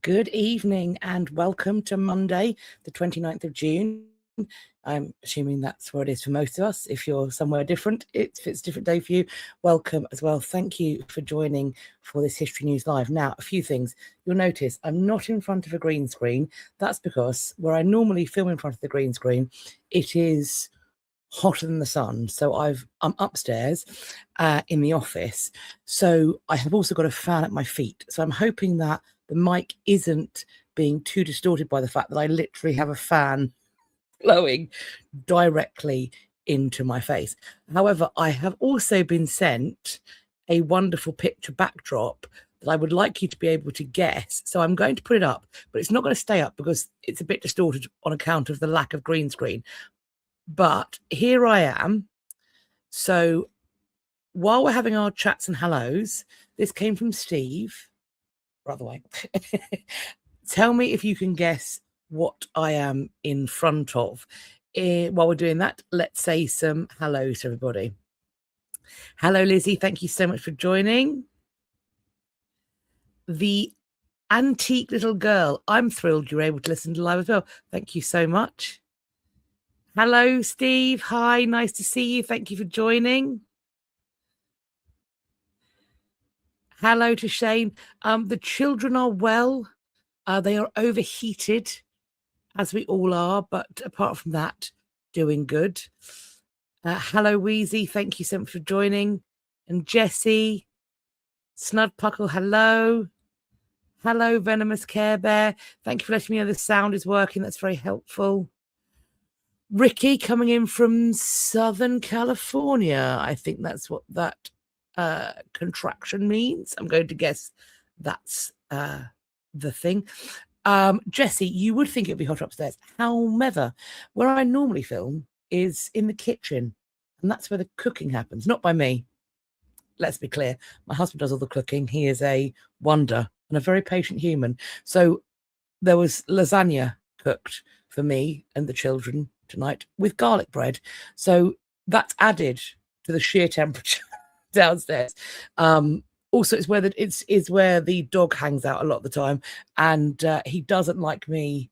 Good evening and welcome to Monday, the 29th of June. I'm assuming that's where it is for most of us. If you're somewhere different, if it's a different day for you, welcome as well. Thank you for joining for this History News Live. Now, a few things. You'll notice I'm not in front of a green screen. That's because where I normally film in front of the green screen, it is hotter than the sun. So I'm upstairs in the office. So I have also got a fan at my feet. So I'm hoping that the mic isn't being too distorted by the fact that I literally have a fan blowing directly into my face. However, I have also been sent a wonderful picture backdrop that I would like you to be able to guess. So I'm going to put it up, but it's not going to stay up because it's a bit distorted on account of the lack of green screen. But here I am. So while we're having our chats and hellos, this came from Steve. Other way. Tell me if you can guess what I am in front of. While we're doing that, let's say some hellos to everybody. Hello, Lizzie. Thank you so much for joining. The antique little girl. I'm thrilled you're able to listen to live as well. Thank you so much. Hello, Steve. Hi, nice to see you. Thank you for joining. Hello to Shane. The children are well. They are overheated, as we all are, but apart from that, doing good. Hello, Wheezy. Thank you so much for joining. And Jessie, Snudpuckle, hello. Hello, Venomous Care Bear. Thank you for letting me know the sound is working. That's very helpful. Ricky coming in from Southern California. I think that's what that contraction means. I'm going to guess that's the thing. Jessie, you would think it'd be hot upstairs. However, where I normally film is in the kitchen, and that's where the cooking happens, not by me. Let's be clear. My husband does all the cooking. He is a wonder and a very patient human. So there was lasagna cooked for me and the children tonight with garlic bread. So that's added to the sheer temperature downstairs. Also, it's where the dog hangs out a lot of the time, and he doesn't like me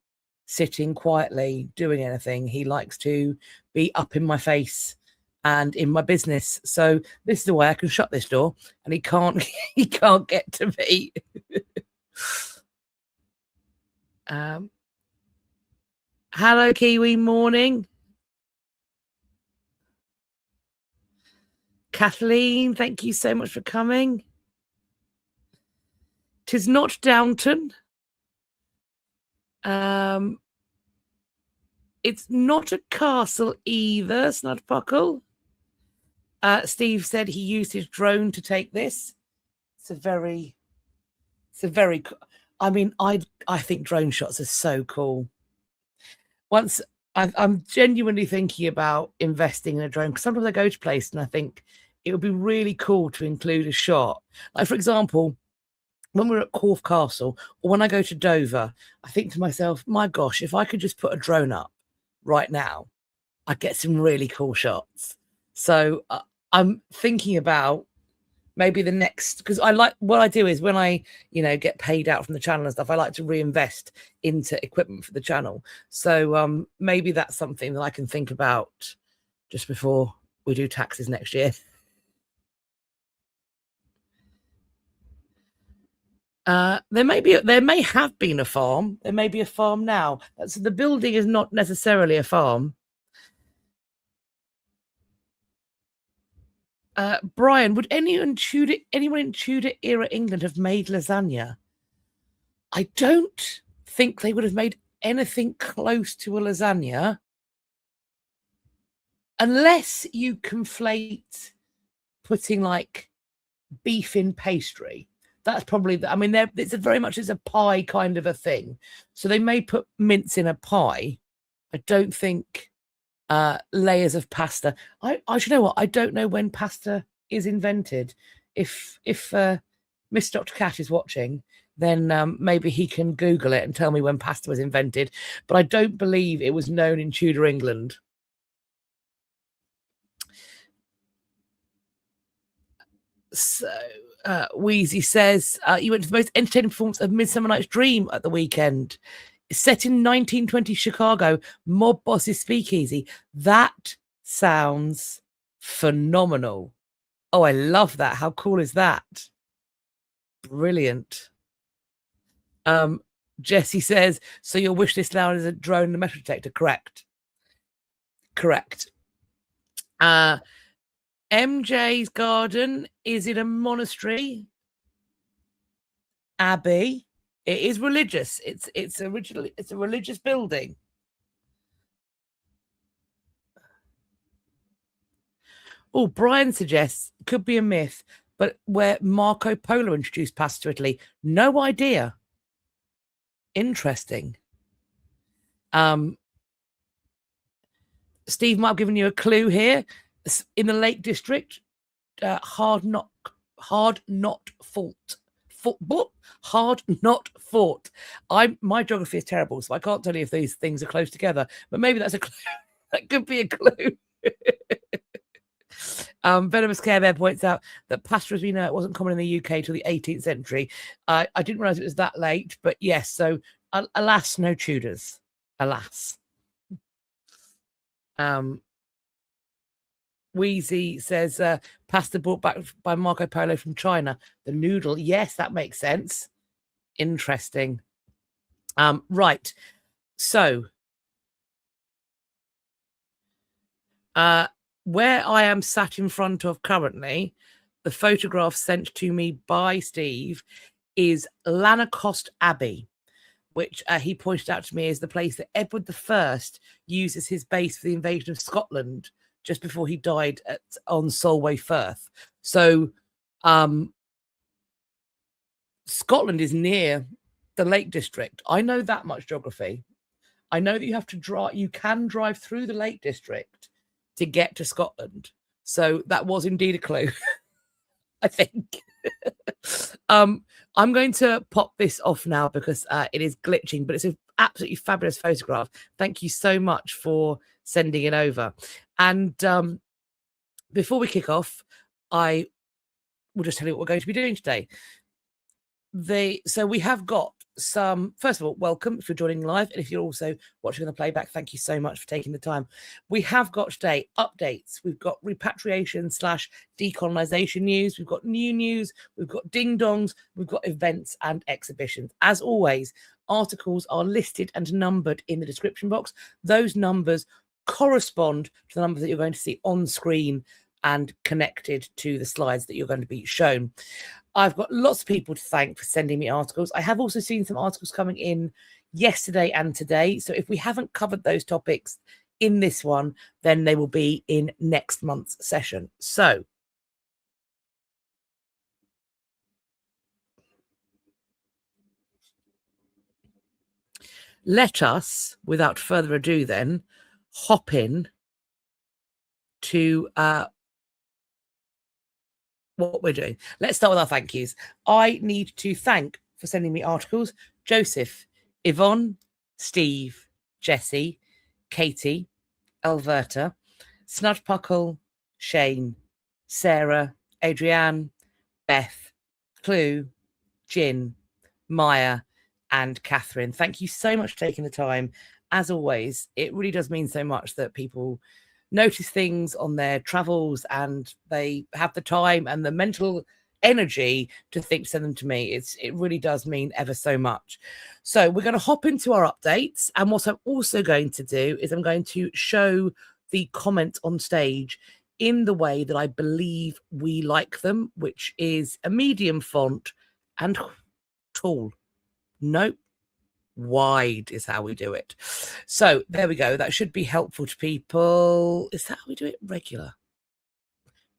sitting quietly doing anything. He likes to be up in my face and in my business. So this is the way I can shut this door, and he can't get to me. Hello, Kiwi morning. Kathleen, thank you so much for coming. 'Tis not Downton. It's not a castle either, Snudpuckle. Steve said he used his drone to take this. I mean, I think drone shots are so cool. Once I'm genuinely thinking about investing in a drone, because sometimes I go to places and I think it would be really cool to include a shot. Like, for example, when we're at Corfe Castle or when I go to Dover, I think to myself, my gosh, if I could just put a drone up right now, I'd get some really cool shots. So I'm thinking about maybe the next, because I like, what I do is when I, get paid out from the channel and stuff, I like to reinvest into equipment for the channel. So maybe that's something that I can think about just before we do taxes next year. There may have been a farm. There may be a farm now. So the building is not necessarily a farm. Brian, would anyone in Tudor era England have made lasagna? I don't think they would have made anything close to a lasagna unless you conflate putting like beef in pastry. That's probably it's very much a pie kind of a thing. So they may put mince in a pie. I don't think layers of pasta. I you know what? I don't know when pasta is invented. If Miss Dr. Cat is watching, then maybe he can Google it and tell me when pasta was invented. But I don't believe it was known in Tudor England. So Wheezy says, you went to the most entertaining performance of Midsummer Night's Dream at the weekend. Set in 1920 Chicago, mob bosses speakeasy. That sounds phenomenal. Oh, I love that. How cool is that? Brilliant. Jessie says, so your wish list now is a drone and a metal detector. Correct. MJ's garden is in a monastery. Abbey. It is religious. It's a religious building. Oh, Brian suggests it could be a myth, but where Marco Polo introduced pasta to Italy. No idea. Interesting. Steve might have given you a clue here. In the Lake District, hard not fort. Hard not fort. My geography is terrible, so I can't tell you if these things are close together. But maybe that's a clue. That could be a clue. Venomous Care Bear points out that pasta, as we know, it wasn't common in the UK till the 18th century. I didn't realize it was that late, but yes. So, alas, no Tudors. Alas. Wheezy says pasta brought back by Marco Polo from China. The noodle. Yes, that makes sense. Interesting. Right. So, where I am sat in front of currently, the photograph sent to me by Steve is Lanercost Abbey, which he pointed out to me is the place that Edward I uses his base for the invasion of Scotland just before he died on Solway Firth. So Scotland is near the Lake District. I know that much geography. I know that you can drive through the Lake District to get to Scotland. So that was indeed a clue, I think. I'm going to pop this off now because it is glitching, but it's an absolutely fabulous photograph. Thank you so much for sending it over. And before we kick off, I will just tell you what we're going to be doing today. So we have got some, first of all, welcome if you're joining live, and if you're also watching on the playback, thank you so much for taking the time. We have got today updates. We've got repatriation / decolonization news. We've got new news. We've got ding dongs. We've got events and exhibitions. As always, articles are listed and numbered in the description box. Those numbers correspond to the numbers that you're going to see on screen and connected to the slides that you're going to be shown. I've got lots of people to thank for sending me articles. I have also seen some articles coming in yesterday and today. So if we haven't covered those topics in this one, then they will be in next month's session. So let us, without further ado then, hop in to what we're doing. Let's start with our thank yous. I need to thank for sending me articles Joseph, Yvonne, Steve, Jessie, Katie, Elverta, Snudpuckle, Shane, Sarah, Adrianne, Beth, Llew, Jin, Maia and Kathryn. Thank you so much for taking the time. As always, it really does mean so much that people notice things on their travels and they have the time and the mental energy to send them to me. It really does mean ever so much. So we're going to hop into our updates, and what I'm also going to do is I'm going to show the comments on stage in the way that I believe we like them, which is a medium font and tall. Nope. Wide is how we do it. So there we go. That should be helpful to people. Is that how we do it? Regular?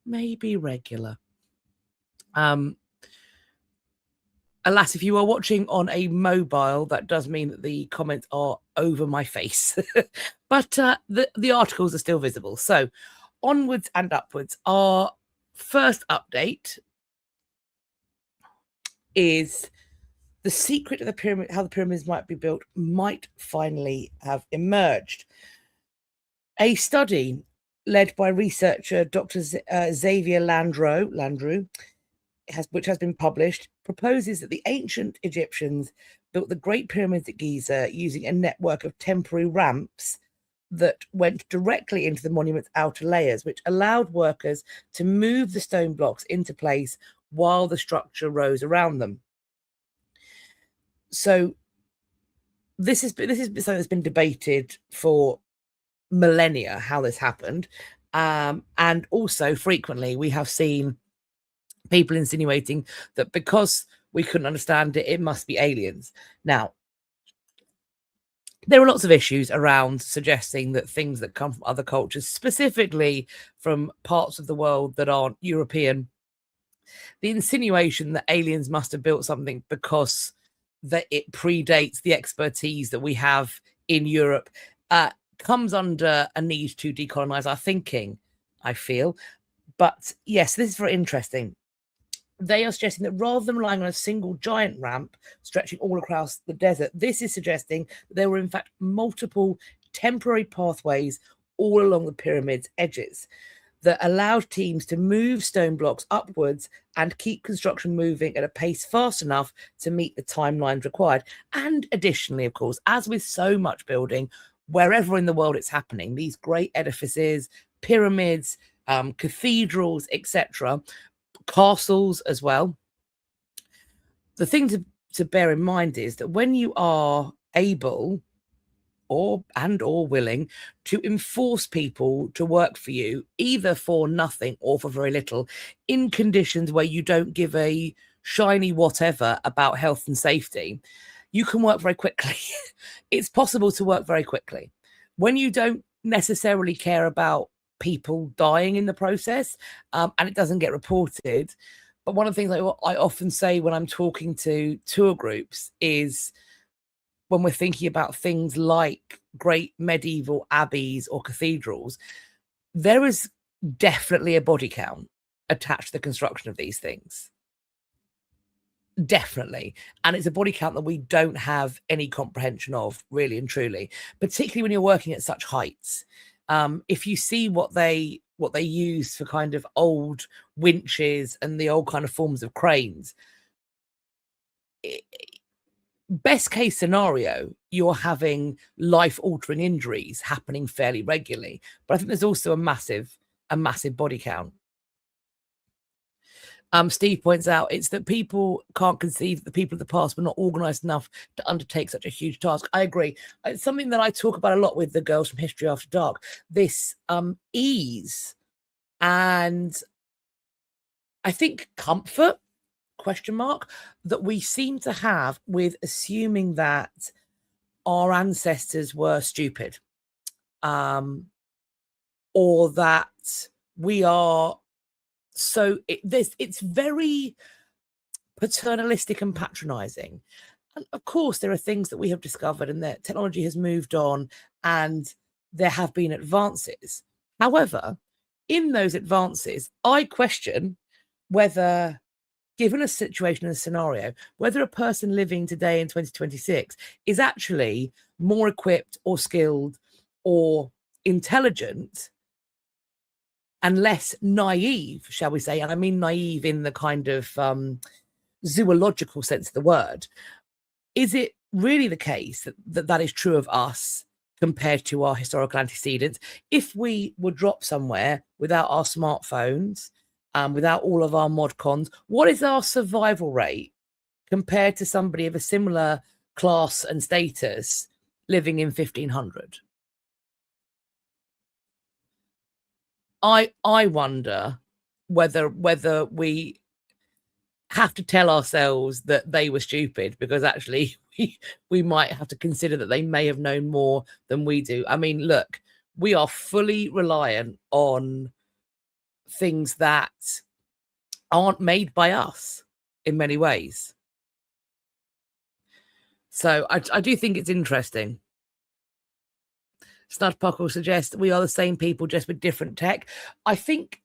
Maybe regular. Alas, if you are watching on a mobile, that does mean that the comments are over my face. But the articles are still visible. So onwards and upwards. Our first update is the secret of the pyramid, how the pyramids might be built, might finally have emerged. A study led by researcher Dr. Xavier Landreau which has been published, proposes that the ancient Egyptians built the Great Pyramids at Giza using a network of temporary ramps that went directly into the monument's outer layers, which allowed workers to move the stone blocks into place while the structure rose around them. So this is something that's been debated for millennia, how this happened. And also frequently we have seen people insinuating that because we couldn't understand it, it must be aliens. Now, there are lots of issues around suggesting that things that come from other cultures, specifically from parts of the world that aren't European, the insinuation that aliens must have built something because that it predates the expertise that we have in Europe comes under a need to decolonize our thinking, I feel. But yes, this is very interesting. They are suggesting that rather than relying on a single giant ramp stretching all across the desert, this is suggesting that there were in fact multiple temporary pathways all along the pyramid's edges that allowed teams to move stone blocks upwards and keep construction moving at a pace fast enough to meet the timelines required. And additionally, of course, as with so much building, wherever in the world it's happening, these great edifices, pyramids, cathedrals, etc., castles as well. The thing to bear in mind is that when you are able or willing to enforce people to work for you, either for nothing or for very little, in conditions where you don't give a shiny whatever about health and safety, you can work very quickly. It's possible to work very quickly. When you don't necessarily care about people dying in the process, and it doesn't get reported. But one of the things I often say when I'm talking to tour groups is when we're thinking about things like great medieval abbeys or cathedrals, there is definitely a body count attached to the construction of these things. Definitely. And it's a body count that we don't have any comprehension of, really and truly, particularly when you're working at such heights. If you see what they use for kind of old winches and the old kind of forms of cranes, best case scenario, you're having life-altering injuries happening fairly regularly. But I think there's also a massive body count. Steve points out it's that people can't conceive that the people of the past were not organized enough to undertake such a huge task. I agree. It's something that I talk about a lot with the girls from History After Dark, this ease and I think comfort, question mark, that we seem to have with assuming that our ancestors were stupid, or that we are. So it's very paternalistic and patronizing. And of course, there are things that we have discovered and that technology has moved on and there have been advances. However, in those advances, I question whether, given a situation and a scenario, whether a person living today in 2026 is actually more equipped or skilled or intelligent and less naive, shall we say, and I mean naive in the kind of zoological sense of the word. Is it really the case that is true of us compared to our historical antecedents? If we were dropped somewhere without our smartphones, without all of our mod cons, what is our survival rate compared to somebody of a similar class and status living in 1500? I wonder whether we have to tell ourselves that they were stupid, because actually we might have to consider that they may have known more than we do. I mean, look, we are fully reliant on things that aren't made by us in many ways. So I do think it's interesting. Snudpuckle suggests we are the same people, just with different tech. I think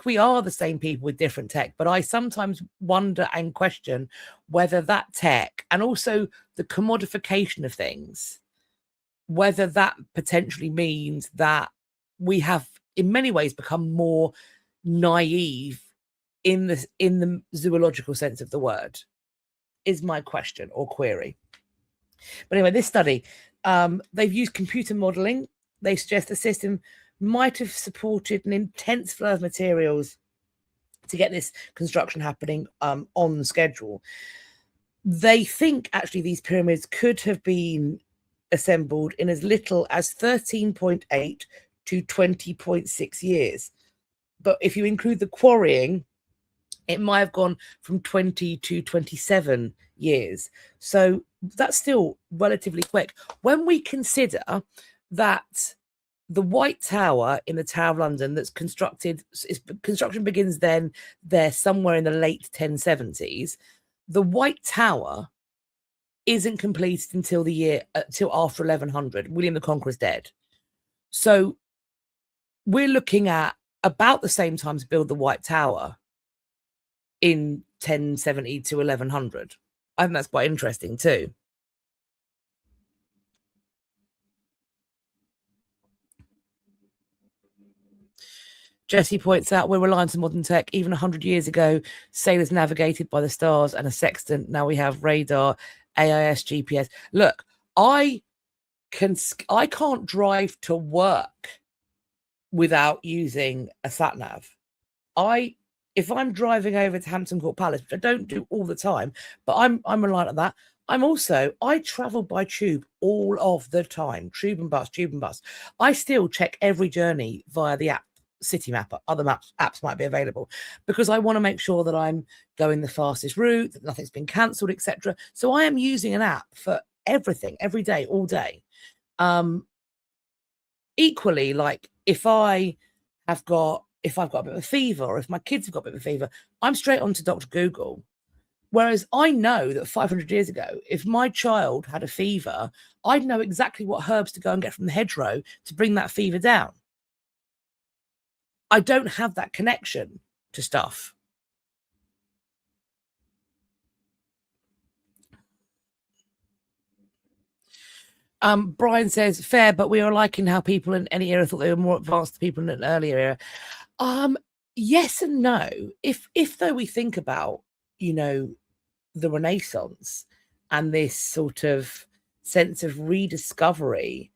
we are the same people with different tech, but I sometimes wonder and question whether that tech and also the commodification of things, whether that potentially means that we have in many ways become more naive in the zoological sense of the word, is my question or query. But anyway, this study, they've used computer modeling. They suggest the system might have supported an intense flow of materials to get this construction happening on schedule. They think actually these pyramids could have been assembled in as little as 13.8 to 20.6 years. But if you include the quarrying, it might have gone from 20 to 27 years. So that's still relatively quick. When we consider that the White Tower in the Tower of London that's construction begins then there somewhere in the late 1070s, the White Tower isn't completed until after 1100. William the Conqueror's dead. So we're looking at about the same time to build the White Tower in 1070 to 1100. I think that's quite interesting too. Jessie points out we're reliant on modern tech. Even 100 years ago, sailors navigated by the stars and a sextant. Now we have radar, AIS, GPS. Look, I can't drive to work without using a sat nav. If I'm driving over to Hampton Court Palace, which I don't do all the time, but I'm reliant on that. I travel by tube all of the time, tube and bus. I still check every journey via the app, City Map. Other apps might be available because I want to make sure that I'm going the fastest route, that nothing's been cancelled, etc. So I am using an app for everything, every day, all day. Equally, like if I've got a bit of a fever, or if my kids have got a bit of a fever, I'm straight on to Dr. Google. Whereas I know that 500 years ago, if my child had a fever, I'd know exactly what herbs to go and get from the hedgerow to bring that fever down. I don't have that connection to stuff. Brian says, fair, but we are liking how people in any era thought they were more advanced than people in an earlier era. Yes and no. If though we think about, the Renaissance and this sort of sense of rediscovery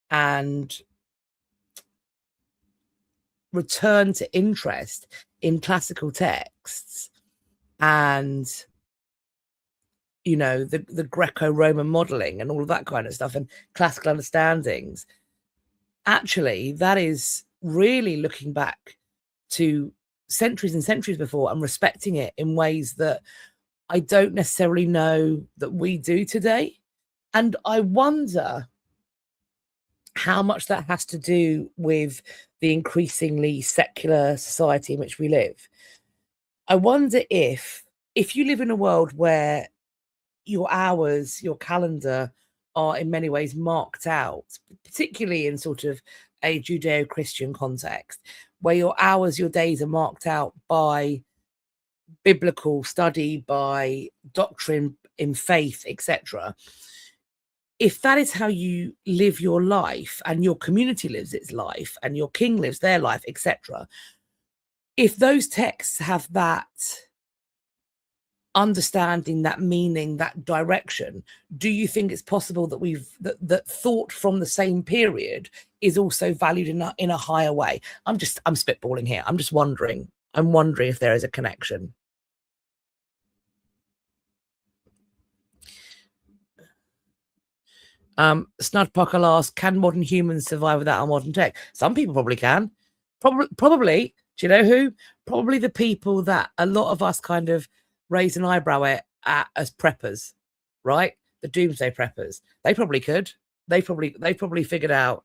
and return to interest in classical texts and the Greco-Roman modeling and all of that kind of stuff and classical understandings, actually that is really looking back to centuries and centuries before and respecting it in ways that I don't necessarily know that we do today. And I wonder how much that has to do with the increasingly secular society in which we live. I wonder if you live in a world where your hours, your calendar are in many ways marked out, particularly in sort of a Judeo-Christian context, where your hours, your days are marked out by biblical study, by doctrine in faith, etc. If that is how you live your life and your community lives its life and your king lives their life, etc., if those texts have that understanding, that meaning, that direction, do you think it's possible that that thought from the same period is also valued in a higher way? I'm spitballing here. I'm wondering if there is a connection. Snudpuckle asks, can modern humans survive without our modern tech? Some people probably can. Probably. Do you know who? Probably the people that a lot of us kind of raise an eyebrow at as preppers, right? The doomsday preppers. They probably could. They probably figured out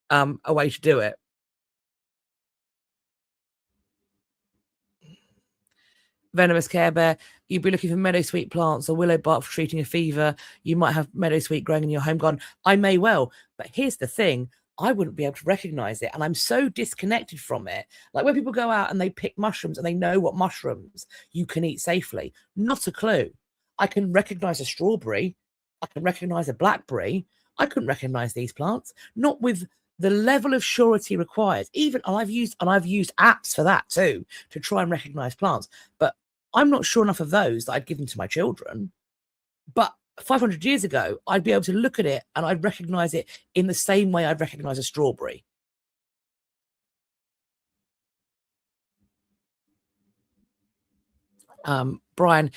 a way to do it. Venomous Care Bear, you'd be looking for meadowsweet plants or willow bark for treating a fever. You might have meadowsweet growing in your home garden. I may well, but here's the thing. I wouldn't be able to recognize it. And I'm so disconnected from it. Like when people go out and they pick mushrooms and they know what mushrooms you can eat safely. Not a clue. I can recognize a strawberry. I can recognize a blackberry. I couldn't recognize these plants. Not with the level of surety required, even I've used apps for that too, to try and recognize plants, but I'm not sure enough of those that I'd give them to my children. But 500 years ago, I'd be able to look at it and I'd recognize it in the same way I'd recognize a strawberry. Brian,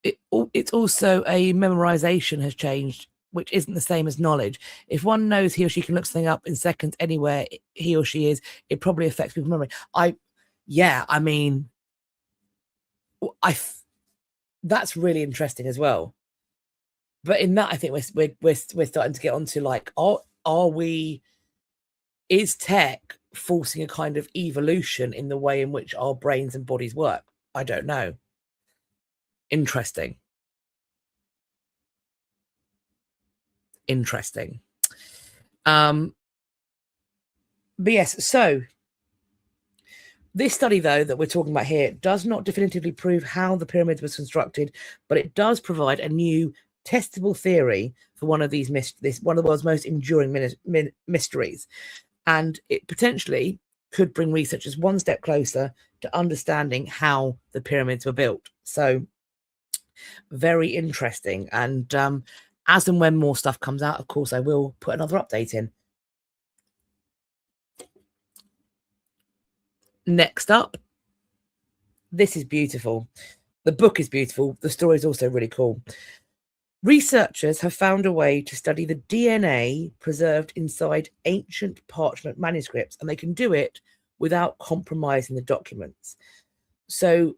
it's also a memorization has changed, which isn't the same as knowledge. If one knows he or she can look something up in seconds anywhere he or she is, it probably affects people's memory. That's really interesting as well. But in that, I think we're starting to get onto like, is tech forcing a kind of evolution in the way in which our brains and bodies work? I don't know. Interesting. But yes, so this study, though, that we're talking about here does not definitively prove how the pyramids was constructed, but it does provide a new testable theory for one of these one of the world's most enduring mysteries, and it potentially could bring researchers one step closer to understanding how the pyramids were built. So very interesting. And as and when more stuff comes out, of course, I will put another update in. Next up, this is beautiful. The book is beautiful. The story is also really cool. Researchers have found a way to study the DNA preserved inside ancient parchment manuscripts, and they can do it without compromising the documents. So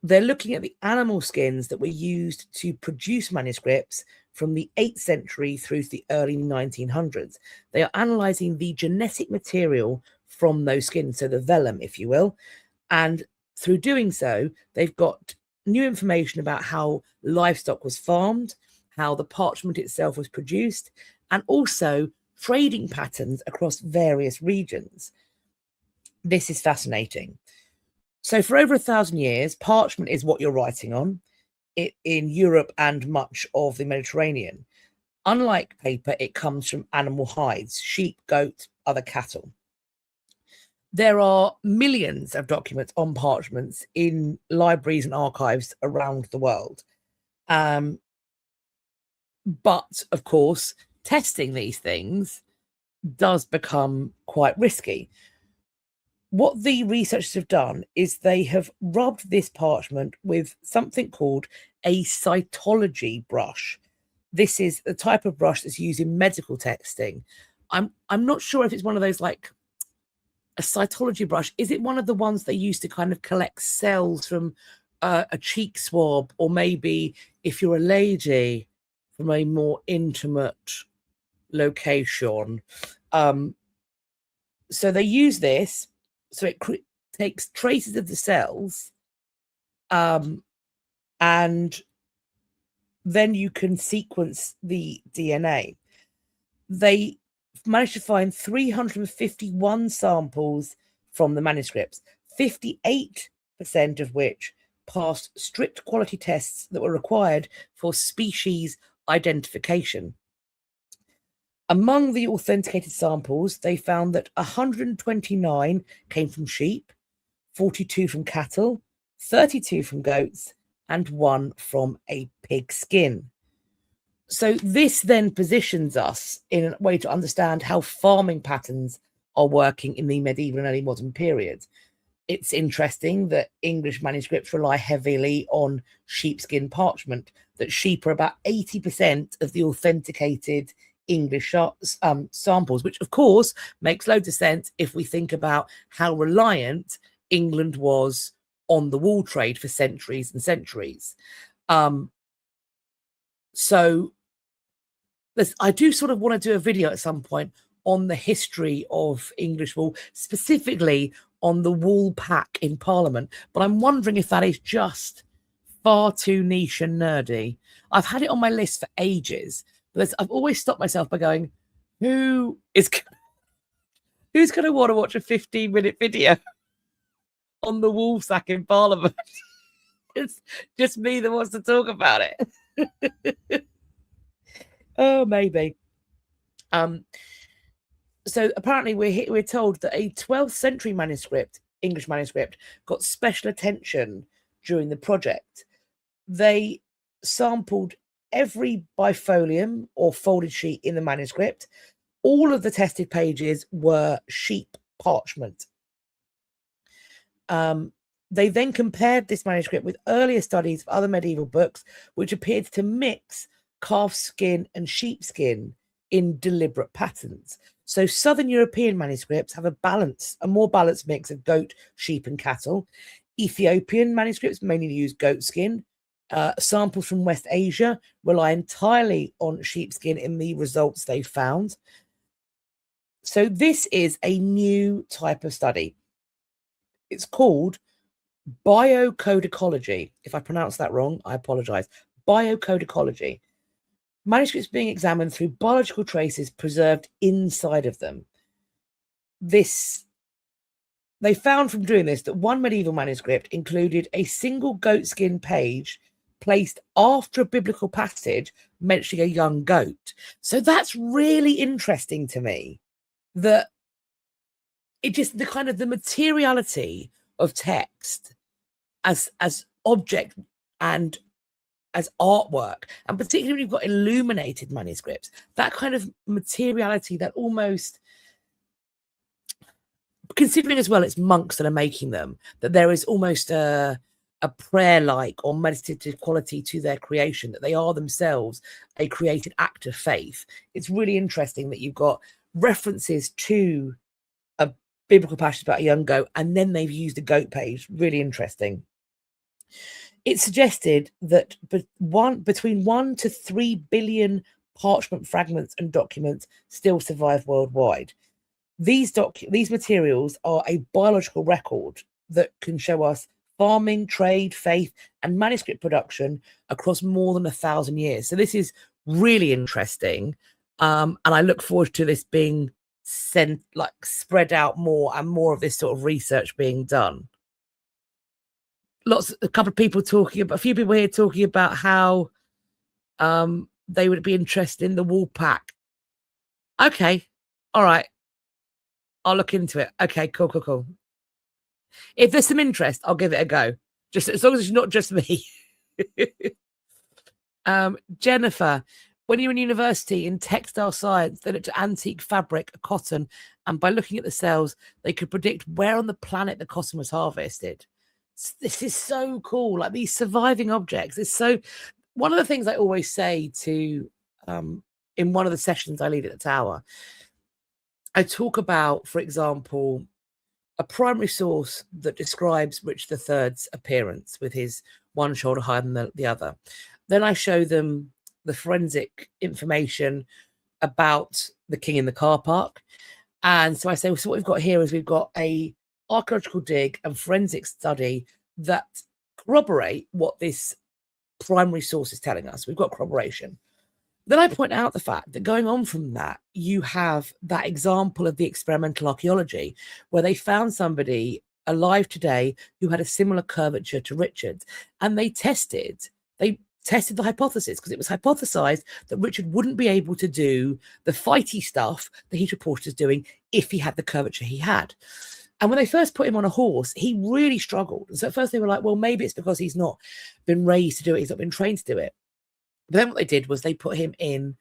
they're looking at the animal skins that were used to produce manuscripts from the 8th century through to the early 1900s. They are analysing the genetic material from those skins, so the vellum, if you will. And through doing so, they've got new information about how livestock was farmed, how the parchment itself was produced, and also trading patterns across various regions. This is fascinating. So for over 1,000 years, parchment is what you're writing on in Europe and much of the Mediterranean. Unlike paper, it comes from animal hides, sheep, goat, other cattle. There are millions of documents on parchments in libraries and archives around the world. But, of course, testing these things does become quite risky. What the researchers have done is they have rubbed this parchment with something called a cytology brush. This is the type of brush that's used in medical testing. I'm not sure if it's one of those, like a cytology brush. Is it one of the ones they use to kind of collect cells from a cheek swab, or maybe if you're a lady, from a more intimate location? So they use this. So it takes traces of the cells, and then you can sequence the DNA. They managed to find 351 samples from the manuscripts, 58% of which passed strict quality tests that were required for species identification. Among the authenticated samples, they found that 129 came from sheep, 42 from cattle, 32 from goats, and 1 from a pig skin. So this then positions us in a way to understand how farming patterns are working in the medieval and early modern period. It's interesting that English manuscripts rely heavily on sheepskin parchment, that sheep are about 80% of the authenticated English samples, which of course makes loads of sense if we think about how reliant England was on the wool trade for centuries and centuries. So I do sort of want to do a video at some point on the history of English wool, specifically on the wool pack in Parliament, but I'm wondering if that is just far too niche and nerdy. I've had it on my list for ages, but I've always stopped myself by going, who's going to want to watch a 15-minute video on the wool sack in Parliament? It's just me that wants to talk about it. Oh, maybe. So apparently we're told that a 12th century manuscript, English manuscript, got special attention during the project. They sampled every bifolium or folded sheet in the manuscript. All of the tested pages were sheep parchment. They then compared this manuscript with earlier studies of other medieval books, which appeared to mix calf skin and sheepskin in deliberate patterns. So Southern European manuscripts have a more balanced mix of goat, sheep, and cattle. Ethiopian manuscripts mainly use goat skin. Samples from West Asia rely entirely on sheepskin in the results they found. So this is a new type of study. It's called biocodicology. If I pronounce that wrong, I apologize. Biocodicology. Manuscripts being examined through biological traces preserved inside of them. They found from doing this that one medieval manuscript included a single goatskin page placed after a biblical passage mentioning a young goat. So that's really interesting to me, that it just the kind of the materiality of text as object and as artwork, and particularly when you've got illuminated manuscripts, that kind of materiality, that almost, considering as well it's monks that are making them, that there is almost a prayer-like or meditative quality to their creation, that they are themselves a created act of faith. It's really interesting that you've got references to a biblical passage about a young goat, and then they've used a goat page. Really interesting. It suggested that between 1 to 3 billion parchment fragments and documents still survive worldwide. These materials are a biological record that can show us farming, trade, faith, and manuscript production across more than 1,000 years. So this is really interesting, and I look forward to this being spread out more, and more of this sort of research being done. A couple of people a few people here talking about how they would be interested in the wool pack. Okay, all right, I'll look into it. Okay, cool. If there's some interest, I'll give it a go. Just as long as it's not just me. Jennifer, when you're in university in textile science, they looked at antique fabric, cotton, and by looking at the cells, they could predict where on the planet the cotton was harvested. This is so cool. Like, these surviving objects is so. One of the things I always say to in one of the sessions I lead at the Tower, I talk about, for example, a primary source that describes Richard III's appearance with his one shoulder higher than the other. Then I show them the forensic information about the king in the car park. And so I say, well, so what we've got here is we've got a archaeological dig and forensic study that corroborate what this primary source is telling us. We've got corroboration. Then I point out the fact that going on from that, you have that example of the experimental archaeology, where they found somebody alive today who had a similar curvature to Richard's, and they tested the hypothesis, because it was hypothesized that Richard wouldn't be able to do the fighty stuff that he's reported as doing if he had the curvature he had. And when they first put him on a horse, he really struggled. And so at first they were like, well, maybe it's because he's not been raised to do it, he's not been trained to do it. But then what they did was they put him in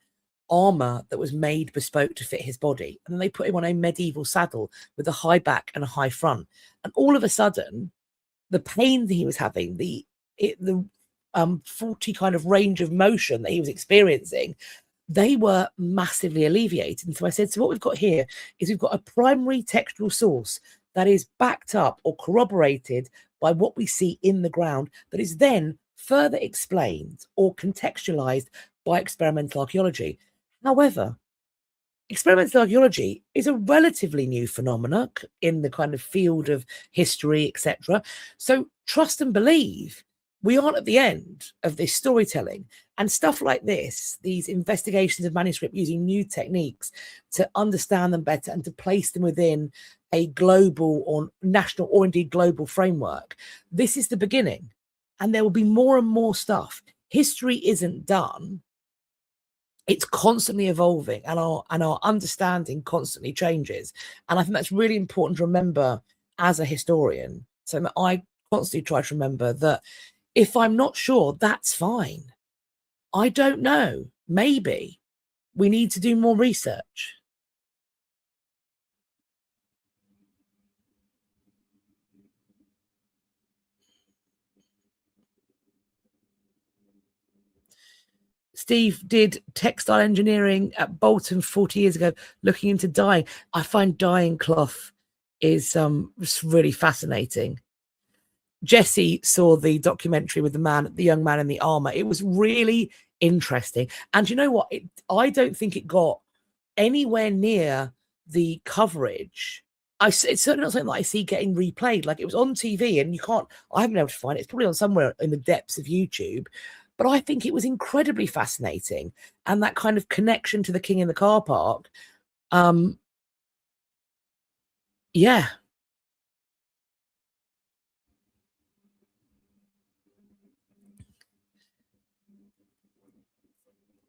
armor that was made bespoke to fit his body. And then they put him on a medieval saddle with a high back and a high front. And all of a sudden, the pain that he was having, the faulty kind of range of motion that he was experiencing, they were massively alleviated. And so I said, so what we've got here is we've got a primary textual source that is backed up or corroborated by what we see in the ground, that is then further explained or contextualized by experimental archaeology. However, experimental archaeology is a relatively new phenomenon in the kind of field of history, etc. So trust and believe, we aren't at the end of this storytelling. And stuff like this, these investigations of manuscript using new techniques to understand them better and to place them within a global or national or indeed global framework, this is the beginning. And there will be more and more stuff. History isn't done. it's constantly evolving, and our understanding constantly changes. And I think that's really important to remember as a historian. So I constantly try to remember that if I'm not sure, that's fine. I don't know. Maybe we need to do more research. Steve did textile engineering at Bolton 40 years ago, looking into dyeing. I find dyeing cloth is really fascinating. Jessie saw the documentary with the young man in the armor. It was really interesting. And you know what? I don't think it got anywhere near the coverage. It's certainly not something that I see getting replayed. Like, it was on TV, and I haven't been able to find it. It's probably on somewhere in the depths of YouTube. But I think it was incredibly fascinating. And that kind of connection to the king in the car park. Yeah.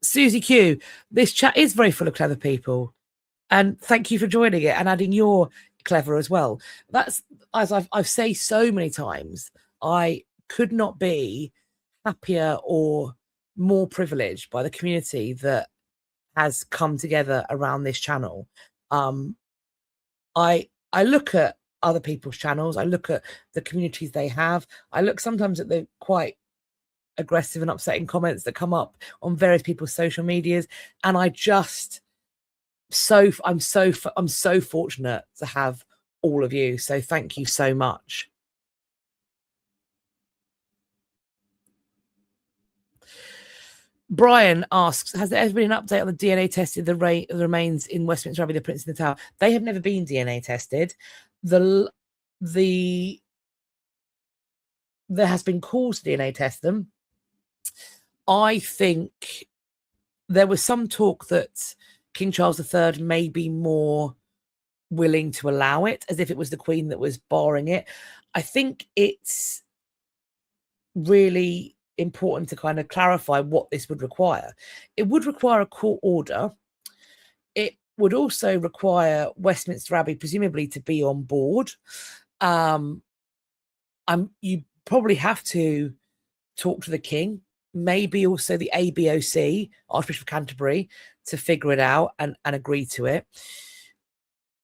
Susie Q, this chat is very full of clever people. And thank you for joining it and adding your clever as well. That's, as I've said so many times, I could not be happier or more privileged by the community that has come together around this channel. I look at other people's channels. I look at the communities they have. I look sometimes at the quite aggressive and upsetting comments that come up on various people's social medias, and I'm so fortunate to have all of you. So thank you so much. Brian asks, has there ever been an update on the DNA tested the remains in Westminster Abbey, the Prince in the Tower? They have never been DNA tested. There has been calls to DNA test them. I think there was some talk that King Charles III may be more willing to allow it, as if it was the Queen that was barring it. I think it's really important to kind of clarify what this would require. It would require a court order. It would also require Westminster Abbey presumably to be on board. You probably have to talk to the King, maybe also the ABOC, Archbishop of Canterbury, to figure it out and agree to it.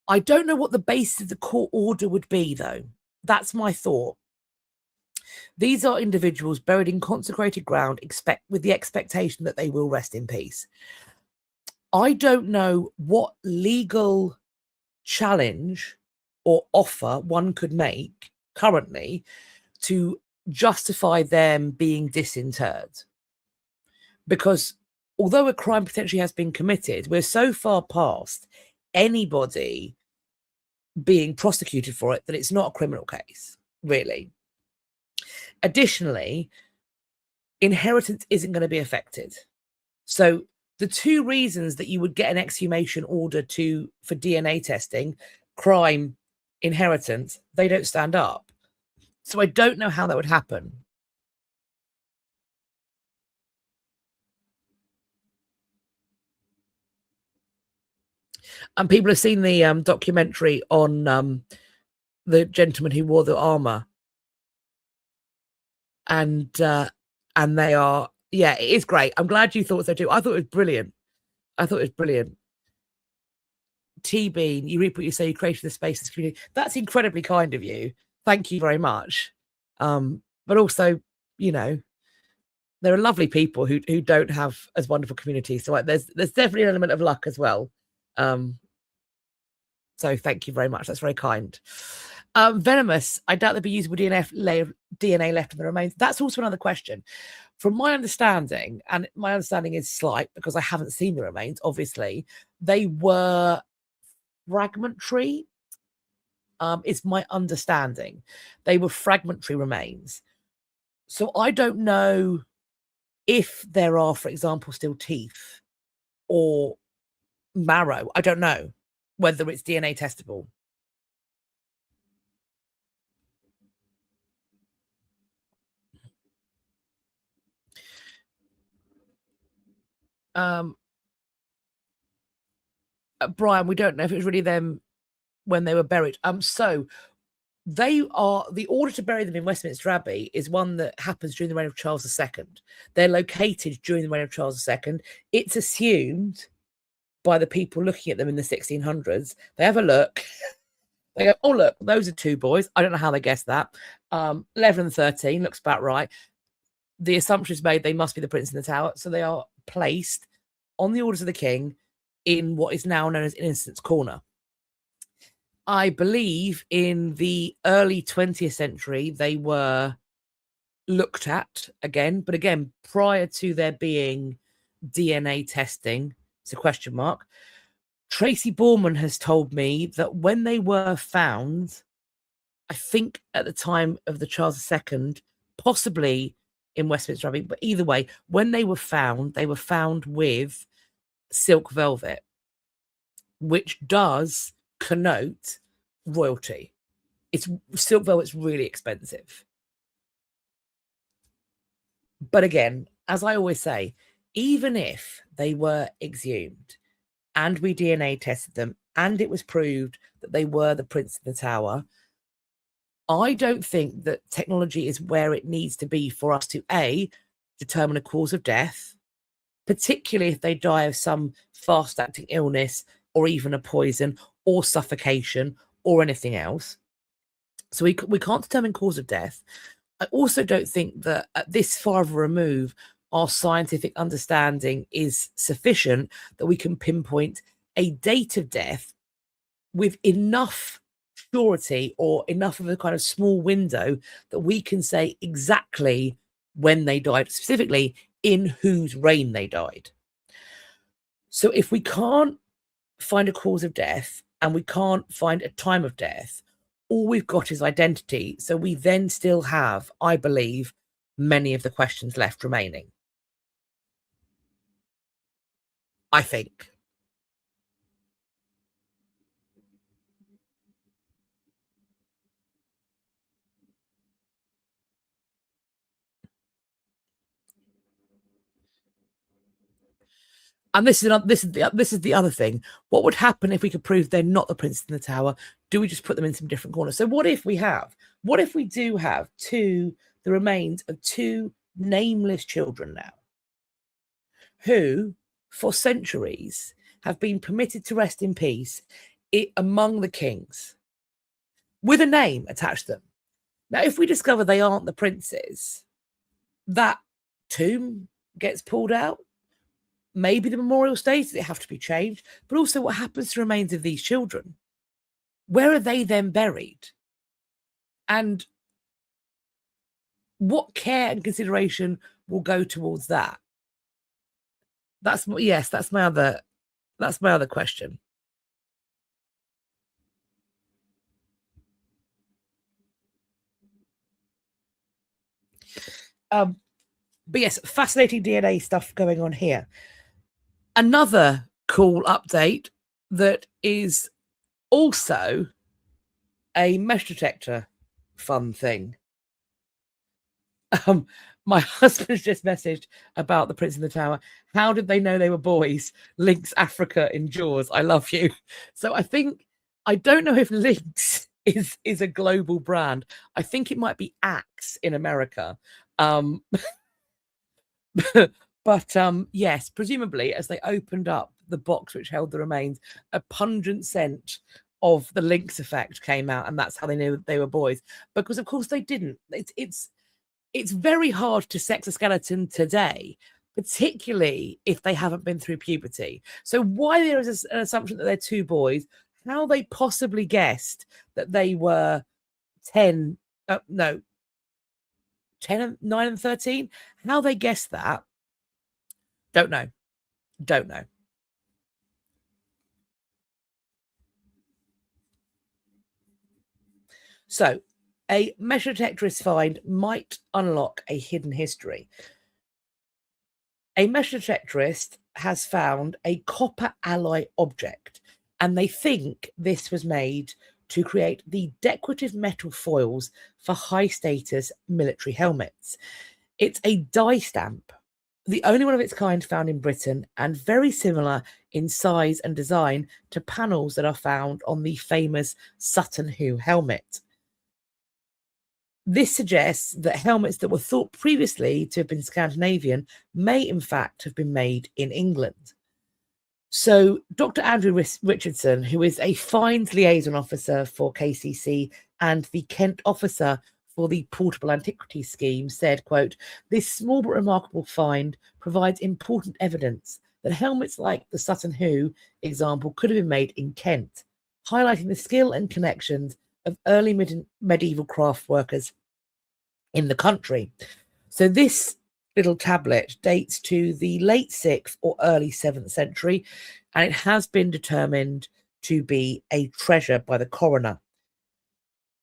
I don't know what the basis of the court order would be, though. That's my thought. These are individuals buried in consecrated ground, with the expectation that they will rest in peace. I don't know what legal challenge or offer one could make currently to justify them being disinterred. Because although a crime potentially has been committed, we're so far past anybody being prosecuted for it that it's not a criminal case, really. Additionally, inheritance isn't going to be affected. So the two reasons that you would get an exhumation order for DNA testing, crime, inheritance, they don't stand up. So I don't know how that would happen. And people have seen the documentary on the gentleman who wore the armor, and they are, yeah, it is great. I'm glad you thought so too. I thought it was brilliant. T-Bean, you reap what you say. You created the space, this community. That's incredibly kind of you. Thank you very much. But also, you know, there are lovely people who don't have as wonderful communities. So there's definitely an element of luck as well. So thank you very much. That's very kind. Venomous, I doubt there'd be usable DNA left in the remains. That's also another question. From my understanding, and my understanding is slight because I haven't seen the remains, obviously, they were fragmentary. It's my understanding. They were fragmentary remains. So I don't know if there are, for example, still teeth or marrow. I don't know whether it's DNA testable. Brian, we don't know if it was really them when they were buried. So they are, the order to bury them in Westminster Abbey is one that happens during the reign of Charles II. They're located during the reign of Charles II. It's assumed by the people looking at them in the 1600s. They have a look. They go, oh, look, those are two boys. I don't know how they guessed that. 11 and 13 looks about right. The assumption is made they must be the Prince in the Tower. So they are placed on the orders of the king in what is now known as Innocents' Corner. I believe in the early 20th century, they were looked at again, but again, prior to there being DNA testing, it's a question mark. Tracy Borman has told me that when they were found, I think at the time of the Charles II, possibly in Westminster Abbey, but either way, when they were found with silk velvet, which does connote royalty. It's silk velvet's really expensive. But again, as I always say, even if they were exhumed and we DNA tested them and it was proved that they were the Prince of the Tower, I don't think that technology is where it needs to be for us to A, determine a cause of death, particularly if they die of some fast-acting illness or even a poison or suffocation or anything else. So we can't determine cause of death. I also don't think that at this far of a remove, our scientific understanding is sufficient that we can pinpoint a date of death with enough surety or enough of a kind of small window that we can say exactly when they died, specifically in whose reign they died. So if we can't find a cause of death and we can't find a time of death, all we've got is identity. So we then still have, I believe, many of the questions left remaining. I think. And this is the other thing. What would happen if we could prove they're not the Prince in the Tower? Do we just put them in some different corners? So what if we do have the remains of two nameless children now, who for centuries have been permitted to rest in peace among the kings with a name attached to them? Now, if we discover they aren't the princes, that tomb gets pulled out. Maybe the memorial states they have to be changed, but also what happens to the remains of these children? Where are they then buried? And what care and consideration will go towards that? That's my other question. But yes, fascinating DNA stuff going on here. Another cool update that is also a mesh detector fun thing. My husband's just messaged about the Prince in the Tower. How did they know they were boys? Lynx Africa in Jaws. I love you. So I don't know if Lynx is a global brand. I think it might be Axe in America. But yes, presumably as they opened up the box which held the remains, a pungent scent of the Lynx effect came out, and that's how they knew they were boys. Because of course they didn't. It's very hard to sex a skeleton today, particularly if they haven't been through puberty. So why there is an assumption that they're two boys, how they possibly guessed that they were 10, 9 and 13, how they guessed that, don't know. So a mesh detectorist find might unlock a hidden history. A mesh detectorist has found a copper alloy object, and they think this was made to create the decorative metal foils for high status military helmets. It's a die stamp the only one of its kind found in Britain, and very similar in size and design to panels that are found on the famous Sutton Hoo helmet. This suggests that helmets that were thought previously to have been Scandinavian may in fact have been made in England. So Dr. Andrew Richardson, who is a fines liaison officer for KCC and the Kent officer for the Portable Antiquities Scheme, said, quote, "This small but remarkable find provides important evidence that helmets like the Sutton Hoo example could have been made in Kent, highlighting the skill and connections of early medieval craft workers in the country." So this little tablet dates to the late 6th or early 7th century, and it has been determined to be a treasure by the coroner.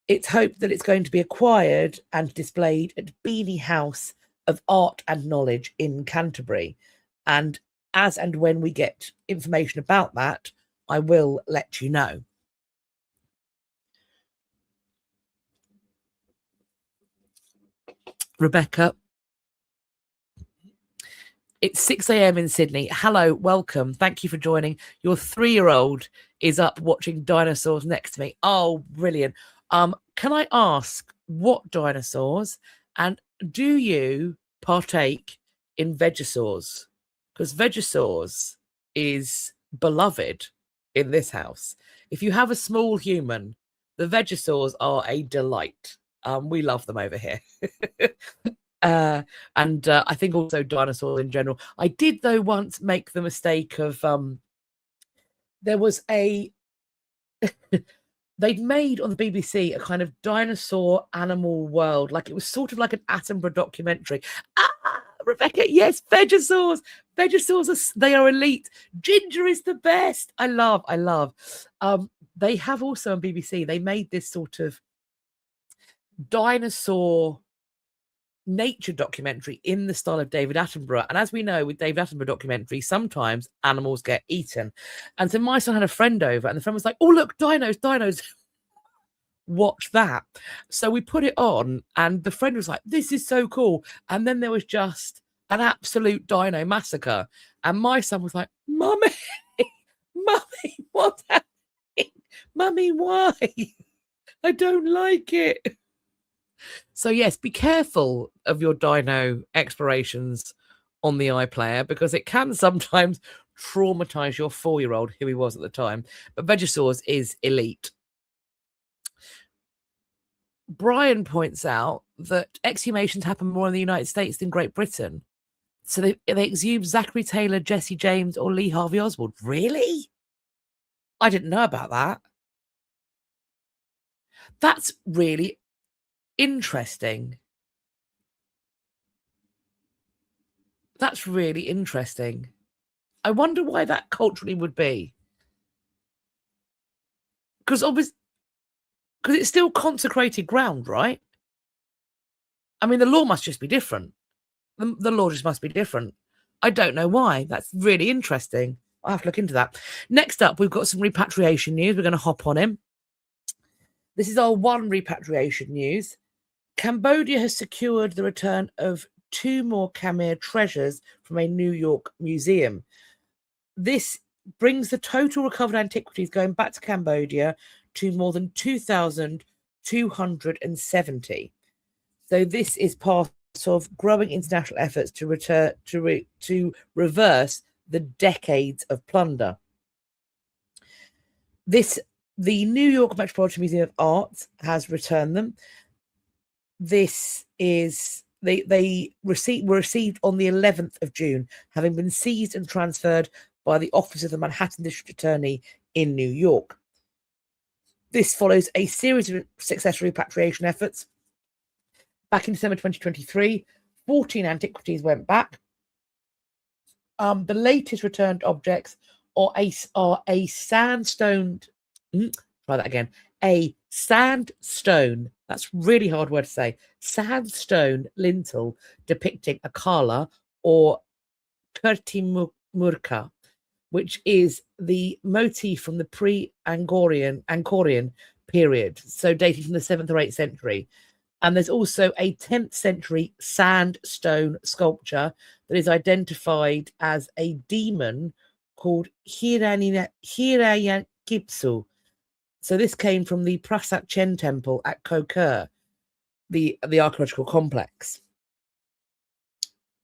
It's hoped that it's going to be acquired and displayed at Beanie House of Art and Knowledge in Canterbury. And as and when we get information about that, I will let you know. Rebecca, it's 6 a.m. in Sydney. Hello, welcome. Thank you for joining. Your 3-year-old is up watching dinosaurs next to me. Oh, brilliant. Can I ask what dinosaurs, and do you partake in vegosaurs? Because vegosaurs is beloved in this house. If you have a small human, the vegosaurs are a delight. We love them over here. And I think also dinosaurs in general. I did, though, once make the mistake of there was a they'd made on the BBC a kind of dinosaur animal world, like it was sort of like an Attenborough documentary. Rebecca, yes, vegosaurs. Vegosaurs, they are elite. Ginger is the best. I love. They have also on BBC, they made this sort of dinosaur nature documentary in the style of David Attenborough. And as we know, with David Attenborough documentaries, sometimes animals get eaten. And so my son had a friend over, and the friend was like, "Oh, look, dinos." Watch that. So we put it on, and the friend was like, "This is so cool." And then there was just an absolute dino massacre. And my son was like, "Mummy, Mummy, what's happening? Mummy, why? I don't like it." So yes, be careful of your dino explorations on the iPlayer, because it can sometimes traumatize your 4-year-old, who he was at the time. But Vegosaurs is elite. Brian points out that exhumations happen more in the United States than Great Britain. So they exhumed Zachary Taylor, Jessie James, or Lee Harvey Oswald. Really? I didn't know about that. That's really interesting. That's really interesting. I wonder why that culturally would be. Because it's still consecrated ground, right? I mean, the law must just be different. The law just must be different. I don't know why. That's really interesting. I'll have to look into that. Next up, we've got some repatriation news. We're going to hop on in. This is our one repatriation news. Cambodia has secured the return of 2 more Khmer treasures from a New York museum. This brings the total recovered antiquities going back to Cambodia to more than 2,270. So this is part of growing international efforts to reverse the decades of plunder. The New York Metropolitan Museum of Art has returned them. This is they were received on the 11th of June, having been seized and transferred by the Office of the Manhattan District Attorney in New York. This follows a series of successful repatriation efforts. Back in December 2023, 14 antiquities went back. The latest returned objects are a sandstone. Try that again. A sandstone. That's really hard word to say. Sandstone lintel depicting a kala or Kurtimurka, which is the motif from the pre-Angkorian period, so dating from the 7th or 8th century. And there's also a 10th century sandstone sculpture that is identified as a demon called Hirayakipsu. So this came from the Prasat Chen temple at Kokur, the archaeological complex.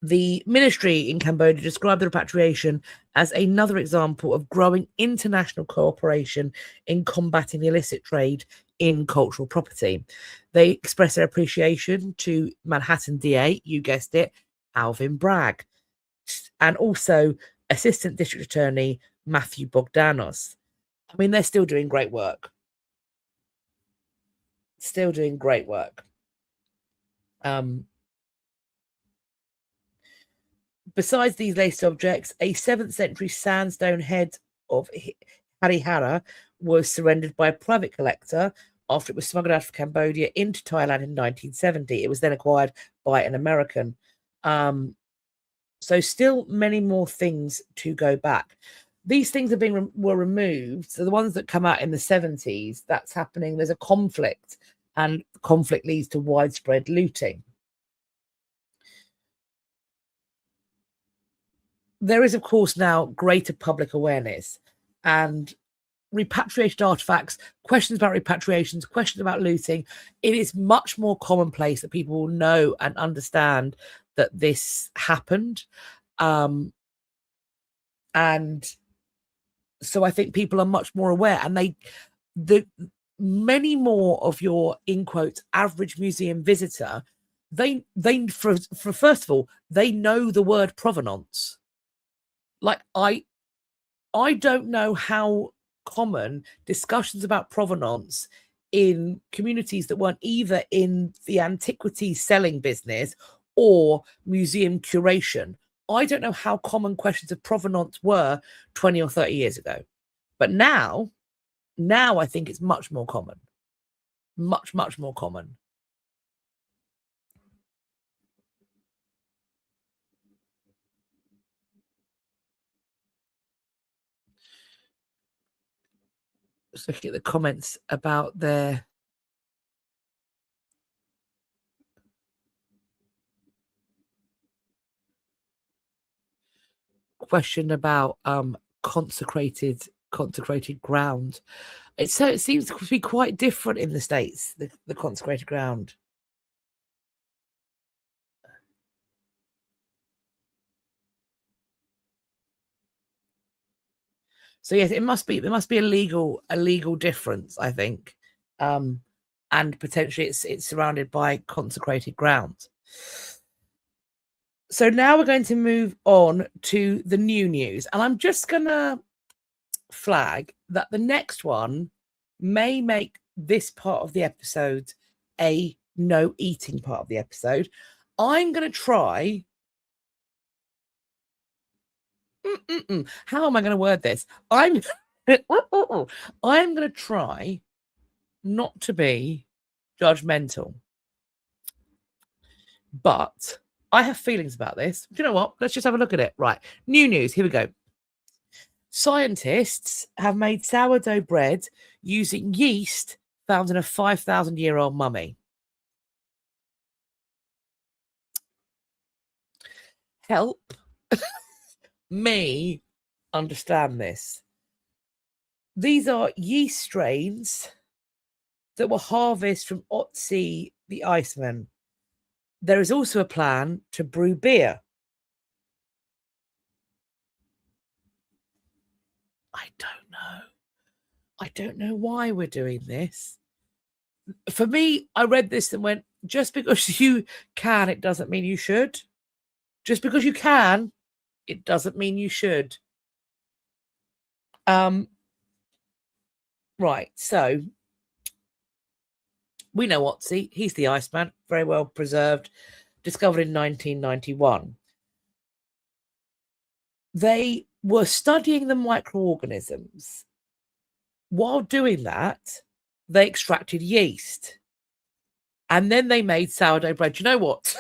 The ministry in Cambodia described the repatriation as another example of growing international cooperation in combating the illicit trade in cultural property. They expressed their appreciation to Manhattan DA, you guessed it, Alvin Bragg, and also Assistant District Attorney Matthew Bogdanos. I mean, they're still doing great work. Still doing great work. Besides these latest objects, a 7th century sandstone head of Harihara was surrendered by a private collector after it was smuggled out of Cambodia into Thailand in 1970. It was then acquired by an American. So still many more things to go back. These things were removed. So the ones that come out in the 70s, that's happening. There's a conflict, and the conflict leads to widespread looting. There is, of course, now greater public awareness, and repatriated artifacts, questions about repatriations, questions about looting. It is much more commonplace that people will know and understand that this happened. And so I think people are much more aware, and many more of your, in quotes, average museum visitor, they for first of all, they know the word provenance. Like, I don't know how common discussions about provenance in communities that weren't either in the antiquities selling business or museum curation. I don't know how common questions of provenance were 20 or 30 years ago. But now I think it's much more common. Much, much more common. Just looking at the comments about their question about consecrated ground. It seems to be quite different in the States, the consecrated ground. So yes, there must be a legal difference, I think, and potentially it's surrounded by consecrated ground. So now we're going to move on to the new news, and I'm just gonna flag that the next one may make this part of the episode a no eating part of the episode. I'm gonna try. How am I going to word this? I'm going to try not to be judgmental, but I have feelings about this. Do you know what? Let's just have a look at it. Right. New news. Here we go. Scientists have made sourdough bread using yeast found in a 5,000-year-old mummy. Help me understand this. These are yeast strains that were harvested from Otzi the Iceman. There is also a plan to brew beer. I don't know why we're doing this. For me, I read this and went, just because you can, it doesn't mean you should. Just because you can, it doesn't mean you should. Right, so we know Otzi. He's the Iceman, very well preserved, discovered in 1991. They were studying the microorganisms. While doing that, they extracted yeast. And then they made sourdough bread. You know what?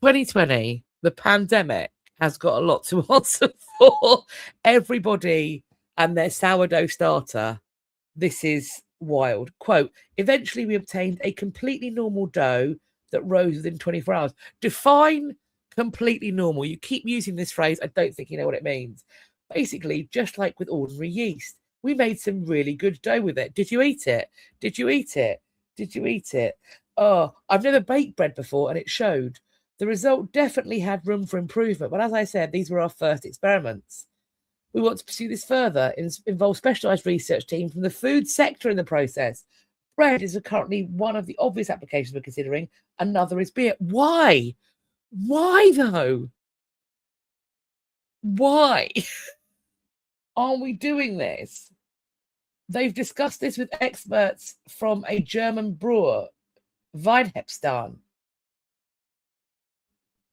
2020, the pandemic has got a lot to answer for. Everybody and their sourdough starter. This is wild. Quote, eventually we obtained a completely normal dough that rose within 24 hours. Define completely normal. You keep using this phrase. I don't think you know what it means. Basically, just like with ordinary yeast, we made some really good dough with it. Did you eat it? Did you eat it? Did you eat it? Oh, I've never baked bread before, and it showed. The result definitely had room for improvement, but as I said, these were our first experiments. We want to pursue this further and involve specialised research teams from the food sector in the process. Bread is currently one of the obvious applications we're considering. Another is beer. Why? Why, though? Why are we doing this? They've discussed this with experts from a German brewer, Weinhepstan.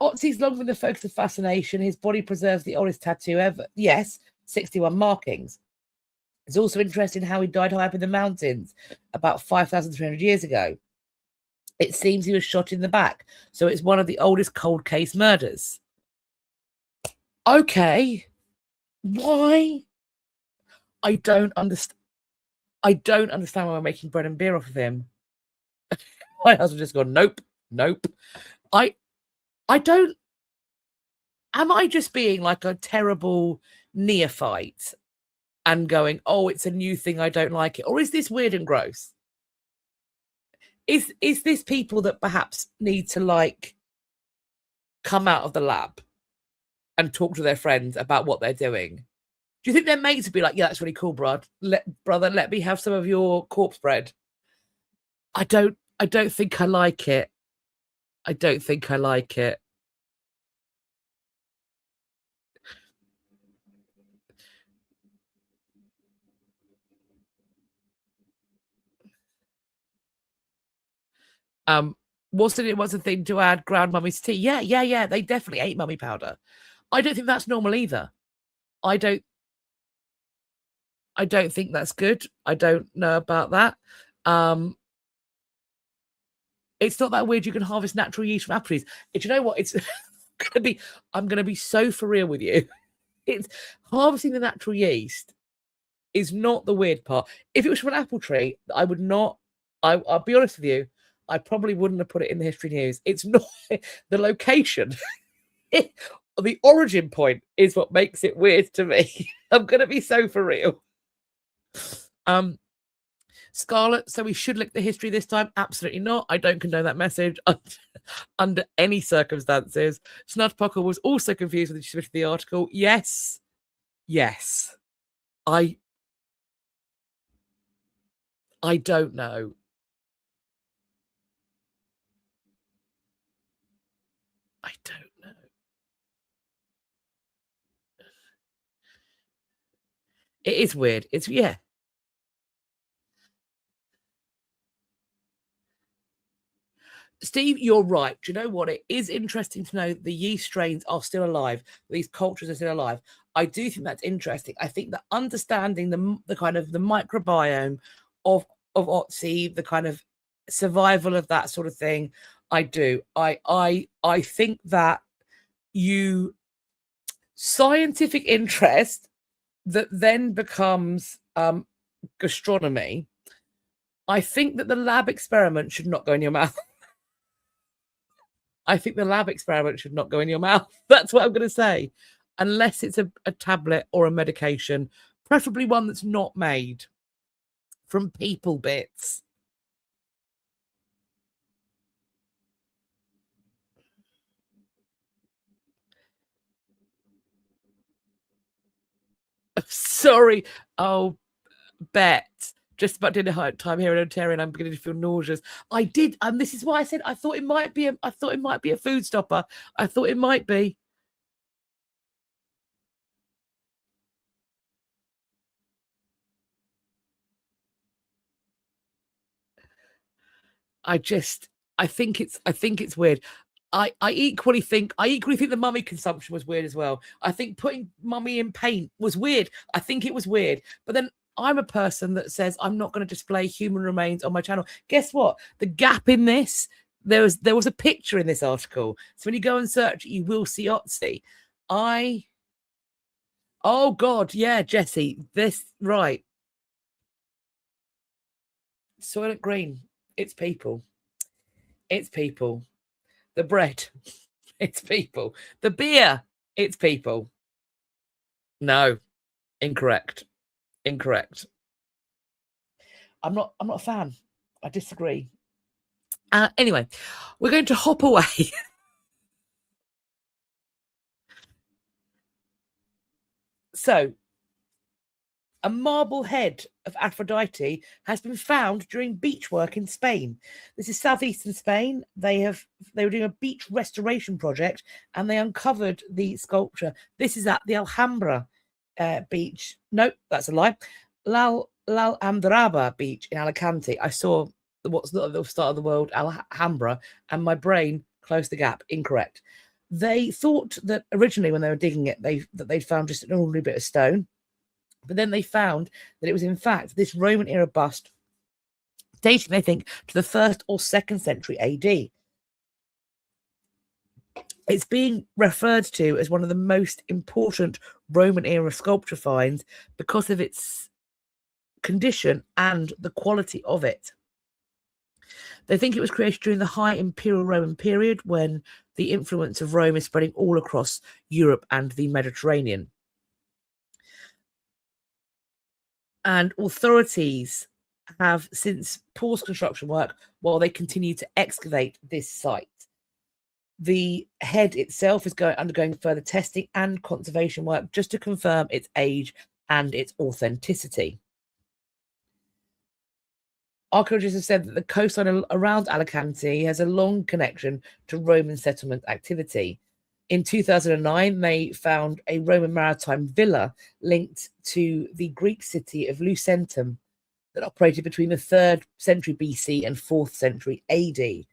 Otzi's long been the focus of fascination. His body preserves the oldest tattoo ever. Yes, 61 markings. It's also interesting how he died high up in the mountains about 5,300 years ago. It seems he was shot in the back, so it's one of the oldest cold case murders. Okay, why? I don't understand. I don't understand why we're making bread and beer off of him. My husband just gone, nope. I don't. Am I just being like a terrible neophyte and going, oh, it's a new thing, I don't like it? Or is this weird and gross? Is this people that perhaps need to like come out of the lab and talk to their friends about what they're doing? Do you think their mates would be like, yeah, that's really cool, brother, let me have some of your corpse bread? I don't think I like it. I don't think I like it. Wasn't it a thing to add ground mummy's tea? Yeah. They definitely ate mummy powder. I don't think that's normal either. I don't think that's good. I don't know about that. It's not that weird. You can harvest natural yeast from apple trees. Do you know what? It's I'm gonna be so for real with you. It's harvesting the natural yeast is not the weird part. If it was from an apple tree, I would not. I'll be honest with you. I probably wouldn't have put it in the history news. It's not the location. The origin point is what makes it weird to me. I'm gonna be so for real. Scarlett, so we should look the history this time? Absolutely not. I don't condone that message under any circumstances. Snudpuckle was also confused when she submitted the article. Yes. I don't know. I don't know. It is weird. It's yeah. Steve, you're right. Do you know what? It is interesting to know the yeast strains are still alive. These cultures are still alive. I do think that's interesting. I think that understanding the kind of the microbiome of Otzi, the kind of survival of that sort of thing, I do. I think that scientific interest that then becomes gastronomy. I think that the lab experiment should not go in your mouth. I think the lab experiment should not go in your mouth. That's what I'm going to say. Unless it's a tablet or a medication, preferably one that's not made from people bits. Sorry. Oh, Beth. Just about dinner time here in Ontario, and I'm beginning to feel nauseous. I did, and this is why I said I thought it might be a food stopper. I thought it might be. I think it's weird. I equally think the mummy consumption was weird as well. I think putting mummy in paint was weird. I think it was weird. But then I'm a person that says I'm not going to display human remains on my channel. Guess what? The gap in this, there was a picture in this article. So when you go and search, you will see Otzi. Oh God, yeah, Jessie. This right. Soylent Green, it's people. It's people. The bread, it's people. The beer, it's people. No, incorrect. Incorrect. I'm not a fan. I disagree. Anyway, we're going to hop away. So, a marble head of Aphrodite has been found during beach work in Spain. This is southeastern Spain. They were doing a beach restoration project and they uncovered the sculpture. This is at the Alhambra beach. Nope, that's a lie. L'Alhambraba beach in Alicante. I saw what's the start of the world, Alhambra, and my brain closed the gap. Incorrect. They thought that originally when they were digging it, they'd found just an ordinary bit of stone. But then they found that it was, in fact, this Roman era bust dating, they think, to the 1st or 2nd century AD. It's being referred to as one of the most important Roman era sculpture finds because of its condition and the quality of it. They think it was created during the high Imperial Roman period when the influence of Rome is spreading all across Europe and the Mediterranean. And authorities have since paused construction work while they continue to excavate this site. The head itself is undergoing further testing and conservation work just to confirm its age and its authenticity. Archaeologists have said that the coastline around Alicante has a long connection to Roman settlement activity. In 2009, they found a Roman maritime villa linked to the Greek city of Lucentum that operated between the 3rd century BC and 4th century AD.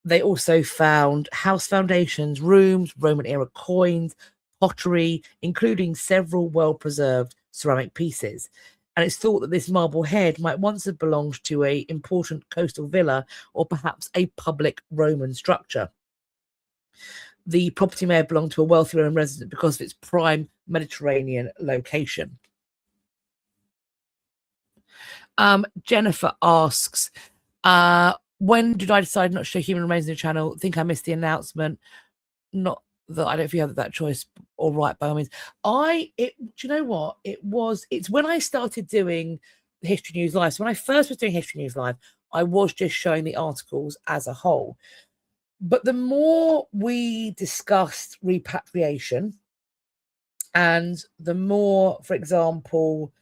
They also found house foundations, rooms, Roman-era coins, pottery, including several well-preserved ceramic pieces. And it's thought that this marble head might once have belonged to an important coastal villa or perhaps a public Roman structure. The property may have belonged to a wealthy Roman resident because of its prime Mediterranean location. Jennifer asks, when did I decide not to show human remains in the channel? Think I missed the announcement. Not that I don't know if you had that choice or right by all means. Do you know what? It's when I started doing the History News Live. So when I first was doing History News Live, I was just showing the articles as a whole. But the more we discussed repatriation and the more, for example,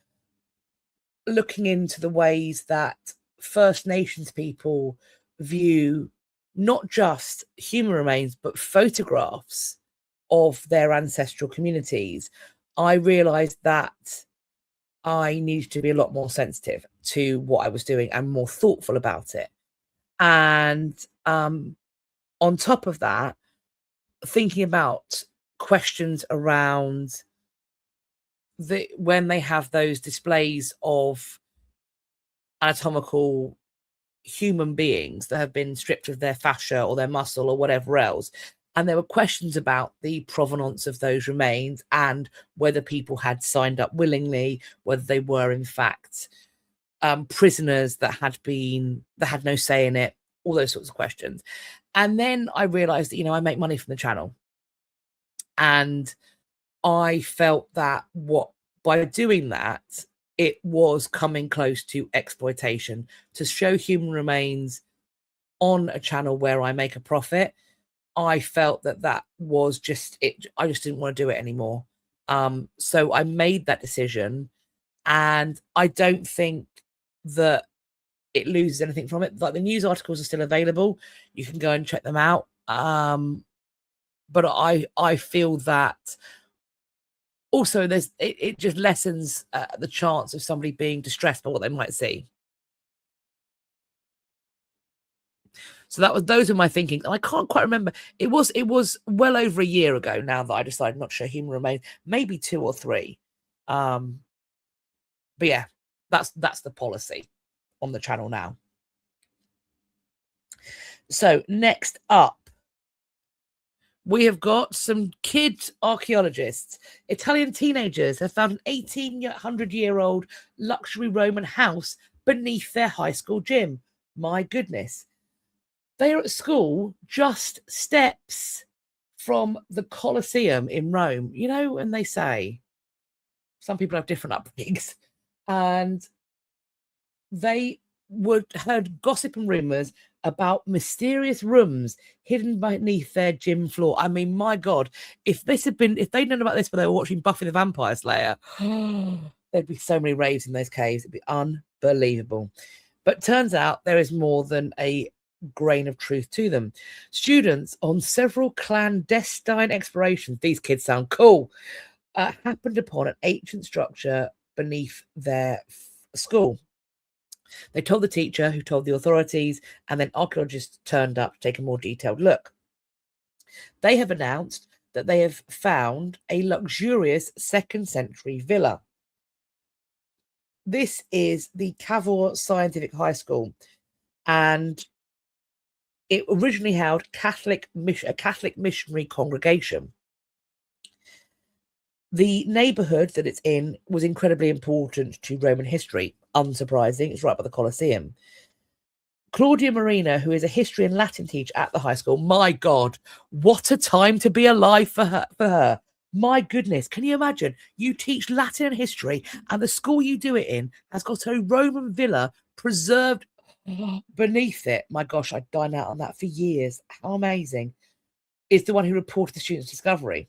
looking into the ways that First Nations people view not just human remains, but photographs of their ancestral communities, I realized that I needed to be a lot more sensitive to what I was doing and more thoughtful about it. And on top of that, thinking about questions around when they have those displays of anatomical human beings that have been stripped of their fascia or their muscle or whatever else. And there were questions about the provenance of those remains and whether people had signed up willingly, whether they were in fact prisoners that had no say in it, all those sorts of questions. And then I realized that, I make money from the channel. And I felt that by doing that, it was coming close to exploitation. To show human remains on a channel where I make a profit, I felt that was just it. I just didn't want to do it anymore. So I made that decision, and I don't think that it loses anything from it. Like, the news articles are still available. You can go and check them out. But I feel that also it just lessens the chance of somebody being distressed by what they might see. So those are my thinking. And I can't quite remember. It was well over a year ago now that I decided not to show human remains, maybe 2 or 3. But yeah, that's the policy on the channel now. So next up, we have got some kid archaeologists. Italian teenagers have found an 1,800-year-old luxury Roman house beneath their high school gym. My goodness. They are at school just steps from the Colosseum in Rome. You know, when they say some people have different upbringings, and they heard gossip and rumors about mysterious rooms hidden beneath their gym floor. I mean, my God, if they'd known about this when they were watching Buffy the Vampire Slayer, there'd be so many raves in those caves. It'd be unbelievable. But turns out there is more than a grain of truth to them. Students on several clandestine explorations, these kids sound cool, happened upon an ancient structure beneath their school. They told the teacher, who told the authorities, and then archaeologists turned up to take a more detailed look. They have announced that they have found a luxurious 2nd century villa. This is the Cavour Scientific High School, and it originally held a Catholic missionary congregation. The neighbourhood that it's in was incredibly important to Roman history. Unsurprising, it's right by the Colosseum. Claudia Marina, who is a history and Latin teacher at the high school, my God, what a time to be alive for her. My goodness, can you imagine? You teach Latin and history, and the school you do it in has got a Roman villa preserved beneath it. My gosh, I'd dine out on that for years. How amazing. Is the one who reported the student's discovery.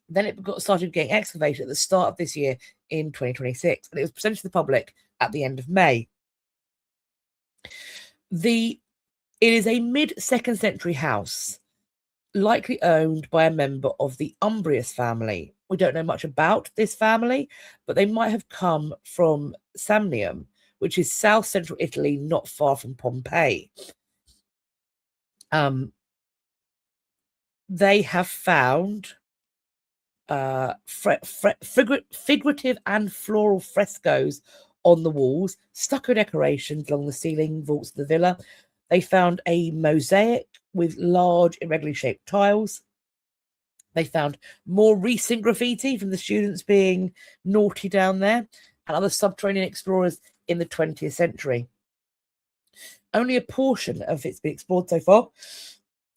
Then it started getting excavated at the start of this year in 2026, and it was presented to the public at the end of May. It is a mid-2nd century house, likely owned by a member of the Umbrius family. We don't know much about this family, but they might have come from Samnium, which is south central Italy, not far from Pompeii. They have found figurative and floral frescoes on the walls, stucco decorations along the ceiling vaults of the villa. They found a mosaic with large irregularly shaped tiles. They found more recent graffiti from the students being naughty down there and other subterranean explorers in the 20th century. Only a portion of it's been explored so far,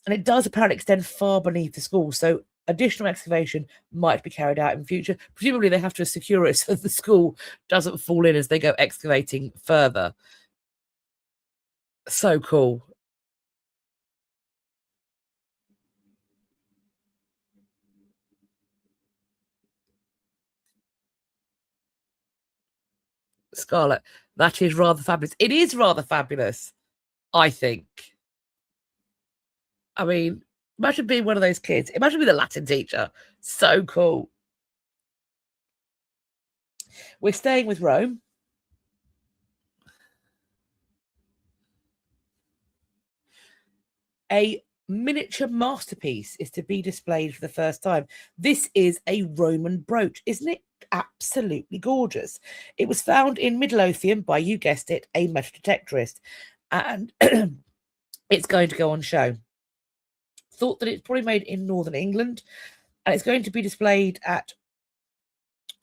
and it does apparently extend far beneath the school, so additional excavation might be carried out in future. Presumably they have to secure it so the school doesn't fall in as they go excavating further. So cool. Scarlett, that is rather fabulous. It is rather fabulous, I think. I mean, imagine being one of those kids. Imagine being the Latin teacher. So cool. We're staying with Rome. A miniature masterpiece is to be displayed for the first time. This is a Roman brooch. Isn't it absolutely gorgeous? It was found in Midlothian by, you guessed it, a metal detectorist. And it's going to go on show. Thought that it's probably made in Northern England. And it's going to be displayed at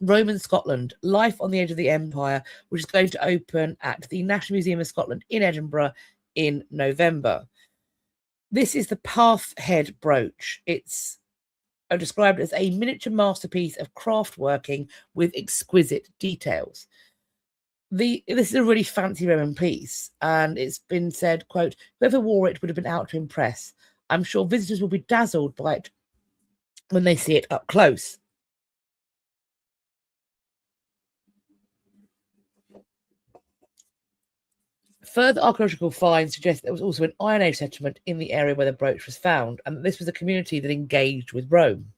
Roman Scotland, Life on the Edge of the Empire, which is going to open at the National Museum of Scotland in Edinburgh in November. This is the Pathhead brooch. It's described as a miniature masterpiece of craft working with exquisite details. This is a really fancy Roman piece, and it's been said, quote, whoever wore it would have been out to impress. I'm sure visitors will be dazzled by it when they see it up close. Further archaeological finds suggest there was also an Iron Age settlement in the area where the brooch was found, and that this was a community that engaged with Rome.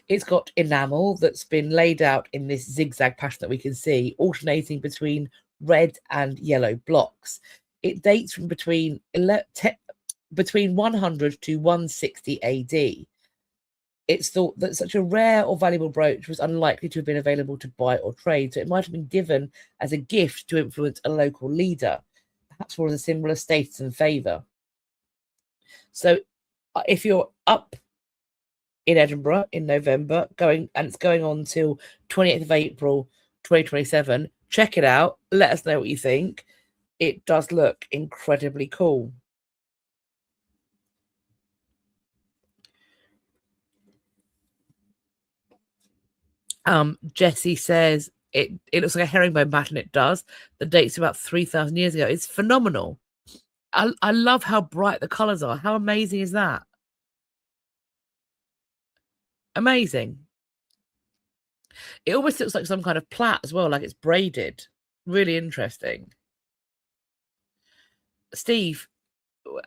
It's got enamel that's been laid out in this zigzag pattern that we can see, alternating between red and yellow blocks. It dates from between 100 to 160 AD. It's thought that such a rare or valuable brooch was unlikely to have been available to buy or trade, so it might have been given as a gift to influence a local leader, perhaps for a symbol of status and favour. So if you're up in Edinburgh in November, it's going on till 28th of April 2027, Check it out. Let us know what you think. It does look incredibly cool. Jessie says it looks like a herringbone pattern. It does. The date's about 3,000 years ago. It's phenomenal. I love how bright the colours are. How amazing is that? Amazing. It almost looks like some kind of plait as well, like it's braided. Really interesting. Steve,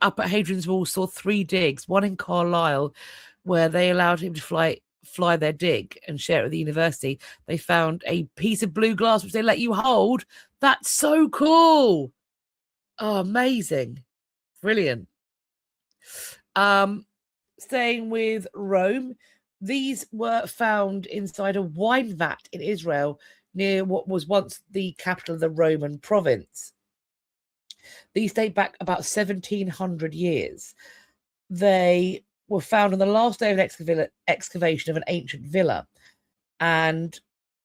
up at Hadrian's Wall, saw 3 digs, one in Carlisle, where they allowed him to fly their dig and share it with the university. They found a piece of blue glass which they let you hold. That's so cool. Oh, amazing. Brilliant. Staying with Rome, these were found inside a wine vat in Israel near what was once the capital of the Roman province. These date back about 1,700 years. They were found on the last day of an excavation of an ancient villa, and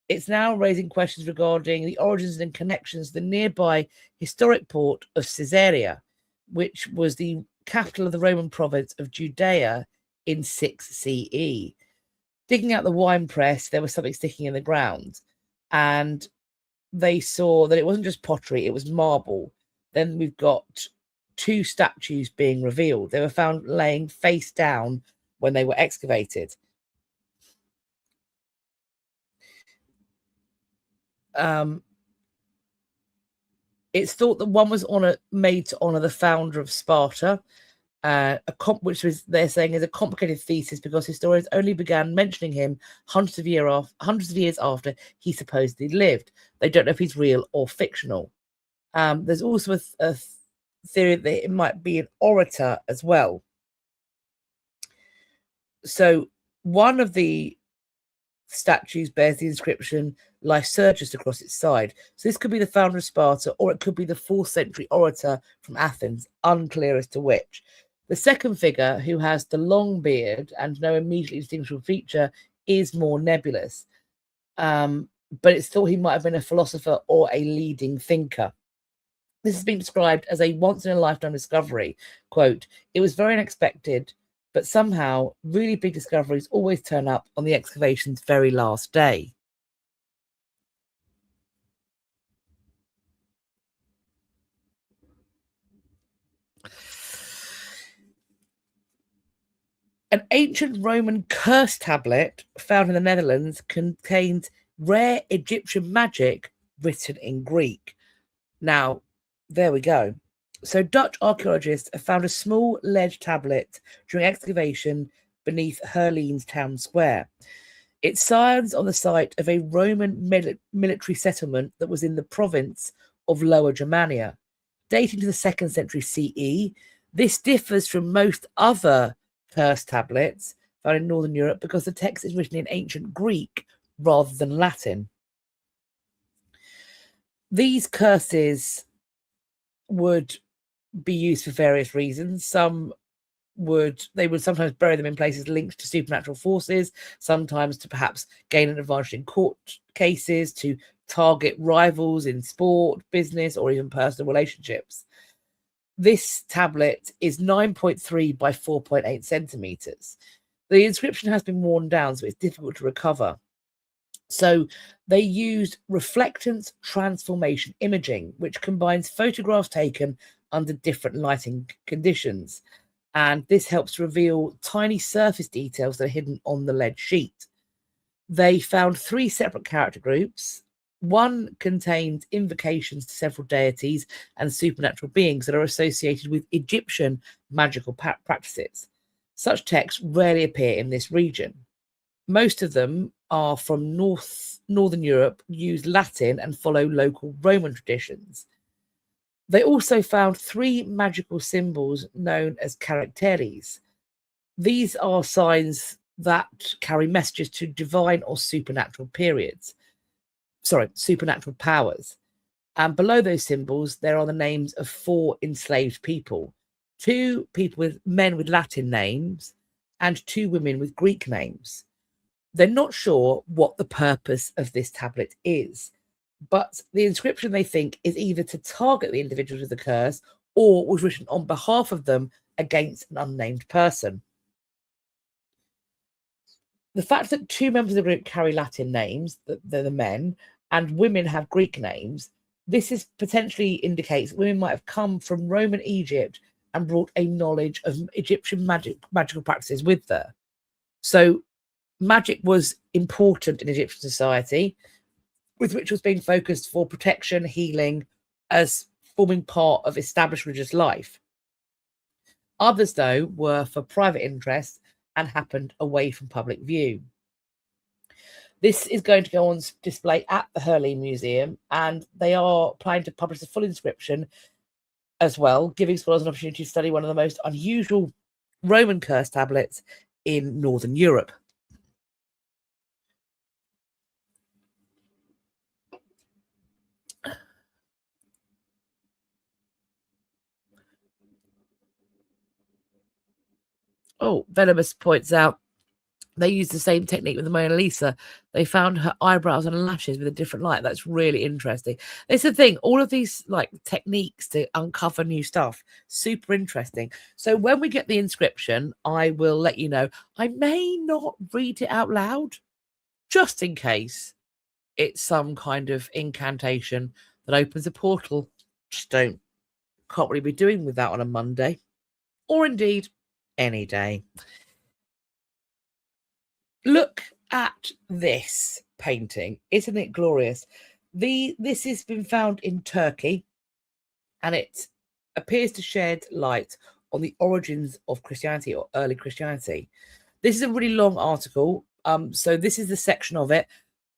it's now raising questions regarding the origins and connections to the nearby historic port of Caesarea, which was the capital of the Roman province of Judea in 6 CE. Digging out the wine press, there was something sticking in the ground, and they saw that it wasn't just pottery, it was marble. Then we've got 2 statues being revealed. They were found laying face down when they were excavated. It's thought that one was made to honor the founder of Sparta, which they're saying is a complicated thesis because historians only began mentioning him hundreds of years after he supposedly lived. They don't know if he's real or fictional. There's also a theory that it might be an orator as well. So one of the statues bears the inscription Lycurgus across its side. So this could be the founder of Sparta, or it could be the 4th century orator from Athens, unclear as to which. The second figure, who has the long beard and no immediately distinguishable feature, is more nebulous. But it's thought he might have been a philosopher or a leading thinker. This has been described as a once-in-a-lifetime discovery. Quote, "It was very unexpected, but somehow really big discoveries always turn up on the excavation's very last day." An ancient Roman curse tablet found in the Netherlands contains rare Egyptian magic written in Greek. Now, there we go. So Dutch archaeologists have found a small lead tablet during excavation beneath Herlene's town square. It stands on the site of a Roman military settlement that was in the province of Lower Germania. Dating to the 2nd century CE, this differs from most other curse tablets found in Northern Europe because the text is written in ancient Greek rather than Latin. These curses would be used for various reasons. They would sometimes bury them in places linked to supernatural forces, sometimes to perhaps gain an advantage in court cases, to target rivals in sport, business, or even personal relationships. This tablet is 9.3 by 4.8 centimeters. The inscription has been worn down, so it's difficult to recover. So they used reflectance transformation imaging, which combines photographs taken under different lighting conditions. And this helps to reveal tiny surface details that are hidden on the lead sheet. They found 3 separate character groups. One contains invocations to several deities and supernatural beings that are associated with Egyptian magical practices. Such texts rarely appear in this region. Most of them are from Northern Europe, use Latin and follow local Roman traditions. They also found 3 magical symbols known as characteres. These are signs that carry messages to divine or supernatural supernatural powers. And below those symbols, there are the names of 4 enslaved people, 2 men with Latin names and 2 women with Greek names. They're not sure what the purpose of this tablet is. But the inscription, they think, is either to target the individuals with the curse or was written on behalf of them against an unnamed person. The fact that 2 members of the group carry Latin names, they're the men, and women have Greek names, this is potentially indicates women might have come from Roman Egypt and brought a knowledge of Egyptian magical practices with them. So magic was important in Egyptian society, with rituals being focused for protection, healing, as forming part of established religious life. Others, though, were for private interest and happened away from public view. This is going to go on display at the Hurley Museum, and they are planning to publish the full inscription as well, giving scholars an opportunity to study one of the most unusual Roman curse tablets in Northern Europe. Oh, Venomous points out they used the same technique with the Mona Lisa. They found her eyebrows and lashes with a different light. That's really interesting. It's the thing, all of these like techniques to uncover new stuff, super interesting. So when we get the inscription, I will let you know. I may not read it out loud, just in case it's some kind of incantation that opens a portal. Just can't really be doing with that on a Monday, or indeed any day. Look at this painting. Isn't it glorious? This has been found in Turkey, and it appears to shed light on the origins of Christianity or early Christianity. This is a really long article. So this is the section of it.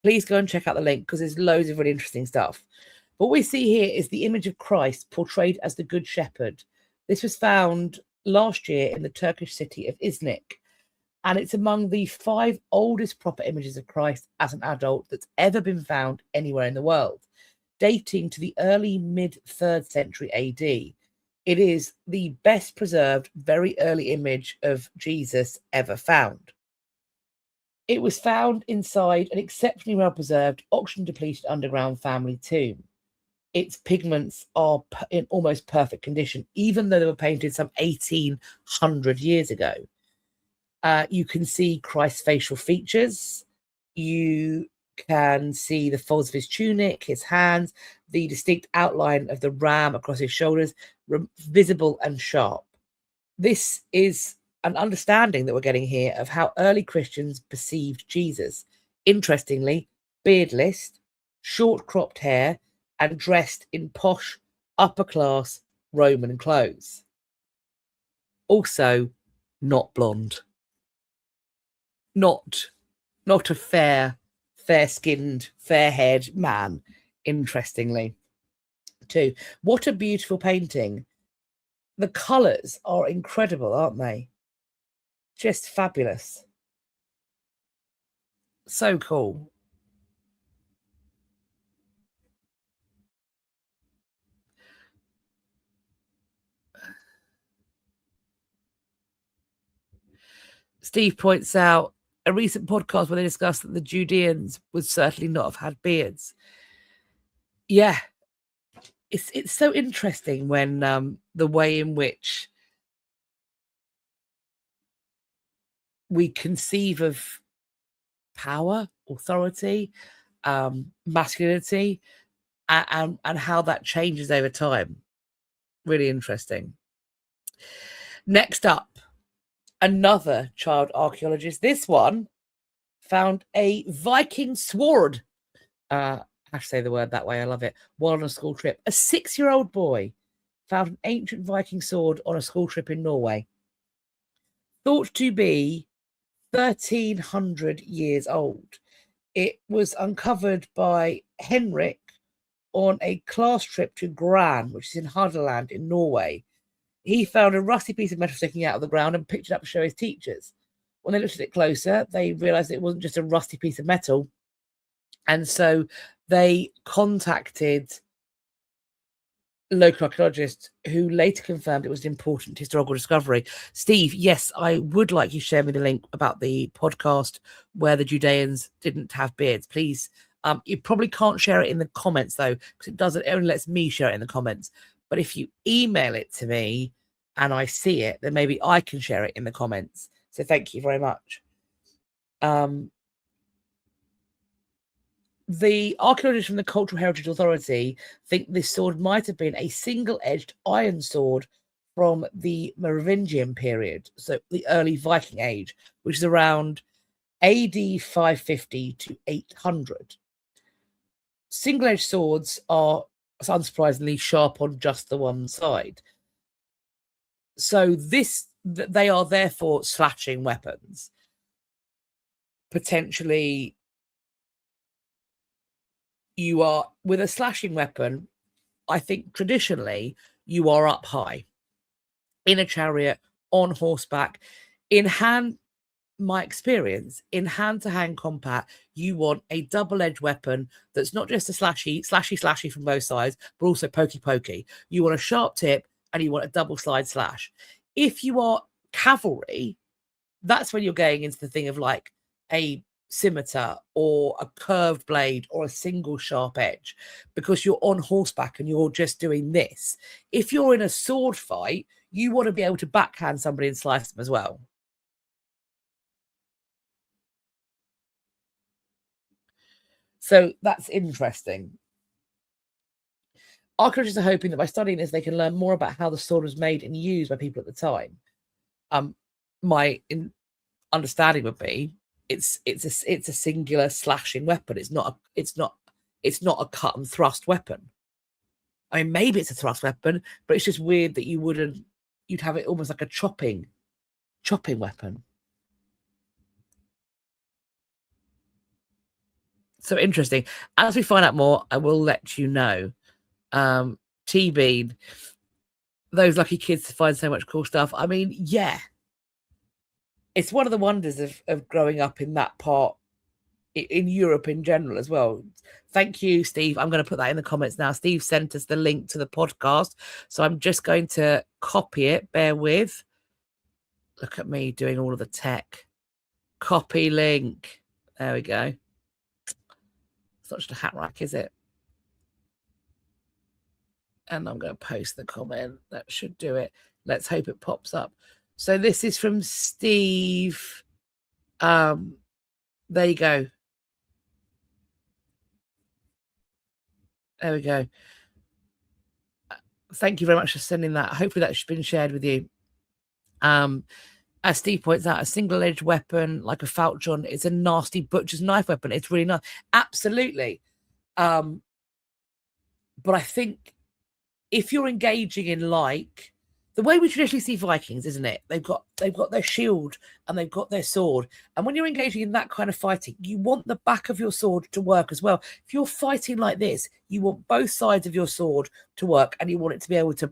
Please go and check out the link because there's loads of really interesting stuff. What we see here is the image of Christ portrayed as the Good Shepherd. This was found last year in the Turkish city of Iznik. And it's among the 5 oldest proper images of Christ as an adult that's ever been found anywhere in the world, dating to the early mid-3rd century AD. It is the best preserved, very early image of Jesus ever found. It was found inside an exceptionally well-preserved, oxygen-depleted underground family tomb. Its pigments are in almost perfect condition, even though they were painted some 1800 years ago. You can see Christ's facial features. You can see the folds of his tunic, his hands, the distinct outline of the ram across his shoulders, visible and sharp. This is an understanding that we're getting here of how early Christians perceived Jesus. Interestingly, beardless, short cropped hair, and dressed in posh, upper class Roman clothes. Also, not blonde. Not a fair-skinned, fair-haired man, interestingly, too. What a beautiful painting. The colours are incredible, aren't they? Just fabulous. So cool. Steve points out a recent podcast where they discussed that the Judeans would certainly not have had beards. Yeah, it's so interesting when the way in which we conceive of power, authority, masculinity, and how that changes over time. Really interesting. Next up, another child archaeologist. This one found a Viking sword. I have to say the word that way. I love it. While on a school trip, a 6-year-old boy found an ancient Viking sword on a school trip in Norway. Thought to be 1,300 years old. It was uncovered by Henrik on a class trip to Gran, which is in Hordaland in Norway. He found a rusty piece of metal sticking out of the ground and picked it up to show his teachers. When they looked at it closer, they realized it wasn't just a rusty piece of metal. And so they contacted local archaeologists who later confirmed it was an important historical discovery. Steve, yes, I would like you to share me the link about the podcast where the Judeans didn't have beards. Please You probably can't share it in the comments though, because it only lets me share it in the comments. But if you email it to me and I see it, then maybe I can share it in the comments. So thank you very much. The archaeologists from the Cultural Heritage Authority think this sword might have been a single-edged iron sword from the Merovingian period, so the early Viking Age, which is around AD 550 to 800. Single-edged swords are, unsurprisingly, sharp on just the one side. So they are therefore slashing weapons. Potentially, you are, with a slashing weapon, I think traditionally you are up high in a chariot, on horseback. In hand, my experience, in hand-to-hand combat, you want a double-edged weapon that's not just a slashy from both sides, but also pokey. You want a sharp tip and you want a double slide slash. If you are cavalry, that's when you're going into the thing of like a scimitar or a curved blade or a single sharp edge, because you're on horseback and you're just doing this. If you're in a sword fight, you want to be able to backhand somebody and slice them as well. So that's interesting. Archaeologists are hoping that by studying this, they can learn more about how the sword was made and used by people at the time. My understanding would be it's a singular slashing weapon. It's not a cut and thrust weapon. I mean, maybe it's a thrust weapon, but it's just weird that you'd have it almost like a chopping weapon. So interesting. As we find out more, I will let you know. T-Bean, those lucky kids to find so much cool stuff. I mean, yeah. It's one of the wonders of growing up in that part, in Europe in general as well. Thank you, Steve. I'm going to put that in the comments now. Steve sent us the link to the podcast, so I'm just going to copy it. Bear with. Look at me doing all of the tech. Copy link. There we go. It's not just a hat rack, is it? And I'm going to post the comment. That should do it. Let's hope it pops up. So this is from Steve. There you go. There we go. Thank you very much for sending that. Hopefully that's been shared with you. As Steve points out, a single-edged weapon like a falchion is a nasty butcher's knife weapon. It's really nice. Absolutely. But I think if you're engaging in like the way we traditionally see Vikings, isn't it? They've got their shield and they've got their sword. And when you're engaging in that kind of fighting, you want the back of your sword to work as well. If you're fighting like this, you want both sides of your sword to work and you want it to be able to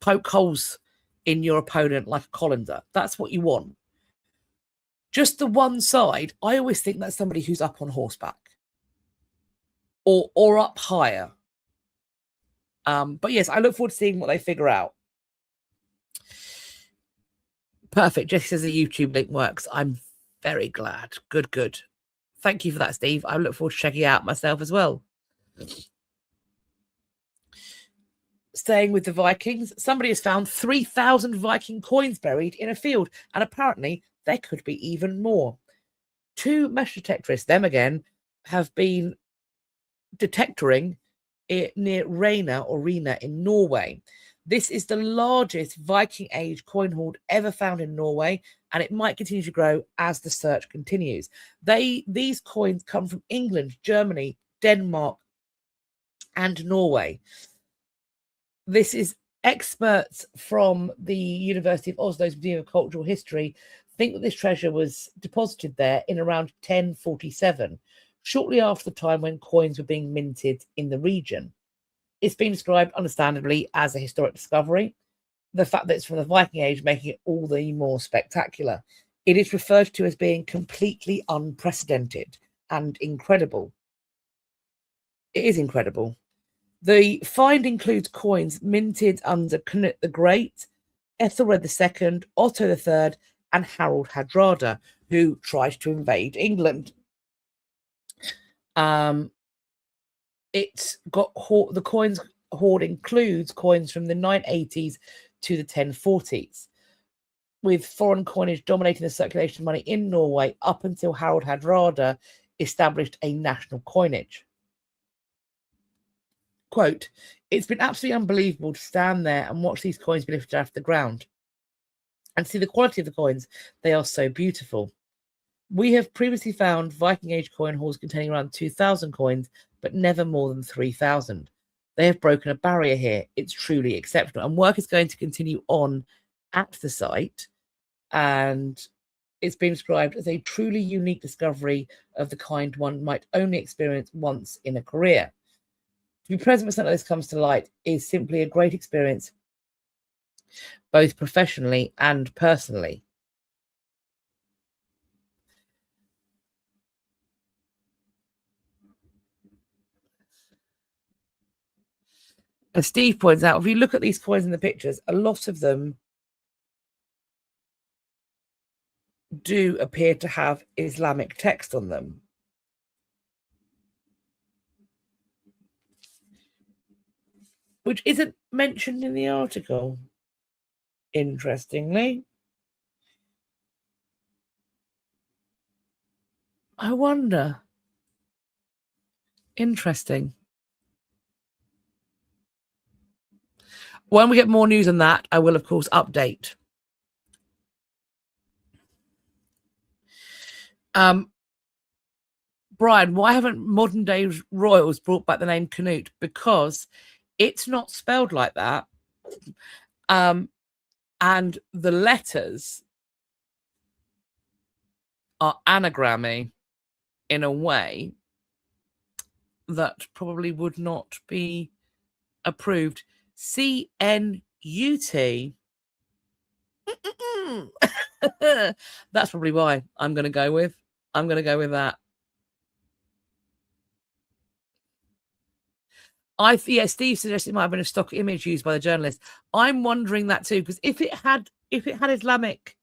poke holes in your opponent like a colander. That's what you want. Just the one side, I always think that's somebody who's up on horseback or up higher. But yes, I look forward to seeing what they figure out. Perfect. Jessie says the YouTube link works. I'm very glad. Good. Thank you for that, Steve. I look forward to checking it out myself as well. Staying with the Vikings, somebody has found 3,000 Viking coins buried in a field, and apparently there could be even more. 2 mesh detectorists, them again, have been detectoring it near Rena in Norway. This is the largest Viking Age coin hoard ever found in Norway, and it might continue to grow as the search continues. These coins come from England, Germany, Denmark, and Norway. This is experts from the University of Oslo's Museum of Cultural History think that this treasure was deposited there in around 1047, shortly after the time when coins were being minted in the region. It's been described, understandably, as a historic discovery. The fact that it's from the Viking Age making it all the more spectacular. It is referred to as being completely unprecedented and incredible. It is incredible. The find includes coins minted under Knut the Great, Ethelred II, Otto III, and Harold Hardrada, who tried to invade England. It's got the coins hoard includes coins from the 980s to the 1040s, with foreign coinage dominating the circulation of money in Norway up until Harald Hardrada established a national coinage. Quote, "It's been absolutely unbelievable to stand there and watch these coins be lifted out of the ground and see the quality of the coins. They are so beautiful. We have previously found Viking Age coin hauls containing around 2,000 coins, but never more than 3,000. They have broken a barrier here. It's truly exceptional." And work is going to continue on at the site, and it's been described as a truly unique discovery of the kind one might only experience once in a career. To be present when something like this comes to light is simply a great experience, both professionally and personally. As Steve points out, if you look at these coins in the pictures, a lot of them do appear to have Islamic text on them. Which isn't mentioned in the article, interestingly. I wonder. Interesting. When we get more news on that, I will, of course, update. Brian, why haven't modern day royals brought back the name Canute? Because it's not spelled like that. And the letters are anagrammy in a way that probably would not be approved. CNUT. That's probably why I'm going to go with that. Steve suggested it might have been a stock image used by the journalist. I'm wondering that too, because if it had Islamic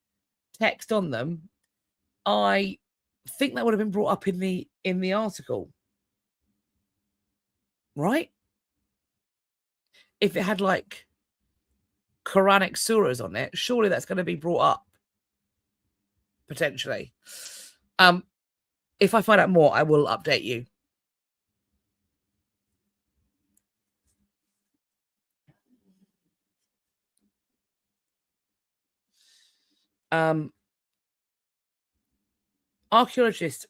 text on them, I think that would have been brought up in the article, right? If it had like Quranic surahs on it, surely that's going to be brought up potentially. If I find out more, I will update you. Archaeologists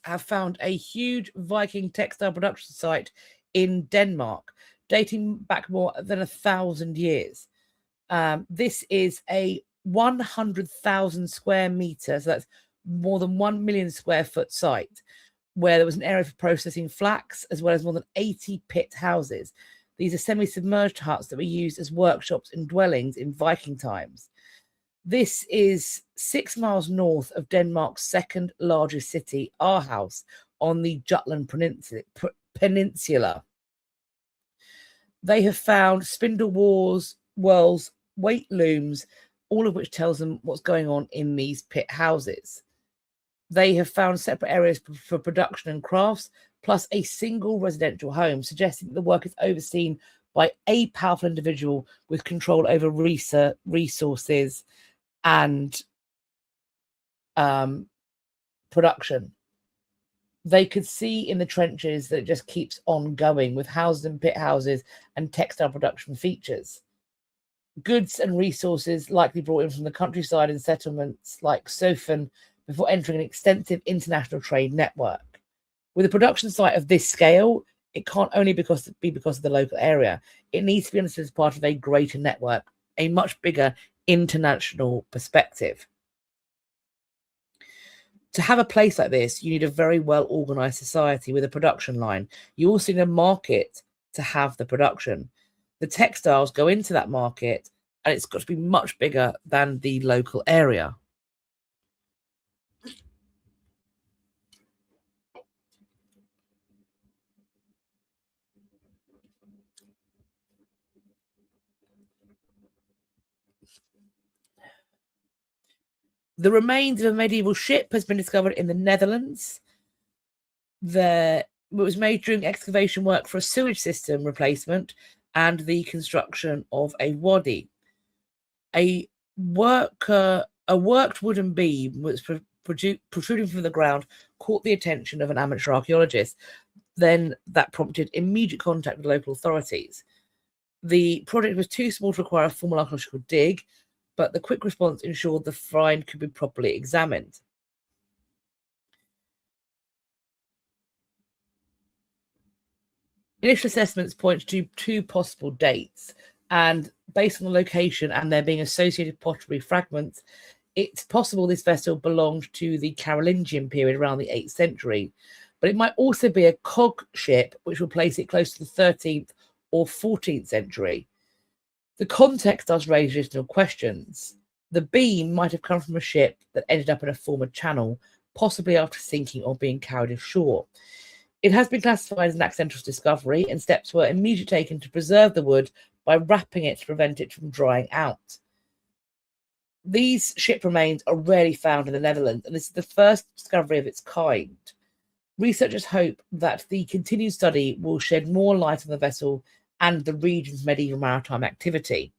have found a huge Viking textile production site in Denmark, dating back more than 1,000 years. This is a 100,000 square meters, so that's more than 1 million square foot site, where there was an area for processing flax, as well as more than 80 pit houses. These are semi-submerged huts that were used as workshops and dwellings in Viking times. This is 6 miles north of Denmark's second largest city, Aarhus, on the Jutland Peninsula. They have found spindle whorls, weight looms, all of which tells them what's going on in these pit houses. They have found separate areas for production and crafts, plus a single residential home, suggesting that the work is overseen by a powerful individual with control over resources and production. They could see in the trenches that it just keeps on going, with houses and pit houses and textile production features. Goods and resources likely brought in from the countryside and settlements like Sofen before entering an extensive international trade network. With a production site of this scale, it can't only be because of the local area. It needs to be understood as part of a greater network, a much bigger international perspective. To have a place like this, you need a very well-organized society with a production line. You also need a market to have the production. The textiles go into that market, and it's got to be much bigger than the local area. The remains of a medieval ship has been discovered in the Netherlands. There was made during excavation work for a sewage system replacement and the construction of a wadi. A worked wooden beam was protruding from the ground caught the attention of an amateur archaeologist. Then that prompted immediate contact with local authorities. The project was too small to require a formal archaeological dig, but the quick response ensured the find could be properly examined. Initial assessments point to two possible dates, and based on the location and there being associated pottery fragments, it's possible this vessel belonged to the Carolingian period around the 8th century, but it might also be a cog ship, which will place it close to the 13th or 14th century. The context does raise additional questions. The beam might have come from a ship that ended up in a former channel, possibly after sinking or being carried ashore. It has been classified as an accidental discovery, and steps were immediately taken to preserve the wood by wrapping it to prevent it from drying out. These ship remains are rarely found in the Netherlands, and this is the first discovery of its kind. Researchers hope that the continued study will shed more light on the vessel and the region's medieval maritime activity.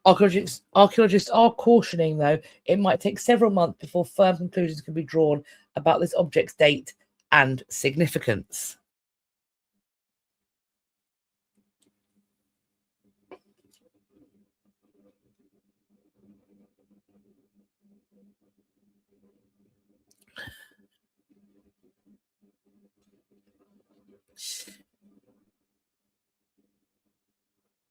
Archaeologists are cautioning, though, it might take several months before firm conclusions can be drawn about this object's date and significance.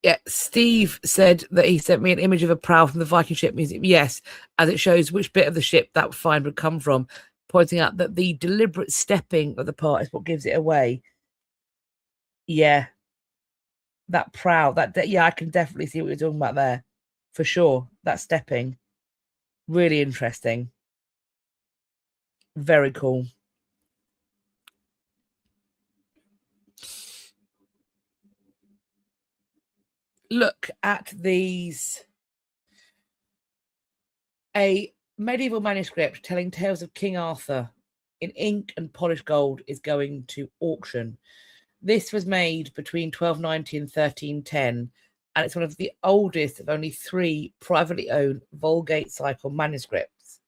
Yeah, Steve said that he sent me an image of a prow from the Viking Ship Museum. Yes, as it shows which bit of the ship that find would come from, pointing out that the deliberate stepping of the part is what gives it away. Yeah, that prow, yeah, I can definitely see what you're talking about there, for sure. That stepping, really interesting, very cool. Look at these. A medieval manuscript telling tales of King Arthur in ink and polished gold is going to auction. This was made between 1290 and 1310, and it's one of the oldest of only 3 privately owned Vulgate cycle manuscripts.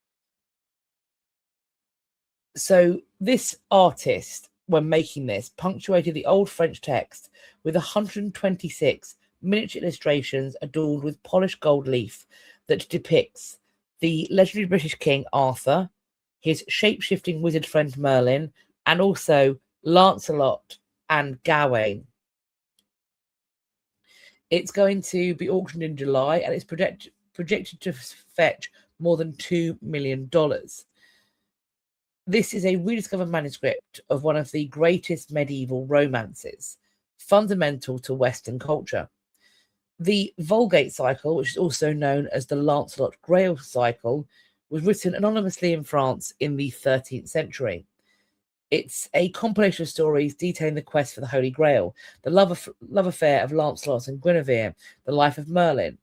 So this artist, when making this, punctuated the old French text with 126 miniature illustrations adorned with polished gold leaf that depicts the legendary British King Arthur, his shape-shifting wizard friend Merlin, and also Lancelot and Gawain. It's going to be auctioned in July, and it's projected to fetch more than $2 million. This is a rediscovered manuscript of one of the greatest medieval romances, fundamental to Western culture. The Vulgate cycle, which is also known as the Lancelot Grail cycle, was written anonymously in France in the 13th century. It's a compilation of stories detailing the quest for the Holy Grail, the love affair of Lancelot and Guinevere, the life of Merlin.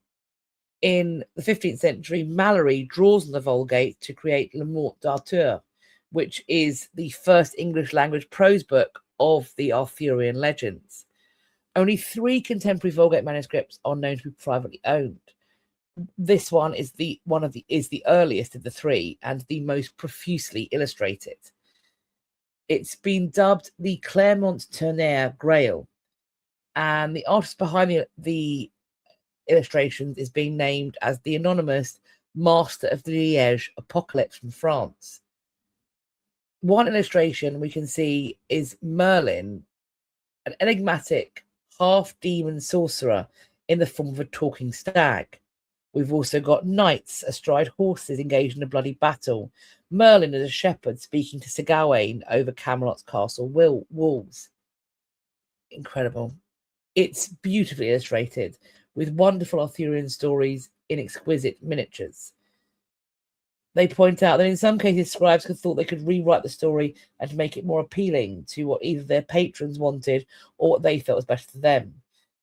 In the 15th century, Malory draws on the Vulgate to create Le Morte d'Arthur, which is the first English language prose book of the Arthurian legends. Only 3 contemporary Vulgate manuscripts are known to be privately owned. This one is the earliest of the 3 and the most profusely illustrated. It's been dubbed the Clermont-Tonnerre Grail, and the artist behind the illustrations is being named as the anonymous Master of the Liège Apocalypse from France. One illustration we can see is Merlin, an enigmatic half-demon sorcerer in the form of a talking stag. We've also got knights astride horses engaged in a bloody battle. Merlin as a shepherd speaking to Sir Gawain over Camelot's castle walls. Incredible. It's beautifully illustrated with wonderful Arthurian stories in exquisite miniatures. They point out that in some cases, scribes could thought they could rewrite the story and make it more appealing to what either their patrons wanted or what they felt was better for them.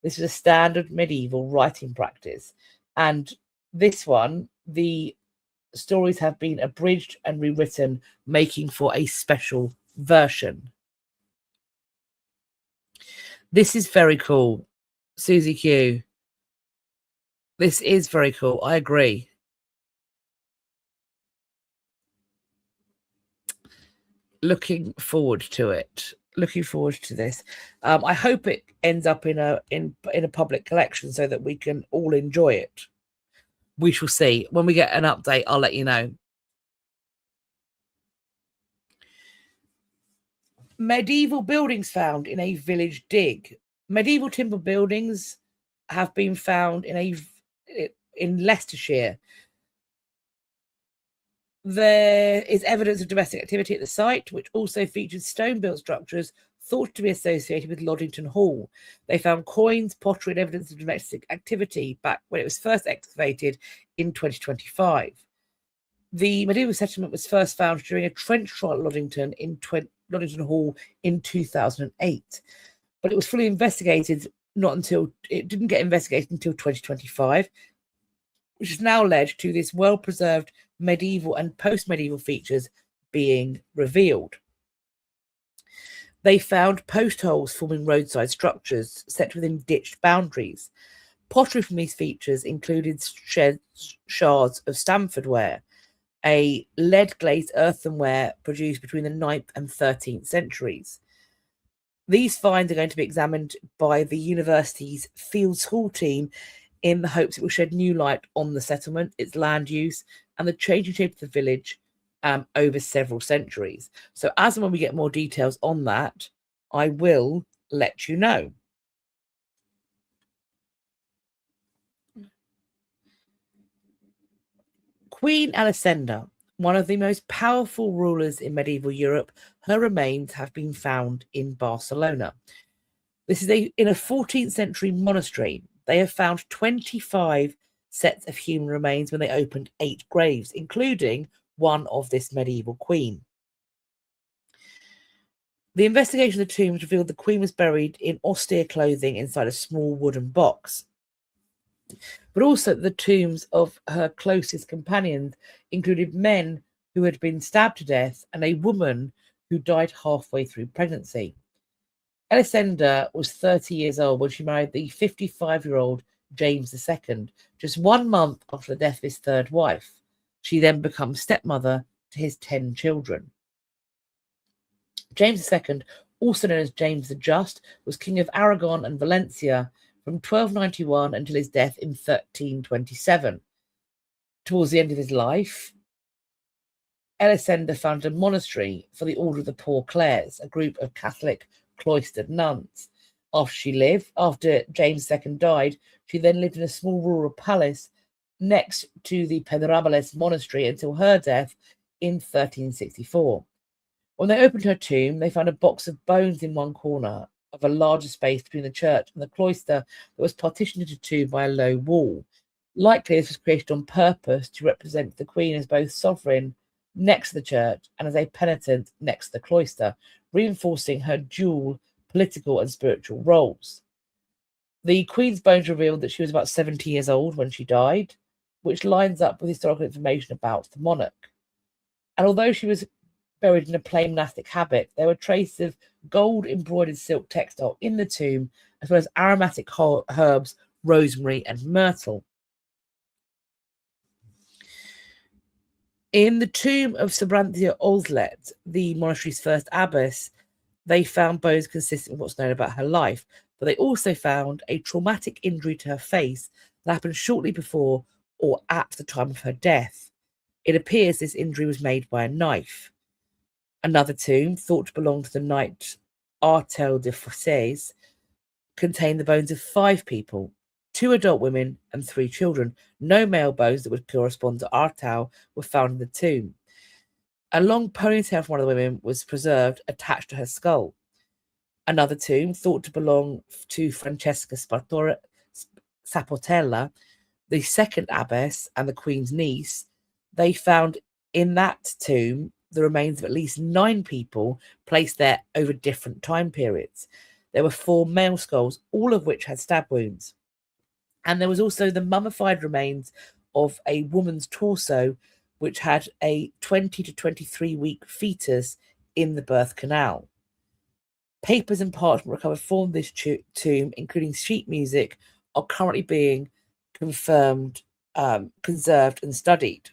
This is a standard medieval writing practice. And this one, the stories have been abridged and rewritten, making for a special version. This is very cool, Susie Q. This is very cool. I agree. Looking forward to it. Looking forward to this. I hope it ends up in a public collection so that we can all enjoy it. We shall see. When we get an update, I'll let you know. Medieval buildings found in a village dig. Medieval timber buildings have been found in Leicestershire. There is evidence of domestic activity at the site, which also features stone-built structures thought to be associated with Loddington Hall. They found coins, pottery, and evidence of domestic activity back when it was first excavated in 2025. The medieval settlement was first found during a trench trial at Loddington Hall in 2008, but it was fully investigated it didn't get investigated until 2025, which has now led to this well-preserved medieval and post-medieval features being revealed. They found post holes forming roadside structures set within ditched boundaries. Pottery from these features included shards of Stamford ware, a lead-glazed earthenware produced between the 9th and 13th centuries. These finds are going to be examined by the university's Fields Hall team in the hopes it will shed new light on the settlement, its land use, and the changing shape of the village over several centuries. So as and when we get more details on that, I will let you know. Queen Elisenda, one of the most powerful rulers in medieval Europe, her remains have been found in Barcelona. This is in a 14th century monastery. They have found 25 sets of human remains when they opened 8 graves, including one of this medieval queen. The investigation of the tombs revealed the queen was buried in austere clothing inside a small wooden box. But also the tombs of her closest companions included men who had been stabbed to death and a woman who died halfway through pregnancy. Elisenda was 30 years old when she married the 55-year-old James II, just 1 month after the death of his third wife. She then becomes stepmother to his 10 children. James II, also known as James the Just, was king of Aragon and Valencia from 1291 until his death in 1327. Towards the end of his life, Elisenda founded a monastery for the Order of the Poor Clares, a group of Catholic cloistered nuns. After James II died, she then lived in a small rural palace next to the Pedrables monastery until her death in 1364. When they opened her tomb, they found a box of bones in one corner of a larger space between the church and the cloister that was partitioned into two by a low wall. Likely, this was created on purpose to represent the queen as both sovereign next to the church and as a penitent next to the cloister, reinforcing her dual political and spiritual roles. The queen's bones revealed that she was about 70 years old when she died, which lines up with historical information about the monarch. And although she was buried in a plain monastic habit, there were traces of gold embroidered silk textile in the tomb, as well as aromatic herbs, rosemary, and myrtle. In the tomb of Sabrantia Olslet, the monastery's first abbess, they found bones consistent with what's known about her life, but they also found a traumatic injury to her face that happened shortly before or at the time of her death. It appears this injury was made by a knife. Another tomb, thought to belong to the knight Artel de Fosses, contained the bones of 5 people, 2 adult women and 3 children. No male bones that would correspond to Artel were found in the tomb. A long ponytail from one of the women was preserved attached to her skull. Another tomb, thought to belong to Francesca Sapotella, the second abbess and the queen's niece, they found in that tomb the remains of at least 9 people placed there over different time periods. There were 4 male skulls, all of which had stab wounds. And there was also the mummified remains of a woman's torso, which had a 20 to 23 week fetus in the birth canal. Papers and parchment recovered from this tomb, including sheet music, are currently being confirmed, conserved and studied.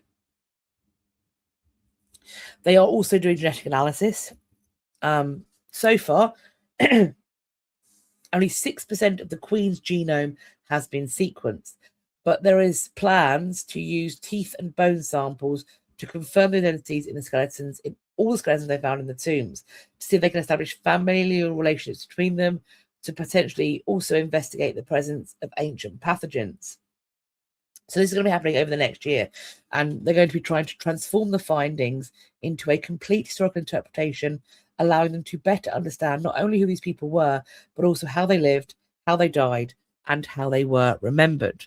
They are also doing genetic analysis. So far, only 6% of the Queen's genome has been sequenced, but there is plans to use teeth and bone samples to confirm the identities in all the skeletons they found in the tombs, to see if they can establish familial relationships between them, to potentially also investigate the presence of ancient pathogens. So this is going to be happening over the next year, and they're going to be trying to transform the findings into a complete historical interpretation, allowing them to better understand not only who these people were, but also how they lived, how they died, and how they were remembered.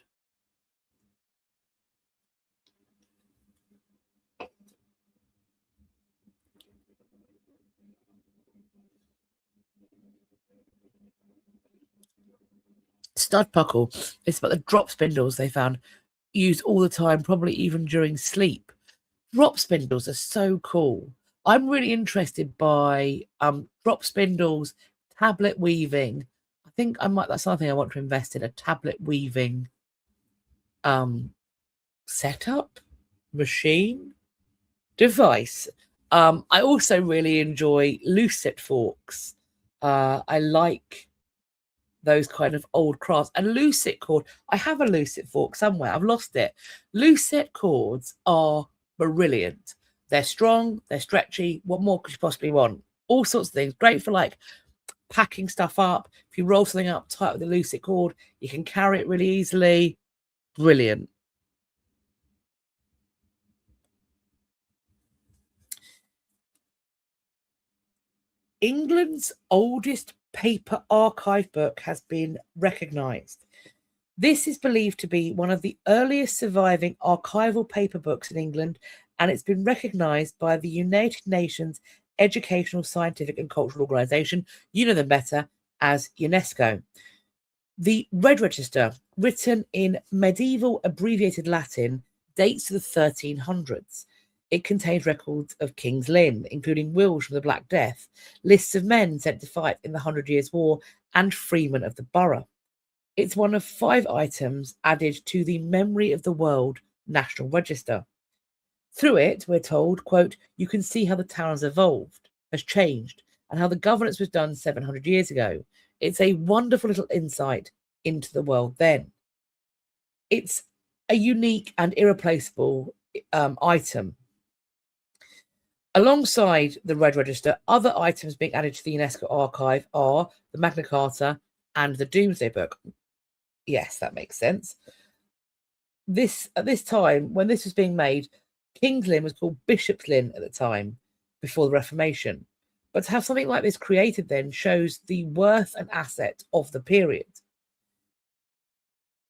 Snudpuckle is about the drop spindles they found used all the time, probably even during sleep. Drop spindles are so cool. I'm really interested by drop spindles, tablet weaving. I think that's something I want to invest in, a tablet weaving setup, machine, device. I also really enjoy lucite forks. I like those kind of old crafts. And lucite cord, I have a lucite fork somewhere. I've lost it. Lucite cords are brilliant. They're strong, they're stretchy. What more could you possibly want? All sorts of things. Great for like packing stuff up. If you roll something up tight with a lucite cord, you can carry it really easily. Brilliant. England's oldest paper archive book has been recognised. This is believed to be one of the earliest surviving archival paper books in England, and it's been recognised by the United Nations Educational, Scientific and Cultural Organisation, you know them better as UNESCO. The Red Register, written in medieval abbreviated Latin, dates to the 1300s. It contains records of King's Lynn, including wills from the Black Death, lists of men sent to fight in the 100 Years' War, and freemen of the borough. It's one of 5 items added to the Memory of the World National Register. Through it, we're told, quote, you can see how the town has evolved, has changed, and how the governance was done 700 years ago. It's a wonderful little insight into the world then. It's a unique and irreplaceable item. Alongside the Red Register, other items being added to the UNESCO archive are the Magna Carta and the Domesday Book. Yes, that makes sense. At this time, when this was being made, King's Lynn was called Bishop's Lynn at the time, before the Reformation. But to have something like this created then shows the worth and asset of the period.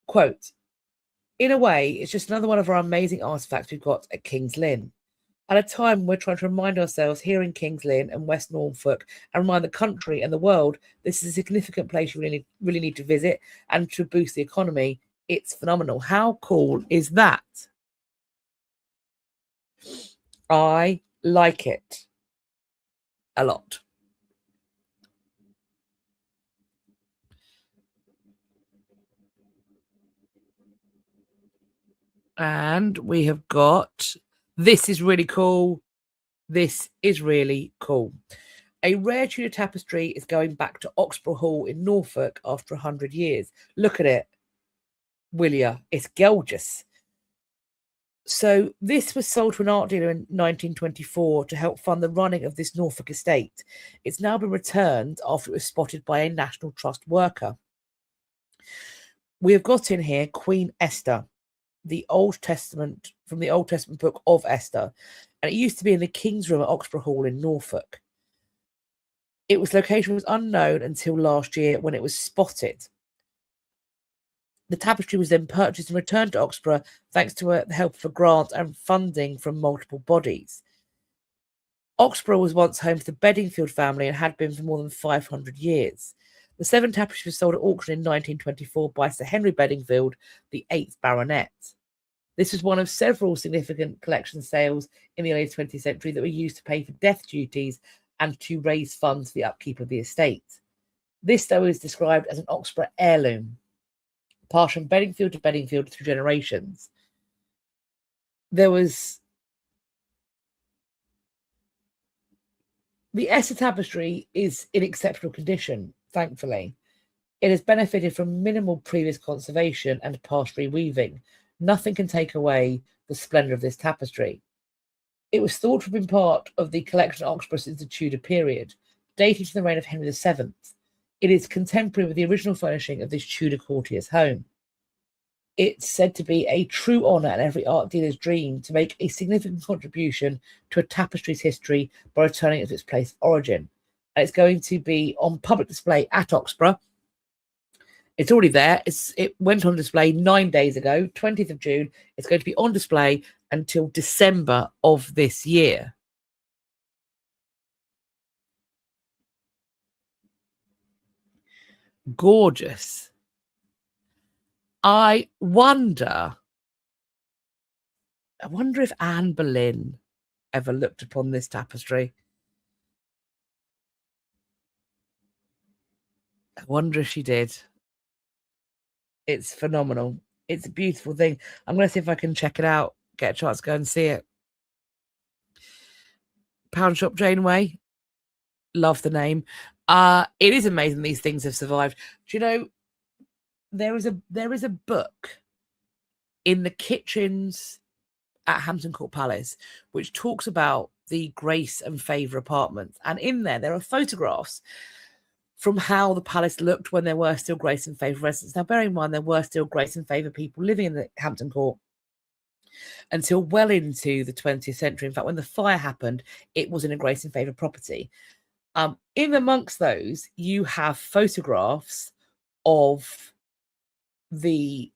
Quote, in a way, it's just another one of our amazing artefacts we've got at King's Lynn. At a time we're trying to remind ourselves here in King's Lynn and West Norfolk, and remind the country and the world this is a significant place you really need to visit and to boost the economy. It's phenomenal. How cool is that? I like it a lot. And we have got, this is really cool. This is really cool. A rare Tudor tapestry is going back to Oxborough Hall in Norfolk after 100 years. Look at it, will ya? It's gorgeous. So this was sold to an art dealer in 1924 to help fund the running of this Norfolk estate. It's now been returned after it was spotted by a National Trust worker. We have got in here Queen Esther, the Old Testament, from the Old Testament book of Esther, and it used to be in the King's Room at Oxborough Hall in Norfolk. Its location was unknown until last year when it was spotted. The tapestry was then purchased and returned to Oxborough thanks to the help of a grant and funding from multiple bodies. Oxborough was once home to the Bedingfield family and had been for more than 500 years. The 7 tapestries were sold at auction in 1924 by Sir Henry Bedingfield, the 8th Baronet. This was one of several significant collection sales in the early 20th century that were used to pay for death duties and to raise funds for the upkeep of the estate. This, though, is described as an Oxborough heirloom, passed from Beddingfield to Beddingfield through generations. There was the Esther tapestry is in exceptional condition, thankfully. It has benefited from minimal previous conservation and past reweaving. Nothing can take away the splendour of this tapestry. It was thought to have been part of the collection at Oxborough since the Tudor period, dating to the reign of Henry VII. It is contemporary with the original furnishing of this Tudor courtier's home. It's said to be a true honour and every art dealer's dream to make a significant contribution to a tapestry's history by returning it to its place of origin. And it's going to be on public display at Oxborough. It's already there. It went on display 9 days ago, 20th of June. It's going to be on display until December of this year. Gorgeous. I wonder if Anne Boleyn ever looked upon this tapestry. I wonder if she did. It's phenomenal. It's a beautiful thing. I'm going to see if I can check it out, get a chance to go and see it. Pound Shop Janeway. Love the name. It is amazing these things have survived. Do you know, there is a book in the kitchens at Hampton Court Palace which talks about the Grace and Favour apartments, and in there are photographs from how the palace looked when there were still Grace and Favour residents. Now, bear in mind, there were still Grace and Favour people living in the Hampton Court until well into the 20th century. In fact, when the fire happened, it was in a Grace and Favour property. In amongst those, you have photographs of the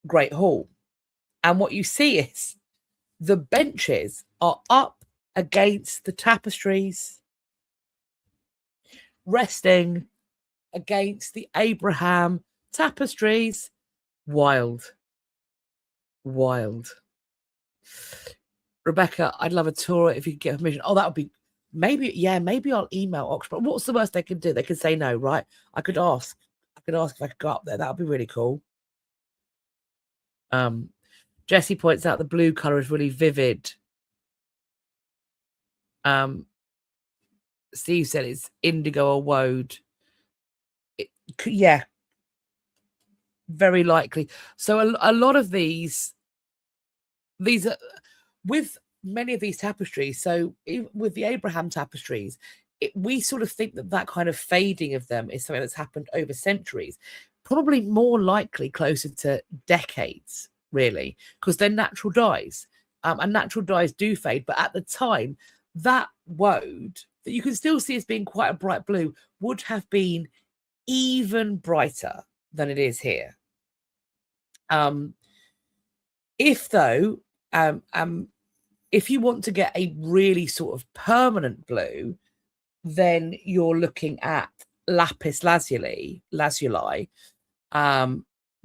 Great Hall. And what you see is the benches are up against the tapestries, resting against the Abraham tapestries. Wild. Rebecca, I'd love a tour if you could get permission. Oh, that would be maybe I'll email Oxford. What's the worst they could do? They could say no, right? I could ask if I could go up there. That would be really cool. Jessie points out the blue colour is really vivid. Steve said it's indigo or woad. Yeah, very likely. So a lot of these are with many of these tapestries. So with the Abraham tapestries, we sort of think that kind of fading of them is something that's happened over centuries, probably more likely closer to decades, really, because they're natural dyes, and natural dyes do fade. But at the time, that woad that you can still see as being quite a bright blue would have been even brighter than it is here. If you want to get a really sort of permanent blue, then you're looking at lapis lazuli,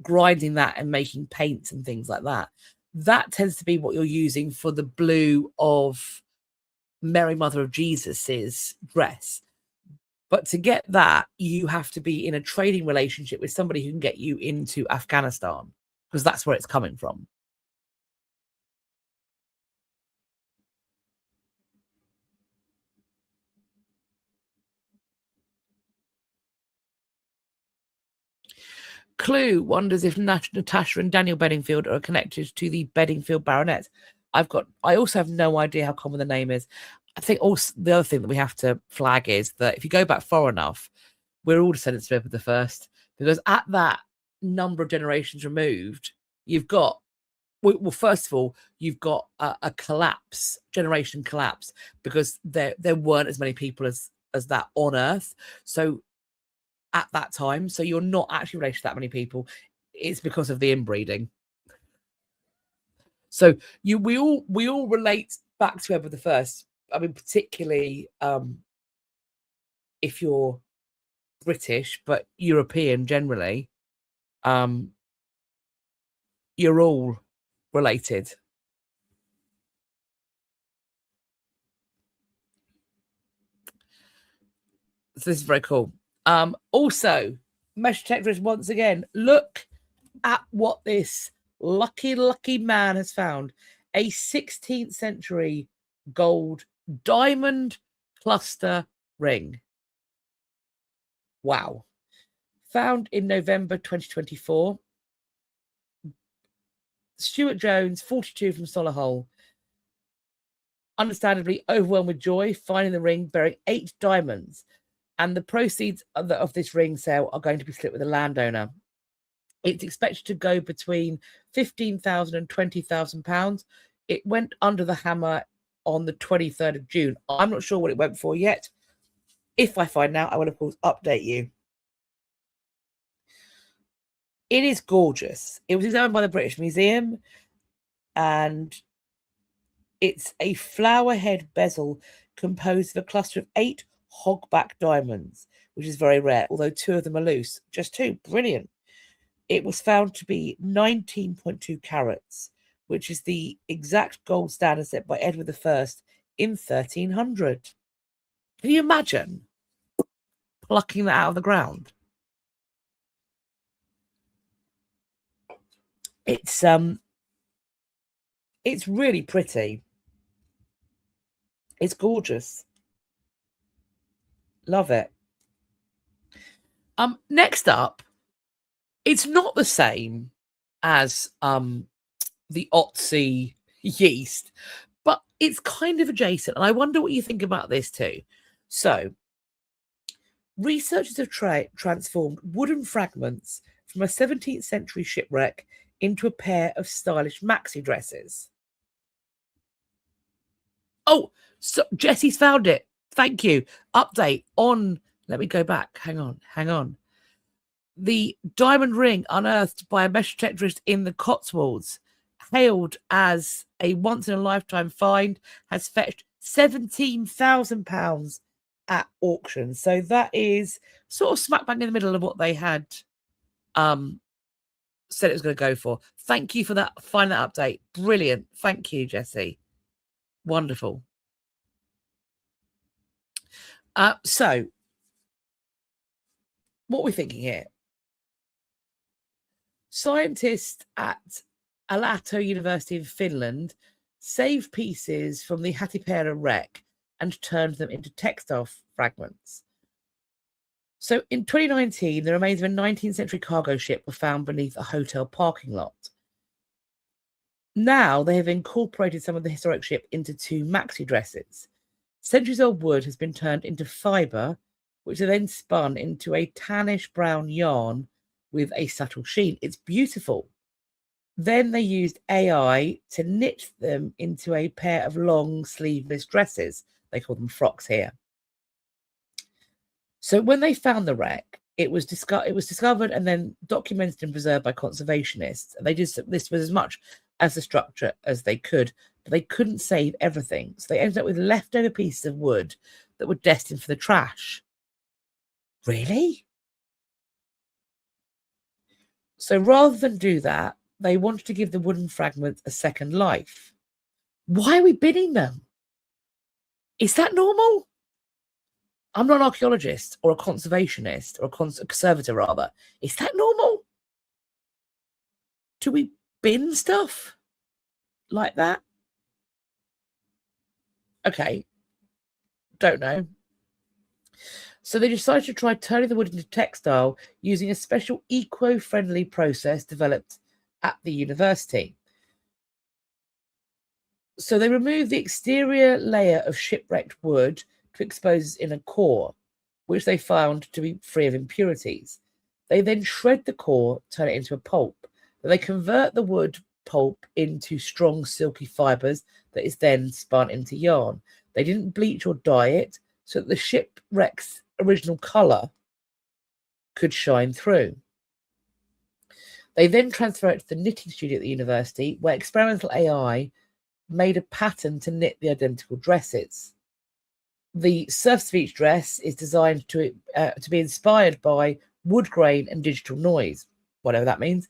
grinding that and making paints and things like that. That tends to be what you're using for the blue of Mary Mother of Jesus's dress. But to get that, you have to be in a trading relationship with somebody who can get you into Afghanistan, because that's where it's coming from. Clue wonders if Natasha and Daniel Bedingfield are connected to the Bedingfield baronets. I also have no idea how common the name is. I think also the other thing that we have to flag is that if you go back far enough, we're all descendants of Edward I, because at that number of generations removed, you've got, well, first of all, you've got a generation collapse, because there weren't as many people as that on Earth. So at that time, so you're not actually related to that many people. It's because of the inbreeding. So we all relate back to Edward I. I mean, particularly if you're British, but European generally, you're all related. So this is very cool. Also, mesh detectors once again. Look at what this lucky man has found. A 16th century gold diamond cluster ring. Wow. Found in November 2024. Stuart Jones, 42 from Solihull. Understandably overwhelmed with joy, finding the ring bearing 8 diamonds. And the proceeds of this ring sale are going to be split with the landowner. It's expected to go between £15,000 and £20,000. It went under the hammer on the 23rd of June. I'm not sure what it went for yet. If I find out, I will, of course, update you. It is gorgeous. It was examined by the British Museum, and it's a flower head bezel composed of a cluster of 8 hogback diamonds, which is very rare, although 2 of them are loose. Just 2. Brilliant. It was found to be 19.2 carats, which is the exact gold standard set by Edward I in 1300. Can you imagine plucking that out of the ground? It's really pretty. It's gorgeous. Love it. Next up, it's not the same as the Otzi yeast, but it's kind of adjacent. And I wonder what you think about this too. So, researchers have transformed wooden fragments from a 17th century shipwreck into a pair of stylish maxi dresses. Oh, so Jessie's found it. Thank you. Update on, let me go back. Hang on. The diamond ring unearthed by a mesh detectorist in the Cotswolds, hailed as a once-in-a-lifetime find, has fetched £17,000 at auction. So that is sort of smack bang in the middle of what they had said it was going to go for. Thank you for that. Find that update. Brilliant. Thank you, Jessie. Wonderful. So, what are we thinking here? Scientists at Aalto University in Finland saved pieces from the Hatipera wreck and turned them into textile fragments. So in 2019, the remains of a 19th century cargo ship were found beneath a hotel parking lot. Now they have incorporated some of the historic ship into 2 maxi dresses. Centuries-old wood has been turned into fibre, which are then spun into a tannish brown yarn with a subtle sheen. It's beautiful. Then they used AI to knit them into a pair of long sleeveless dresses. They call them frocks here. So when they found the wreck, it was discovered and then documented and preserved by conservationists. They did this with as much as the structure as they could, but they couldn't save everything. So they ended up with leftover pieces of wood that were destined for the trash. Really? So rather than do that, they wanted to give the wooden fragments a second life. Why are we binning them? Is that normal? I'm not an archaeologist or a conservationist or a conservator, rather. Is that normal? Do we bin stuff like that? Okay. Don't know. So they decided to try turning the wood into textile using a special eco-friendly process developed at the university. So they removed the exterior layer of shipwrecked wood to expose its inner core, which they found to be free of impurities. They then shred the core, turn it into a pulp. They convert the wood pulp into strong silky fibres that is then spun into yarn. They didn't bleach or dye it, so that the shipwreck's original colour could shine through. They then transferred it to the knitting studio at the university, where experimental AI made a pattern to knit the identical dresses. The surface of each dress is designed to be inspired by wood grain and digital noise, whatever that means.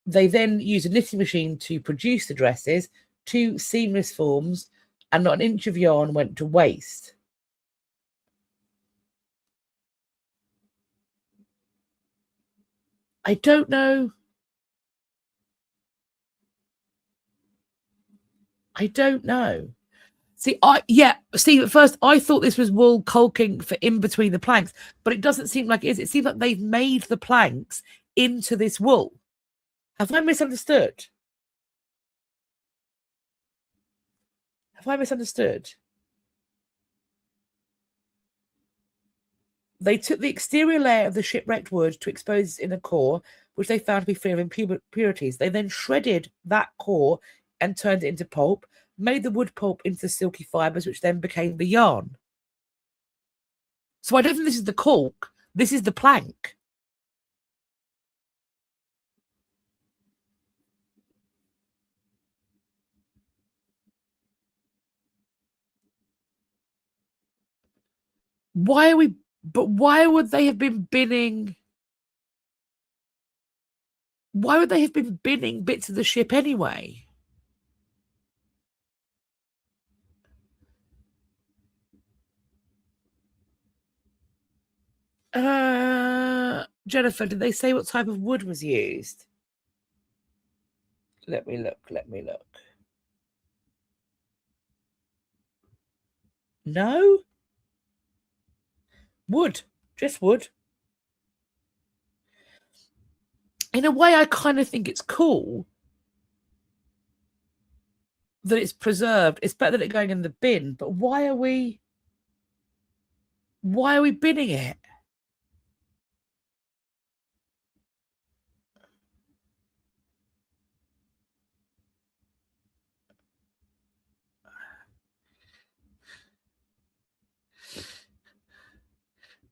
They then use a knitting machine to produce the dresses, 2 seamless forms, and not an inch of yarn went to waste. I don't know. I don't know. See, at first I thought this was wool caulking for in between the planks, but it doesn't seem like it is. It seems like they've made the planks into this wool. Have I misunderstood? Have I misunderstood? They took the exterior layer of the shipwrecked wood to expose its inner core, which they found to be free of impurities. They then shredded that core and turned it into pulp, made the wood pulp into silky fibres, which then became the yarn. So I don't think this is the caulk. This is the plank. Why would they have been binning? Why would they have been binning bits of the ship anyway? Jennifer, did they say what type of wood was used? Let me look. No? Wood. Just wood. In a way, I kind of think it's cool that it's preserved. It's better than it going in the bin. But why are we binning it?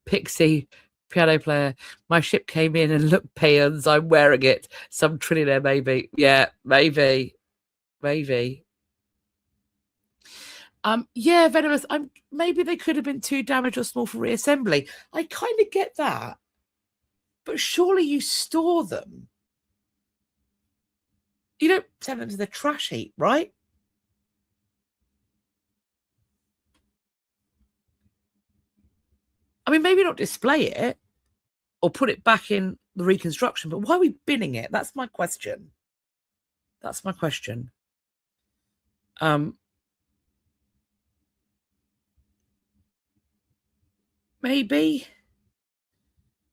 Pixie, piano player. My ship came in and looked peons. I'm wearing it. Some trillionaire, maybe. Yeah, maybe. Yeah, Venomous. Maybe they could have been too damaged or small for reassembly. I kind of get that. But surely you store them. You don't send them to the trash heap, right? I mean, maybe not display it or put it back in the reconstruction, but why are we binning it? That's my question. Maybe.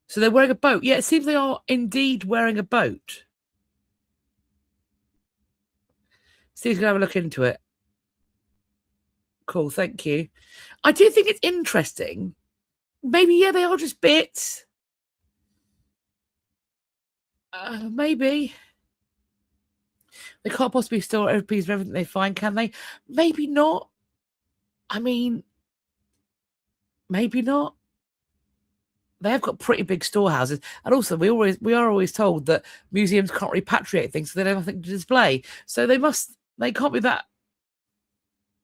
So they're wearing a boat. Yeah, it seems they are indeed wearing a boat. Steve's going to have a look into it. Cool, thank you. I do think it's interesting. Maybe, yeah, they are just bits. Maybe. They can't possibly store every piece of everything they find, can they? Maybe not. I mean, maybe not. They have got pretty big storehouses, and also we are always told that museums can't repatriate things, so they don't have nothing to display. So they can't be that.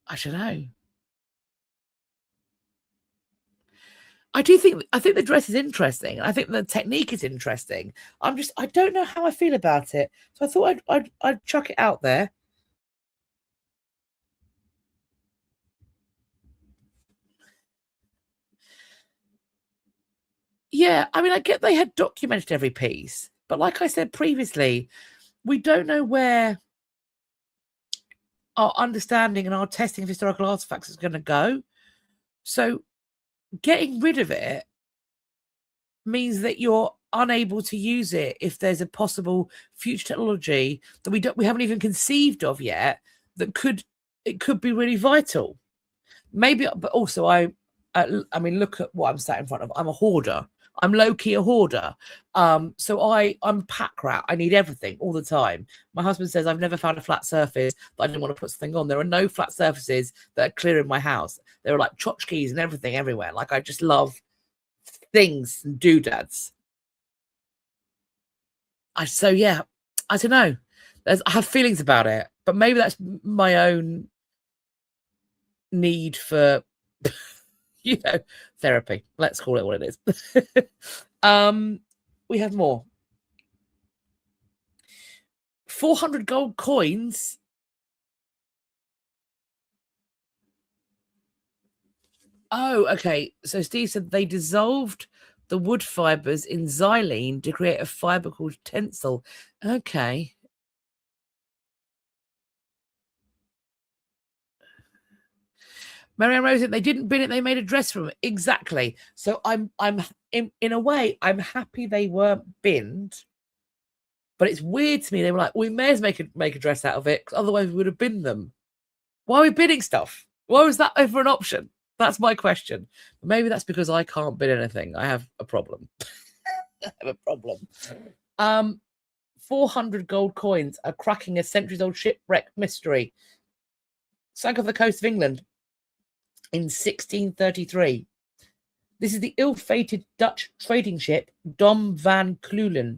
I don't know. I think the dress is interesting. I think the technique is interesting. I don't know how I feel about it. So I thought I'd chuck it out there. Yeah, I mean, I get they had documented every piece, but like I said previously, we don't know where our understanding and our testing of historical artifacts is going to go. So getting rid of it means that you're unable to use it if there's a possible future technology that we haven't even conceived of yet that could be really vital. Maybe, but also I mean, look at what I'm sat in front of. I'm a hoarder. I'm low-key a hoarder. So I'm a pack rat. I need everything all the time. My husband says I've never found a flat surface that I didn't want to put something on. There are no flat surfaces that are clear in my house. There are like tchotchkes and everything everywhere. Like I just love things and doodads. So yeah, I don't know. I have feelings about it, but maybe that's my own need for therapy. Let's call it what it is. We have more. 400 gold coins. Oh, okay. So Steve said they dissolved the wood fibres in xylene to create a fibre called tencel. Okay. Marianne Rose, they didn't bin it, they made a dress from it. Exactly. So I'm in a way, I'm happy they weren't binned. But it's weird to me. They were like, we may as well make a dress out of it, because otherwise we would have binned them. Why are we binning stuff? Why was that ever an option? That's my question. Maybe that's because I can't bin anything. I have a problem. I have a problem. 400 gold coins are cracking a centuries-old shipwreck mystery. Sank off the coast of England in 1633. This is the ill-fated Dutch trading ship Dom van Keulen.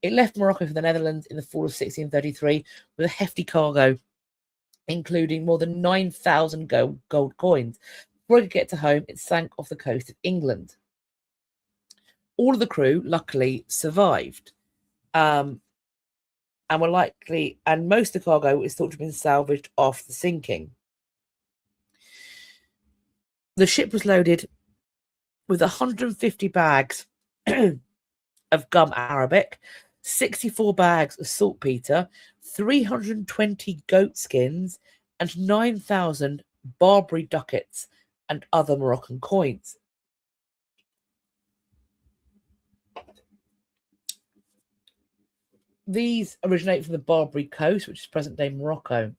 It left Morocco for the Netherlands in the fall of 1633 with a hefty cargo, including more than 9,000 gold coins. Before it could get to home, it sank off the coast of England. All of the crew, luckily, survived, and were likely, and most of the cargo is thought to have been salvaged off the sinking. The ship was loaded with 150 bags of gum arabic, 64 bags of saltpeter, 320 goat skins, and 9,000 Barbary ducats and other Moroccan coins. These originate from the Barbary coast, which is present-day Morocco.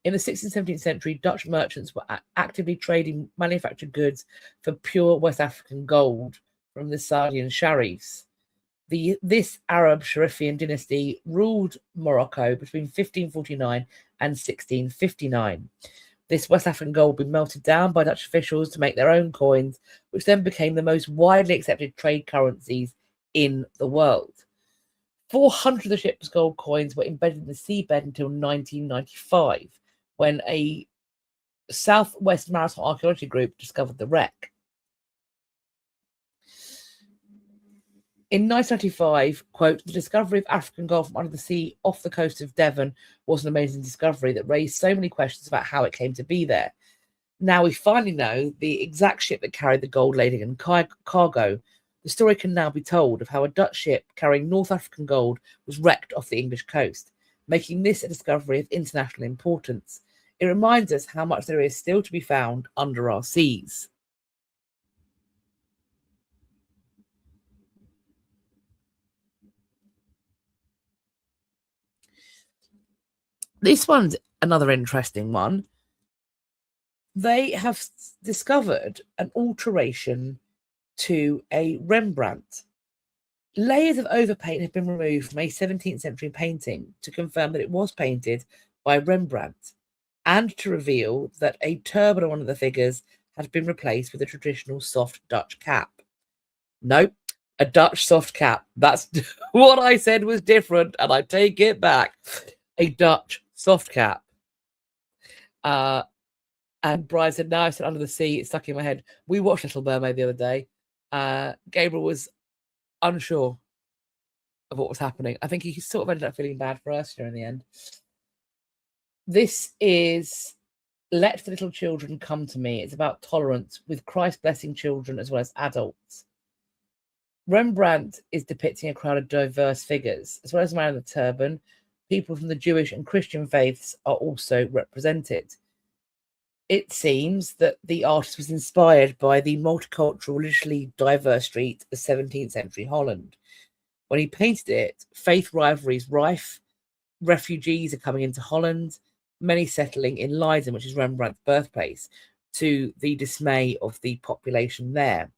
In the 16th and 17th century, Dutch merchants were actively trading manufactured goods for pure West African gold from the Saadian Sharifs. This Arab Sharifian dynasty ruled Morocco between 1549 and 1659. This West African gold would be melted down by Dutch officials to make their own coins, which then became the most widely accepted trade currencies in the world. 400 of the ship's gold coins were embedded in the seabed until 1995, when a Southwest Maritime Archaeology group discovered the wreck. In 1995, quote, the discovery of African gold from under the sea off the coast of Devon was an amazing discovery that raised so many questions about how it came to be there. Now we finally know the exact ship that carried the gold lading and cargo. The story can now be told of how a Dutch ship carrying North African gold was wrecked off the English coast, making this a discovery of international importance. It reminds us how much there is still to be found under our seas. This one's another interesting one. They have discovered an alteration to a Rembrandt. Layers of overpaint have been removed from a 17th century painting to confirm that it was painted by Rembrandt, and to reveal that a turban on one of the figures had been replaced with a traditional soft Dutch cap. Nope, a Dutch soft cap. That's what I said was different, and I take it back. A Dutch soft cap. And Brian said, now I said Under the Sea, it's stuck in my head. We watched Little Mermaid the other day. Gabriel was unsure of what was happening. I think he sort of ended up feeling bad for Ursula in the end. This is Let the Little Children Come to Me. It's about tolerance, with Christ blessing children as well as adults. Rembrandt is depicting a crowd of diverse figures. As well as the man in the turban, people from the Jewish and Christian faiths are also represented. It seems that the artist was inspired by the multicultural, religiously diverse street of 17th century Holland. When he painted it, faith rivalry is rife, refugees are coming into Holland, many settling in Leiden, which is Rembrandt's birthplace, to the dismay of the population there.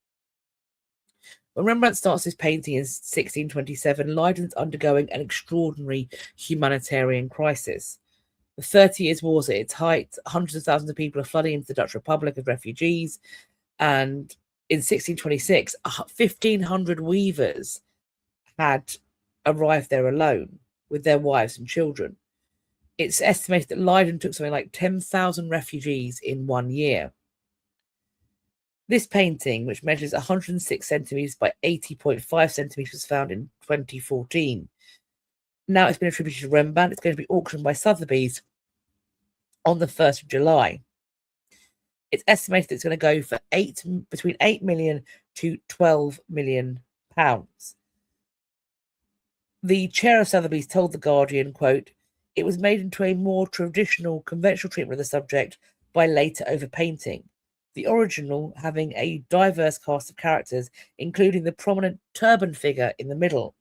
When Rembrandt starts his painting in 1627, Leiden's undergoing an extraordinary humanitarian crisis. The 30 Years' War is at its height. Hundreds of thousands of people are flooding into the Dutch Republic as refugees. And in 1626, 1,500 weavers had arrived there alone with their wives and children. It's estimated that Leiden took something like 10,000 refugees in 1 year. This painting, which measures 106 centimetres by 80.5 centimetres, was found in 2014. Now it's been attributed to Rembrandt. It's going to be auctioned by Sotheby's on the 1st of July. It's estimated it's going to go for between 8 million to 12 million pounds. The chair of Sotheby's told The Guardian, quote, "It was made into a more traditional, conventional treatment of the subject by later overpainting, the original having a diverse cast of characters, including the prominent turban figure in the middle.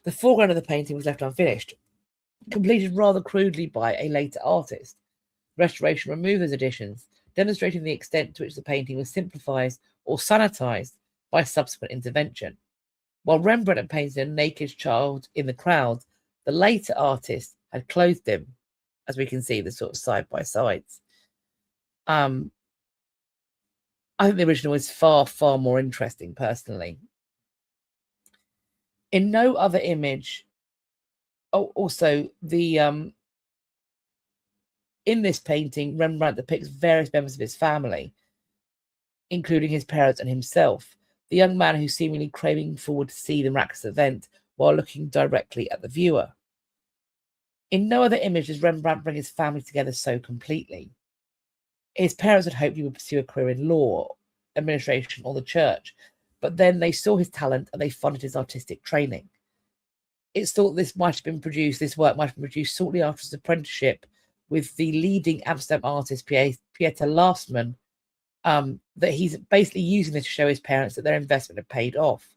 The foreground of the painting was left unfinished, completed rather crudely by a later artist. Restoration removed those additions, demonstrating the extent to which the painting was simplified or sanitized by subsequent intervention. While Rembrandt had painted a naked child in the crowd, the later artist had clothed him, as we can see the sort of side by sides. I think the original is far, far more interesting, personally. In no other image, also the in this painting, Rembrandt depicts various members of his family, including his parents and himself. The young man who's seemingly craving forward to see the miraculous event while looking directly at the viewer. In no other image does Rembrandt bring his family together so completely. His parents had hoped he would pursue a career in law, administration, or the church, but then they saw his talent and they funded his artistic training. It's thought this work might have been produced shortly after his apprenticeship with the leading Amsterdam artist Pieter Lastman, that he's basically using this to show his parents that their investment had paid off.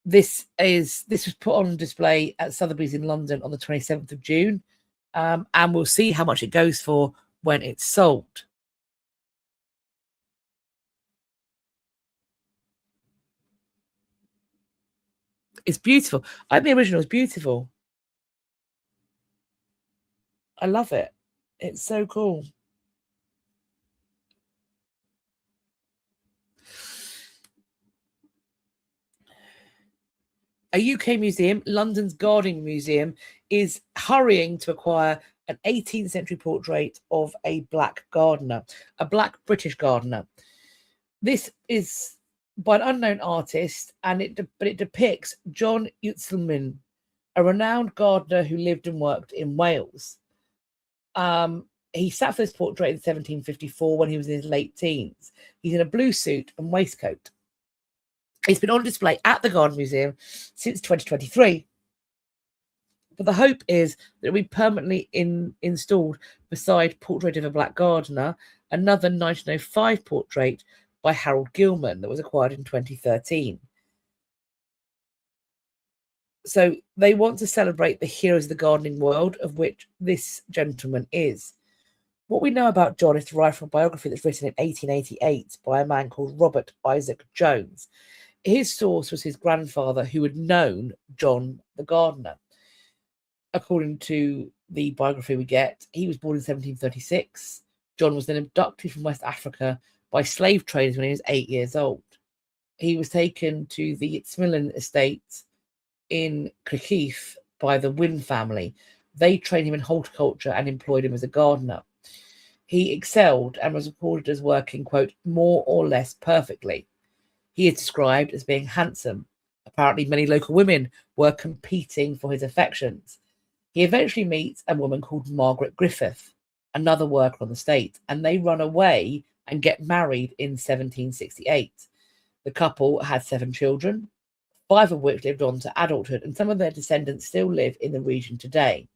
This was put on display at Sotheby's in London on the 27th of June, and we'll see how much it goes for when it's sold. It's beautiful. I think the original is beautiful. I love it. It's so cool. A UK museum, London's Gardening Museum, is hurrying to acquire an 18th century portrait of a black gardener, a black British gardener. This is by an unknown artist, and it depicts John Utzelman, a renowned gardener who lived and worked in Wales. He sat for this portrait in 1754 when he was in his late teens. He's in a blue suit and waistcoat. It's been on display at the Garden Museum since 2023. But the hope is that it'll be permanently installed beside Portrait of a Black Gardener, another 1905 portrait by Harold Gilman that was acquired in 2013. So they want to celebrate the heroes of the gardening world, of which this gentleman is. What we know about John is derived from a biography that's written in 1888 by a man called Robert Isaac Jones. His source was his grandfather, who had known John the gardener. According to the biography we get, he was born in 1736. John was then abducted from West Africa by slave traders when he was 8 years old. He was taken to the Itzmillan estate in Crickeith by the Wynne family. They trained him in horticulture and employed him as a gardener. He excelled and was reported as working, quote, more or less perfectly. He is described as being handsome. Apparently, many local women were competing for his affections. He eventually meets a woman called Margaret Griffith, another worker on the estate, and they run away and get married in 1768. The couple had 7 children, 5 of which lived on to adulthood, and some of their descendants still live in the region today.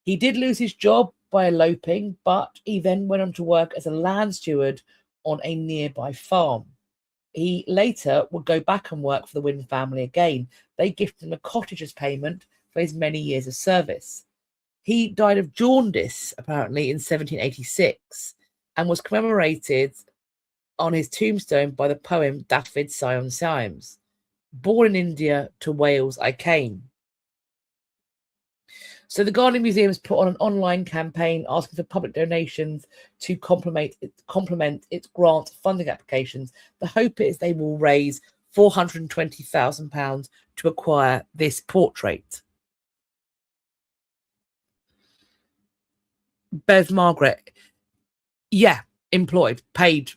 He did lose his job by eloping, but he then went on to work as a land steward on a nearby farm. He later would go back and work for the Wynne family again. They gifted him a cottage as payment for his many years of service. He died of jaundice, apparently, in 1786 and was commemorated on his tombstone by the poem Dafydd Sion Symes. Born in India, to Wales I came. So the Gardening Museum has put on an online campaign asking for public donations to complement its grant funding applications. The hope is they will raise £420,000 to acquire this portrait. Bev Margaret, yeah, employed, paid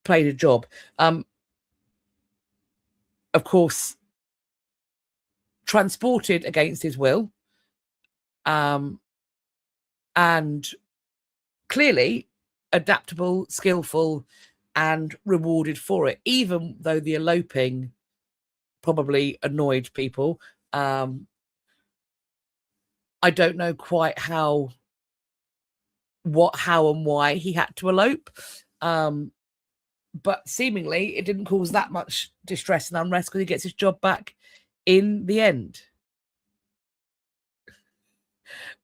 a job. Of course, transported against his will. And clearly adaptable, skillful, and rewarded for it, even though the eloping probably annoyed people. I don't know quite how and why he had to elope. But seemingly it didn't cause that much distress and unrest because he gets his job back in the end.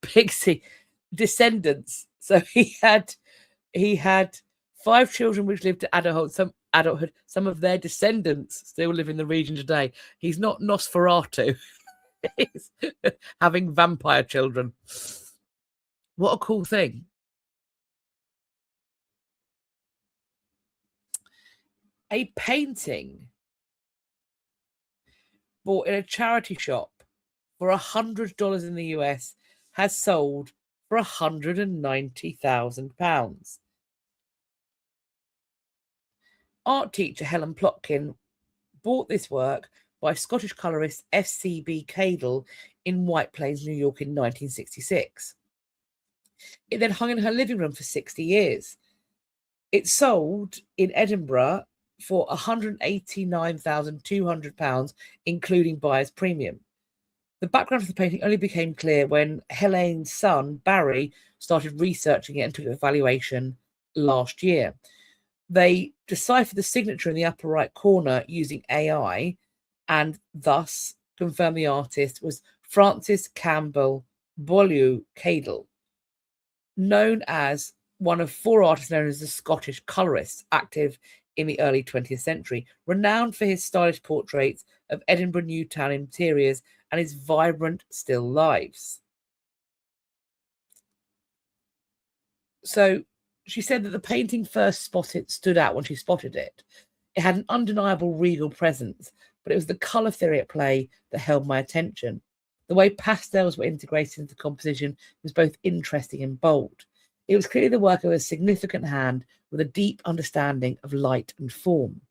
Pixie descendants. So he had 5 children which lived to adulthood. Some of their descendants still live in the region today. He's not Nosferatu. He's having vampire children. What a cool thing. A painting bought in a charity shop for $100 in the US has sold for £190,000. Art teacher Helen Plotkin bought this work by Scottish colourist F.C.B. Cadell in White Plains, New York in 1966. It then hung in her living room for 60 years. It sold in Edinburgh for £189,200, including buyer's premium. The background of the painting only became clear when Helene's son, Barry, started researching it and took its valuation last year. They deciphered the signature in the upper right corner using AI and thus confirmed the artist was Francis Campbell Llew Cadell, known as one of 4 artists known as the Scottish colourists, active in the early 20th century, renowned for his stylish portraits of Edinburgh New Town interiors and his vibrant still lives. So she said that the painting stood out when she spotted it. It had an undeniable regal presence, but it was the colour theory at play that held my attention. The way pastels were integrated into the composition was both interesting and bold. It was clearly the work of a significant hand with a deep understanding of light and form.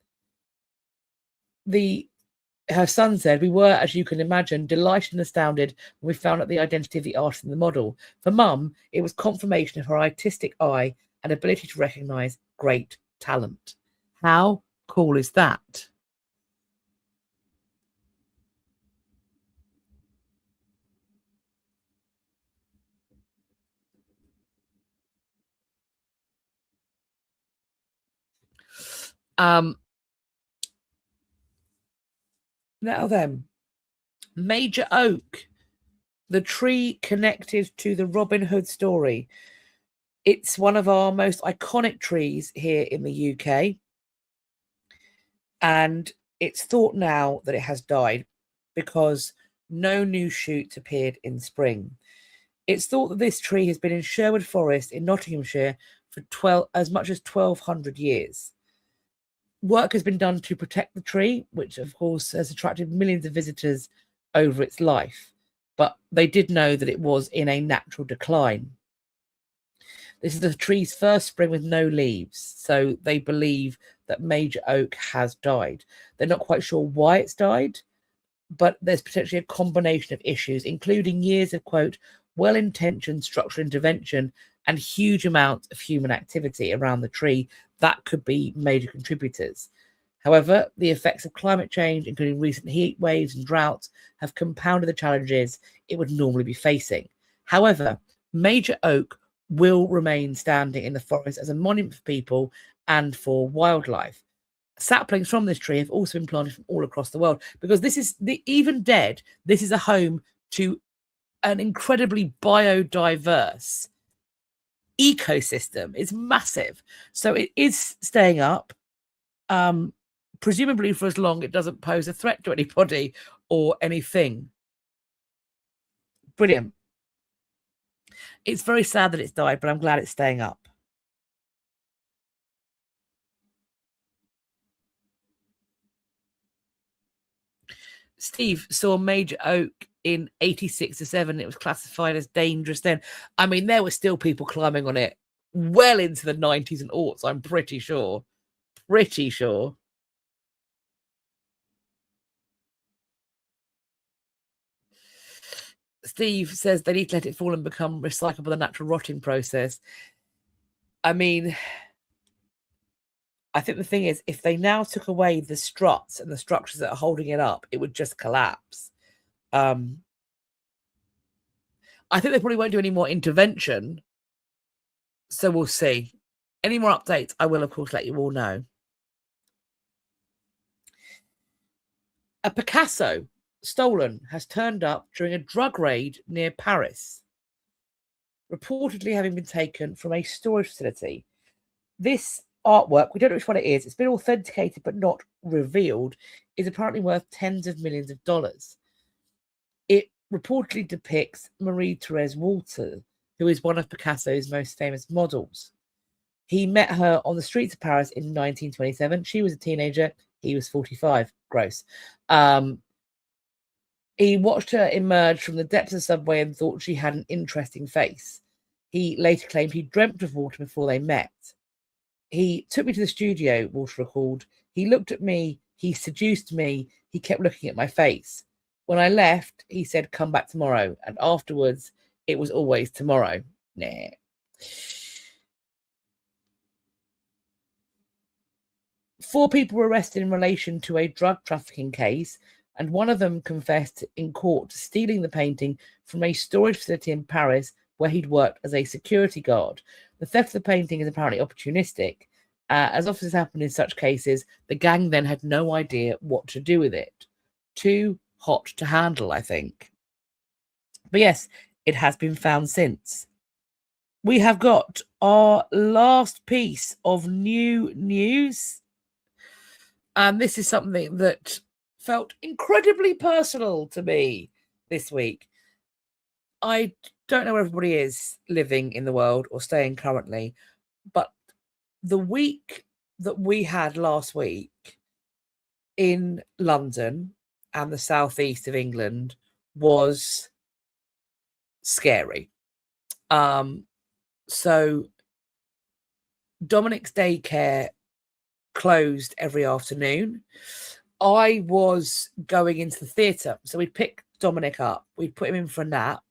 Her son said, "We were, as you can imagine, delighted and astounded when we found out the identity of the artist in the model. For Mum, it was confirmation of her artistic eye and ability to recognise great talent." How cool is that? Now then, Major Oak, the tree connected to the Robin Hood story. It's one of our most iconic trees here in the UK. And it's thought now that it has died because no new shoots appeared in spring. It's thought that this tree has been in Sherwood Forest in Nottinghamshire for as much as 1,200 years. Work has been done to protect the tree, which of course has attracted millions of visitors over its life. But they did know that it was in a natural decline. This is the tree's first spring with no leaves, so they believe that Major Oak has died. They're not quite sure why it's died, but there's potentially a combination of issues, including years of, quote, well-intentioned structural intervention and huge amounts of human activity around the tree that could be major contributors. However, the effects of climate change, including recent heat waves and droughts, have compounded the challenges it would normally be facing. However, Major Oak will remain standing in the forest as a monument for people and for wildlife. Saplings from this tree have also been planted from all across the world because this is even dead. This is a home to an incredibly biodiverse ecosystem. It's massive. So it is staying up, presumably for as long it doesn't pose a threat to anybody or anything. Brilliant. It's very sad that it's died, but I'm glad it's staying up. Steve saw Major Oak in 86 to 7. It was classified as dangerous then. I mean, there were still people climbing on it well into the 90s and aughts, I'm pretty sure. Pretty sure. Steve says they need to let it fall and become recyclable, the natural rotting process. I mean, I think the thing is, if they now took away the struts and the structures that are holding it up, it would just collapse. I think they probably won't do any more intervention. So we'll see. Any more updates, I will, of course, let you all know. A Picasso stolen has turned up during a drug raid near Paris, reportedly having been taken from a storage facility. This artwork, we don't know which one it is, it's been authenticated but not revealed, is apparently worth tens of millions of dollars. It reportedly depicts Marie-Thérèse Walter, who is one of Picasso's most famous models. He met her on the streets of Paris in 1927. She was a teenager. He was 45. Gross. He watched her emerge from the depths of the subway and thought she had an interesting face. He later claimed he dreamt of Walter before they met. He took me to the studio, Walter recalled. He looked at me. He seduced me. He kept looking at my face. When I left, he said, come back tomorrow. And afterwards, it was always tomorrow. Nah. Four people were arrested in relation to a drug trafficking case, and one of them confessed in court to stealing the painting from a storage facility in Paris where he'd worked as a security guard. The theft of the painting is apparently opportunistic. As often happens in such cases, the gang then had no idea what to do with it. Too hot to handle, I think. But yes, it has been found since. We have got our last piece of new news. And this is something that felt incredibly personal to me this week. I don't know where everybody is living in the world or staying currently, but the week that we had last week in London and the southeast of England was scary. So Dominic's daycare closed every afternoon. I was going into the theatre, so we'd pick Dominic up, we'd put him in for a nap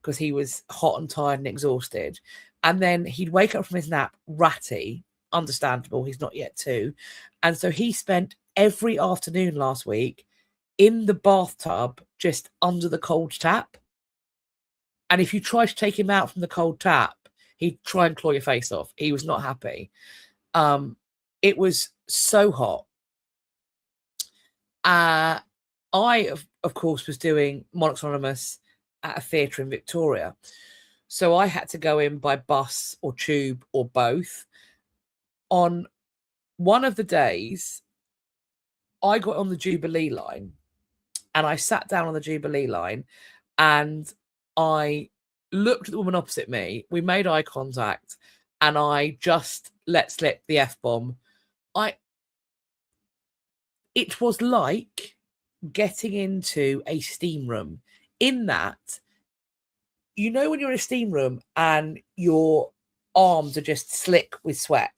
because he was hot and tired and exhausted, and then he'd wake up from his nap ratty. Understandable, he's not yet 2, and so he spent every afternoon last week in the bathtub just under the cold tap. And if you try to take him out from the cold tap, he'd try and claw your face off. He was not happy. It was so hot. I, of course, was doing Monarchs Anonymous at a theatre in Victoria. So I had to go in by bus or tube or both. On one of the days, I got on the Jubilee line and I sat down on the Jubilee line and I looked at the woman opposite me. We made eye contact and I just let slip the F-bomb. It was like getting into a steam room, in that, you know, when you're in a steam room and your arms are just slick with sweat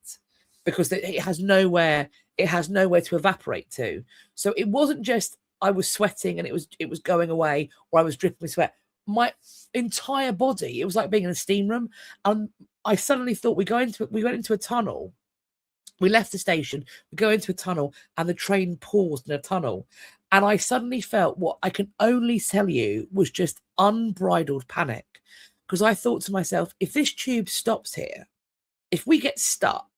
because it has nowhere to evaporate to. So it wasn't just I was sweating and it was going away, or I was dripping with sweat. My entire body, it was like being in a steam room. And I suddenly thought we went into a tunnel. We left the station, we go into a tunnel, and the train paused in a tunnel. And I suddenly felt what I can only tell you was just unbridled panic. Because I thought to myself, if this tube stops here, if we get stuck,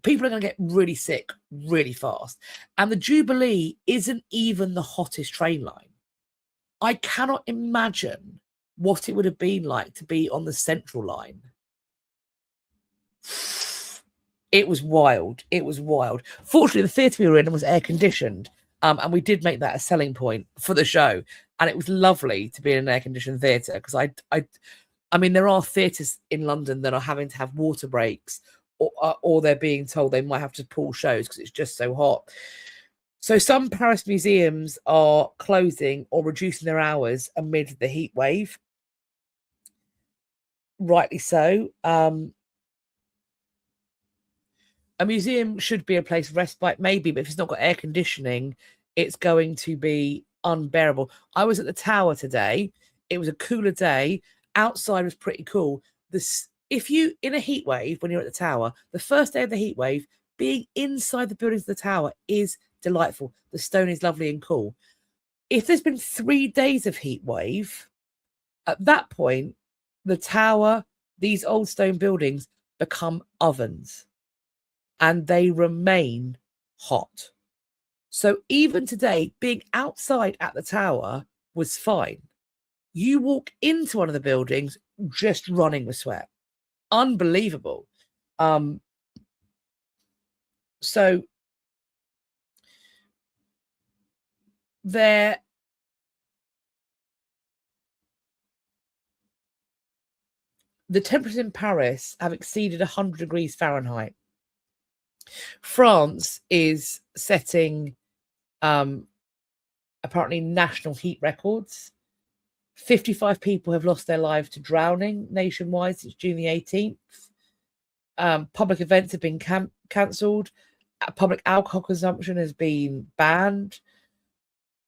people are going to get really sick really fast. And the Jubilee isn't even the hottest train line. I cannot imagine what it would have been like to be on the Central line. It was wild. It was wild. Fortunately, the theatre we were in was air conditioned, and we did make that a selling point for the show. And it was lovely to be in an air conditioned theatre, because I mean, there are theatres in London that are having to have water breaks, or they're being told they might have to pull shows because it's just so hot. So some Paris museums are closing or reducing their hours amid the heat wave. Rightly so. A museum should be a place of respite, maybe, but if it's not got air conditioning, it's going to be unbearable. I was at the Tower today. It was a cooler day. Outside was pretty cool. if you, in a heat wave, when you're at the tower, the first day of the heat wave, being inside the buildings of the tower is delightful. The stone is lovely and cool. If there's been 3 days of heat wave, at that point, the tower, these old stone buildings become ovens and they remain hot. So even today, being outside at the tower was fine. You walk into one of the buildings just running with sweat. Unbelievable. So the temperatures in Paris have exceeded 100 degrees Fahrenheit. France is setting apparently national heat records. 55 people have lost their lives to drowning nationwide since June the 18th. Public events have been cancelled. Public alcohol consumption has been banned.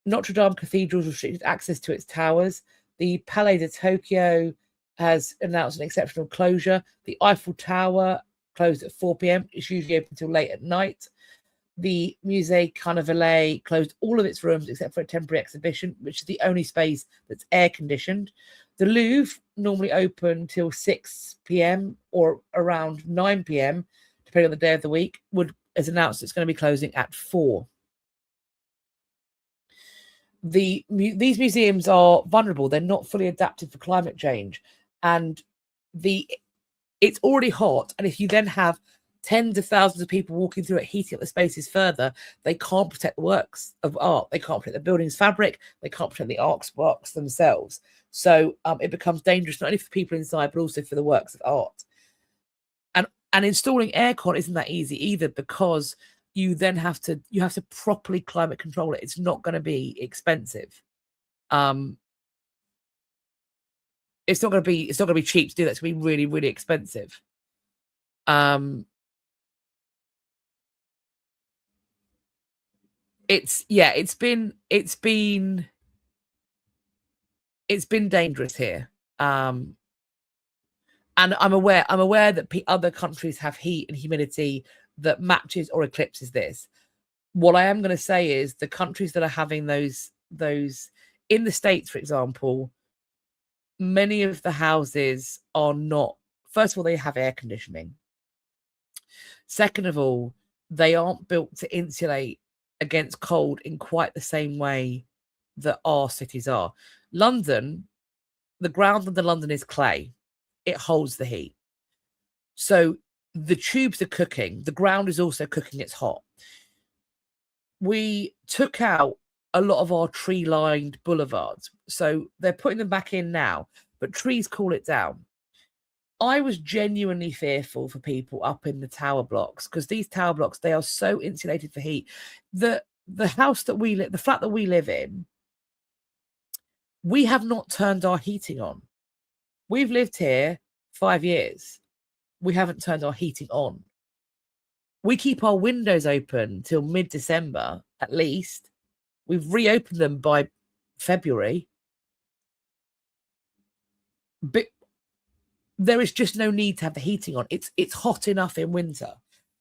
Notre Dame Cathedral restricted access to its towers. The Palais de Tokyo has announced an exceptional closure. The Eiffel Tower closed at 4 p.m. It's usually open until late at night. The Musée Carnavalet closed all of its rooms except for a temporary exhibition, which is the only space that's air conditioned. The Louvre, normally open till 6 p.m. or around 9 p.m., depending on the day of the week, has announced it's going to be closing at 4. These museums are vulnerable. They're not fully adapted for climate change. And it's already hot. And if you then have tens of thousands of people walking through it, heating up the spaces further, they can't protect the works of art. They can't protect the building's fabric. They can't protect the artworks themselves. So it becomes dangerous, not only for people inside, but also for the works of art. And installing aircon isn't that easy either, because you then have to properly climate control it. It's not going to be expensive. It's not going to be cheap to do that. It's going to be really, really expensive. It's been dangerous here. And I'm aware that other countries have heat and humidity that matches or eclipses this. What I am going to say is the countries that are having those in the States, for example, many of the houses are not. First of all, they have air conditioning. Second of all, they aren't built to insulate against cold in quite the same way that our cities are. London, the ground under London is clay. It holds the heat. So the tubes are cooking. The ground is also cooking. It's hot. We took out a lot of our tree-lined boulevards. So they're putting them back in now, but trees cool it down. I was genuinely fearful for people up in the tower blocks, because these tower blocks, they are so insulated for heat. The house that the flat that we live in, we have not turned our heating on. We've lived here 5 years. We haven't turned our heating on. We keep our windows open till mid-December, at least. We've reopened them by February. But there is just no need to have the heating on. It's hot enough in winter.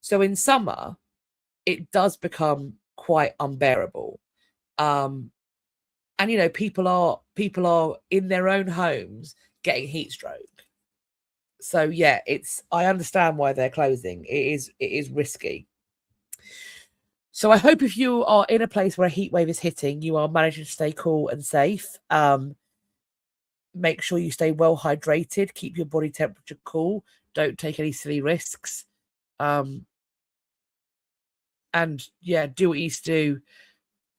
So in summer, it does become quite unbearable. And people are in their own homes getting heat stroke. So yeah, I understand why they're closing. It is risky. So I hope if you are in a place where a heat wave is hitting, you are managing to stay cool and safe. Make sure you stay well hydrated, keep your body temperature cool, don't take any silly risks. And yeah, do what you used to do.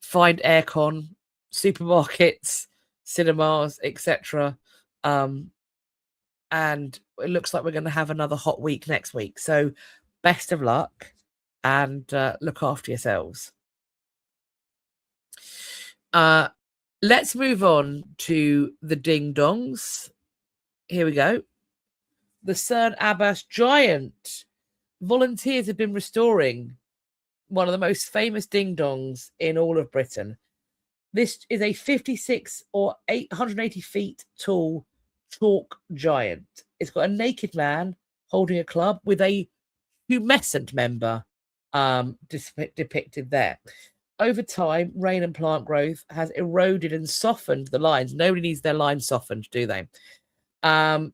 Find aircon, supermarkets, cinemas, etc. And it looks like we're going to have another hot week next week. So best of luck and look after yourselves. Let's move on to the ding dongs. Here we go. The Cern Abbas giant. Volunteers have been restoring one of the most famous ding dongs in all of Britain. This is a 56 or 880 feet tall chalk giant. It's got a naked man holding a club with a humescent member depicted there. Over time, rain and plant growth has eroded and softened the lines. Nobody needs their lines softened, do they?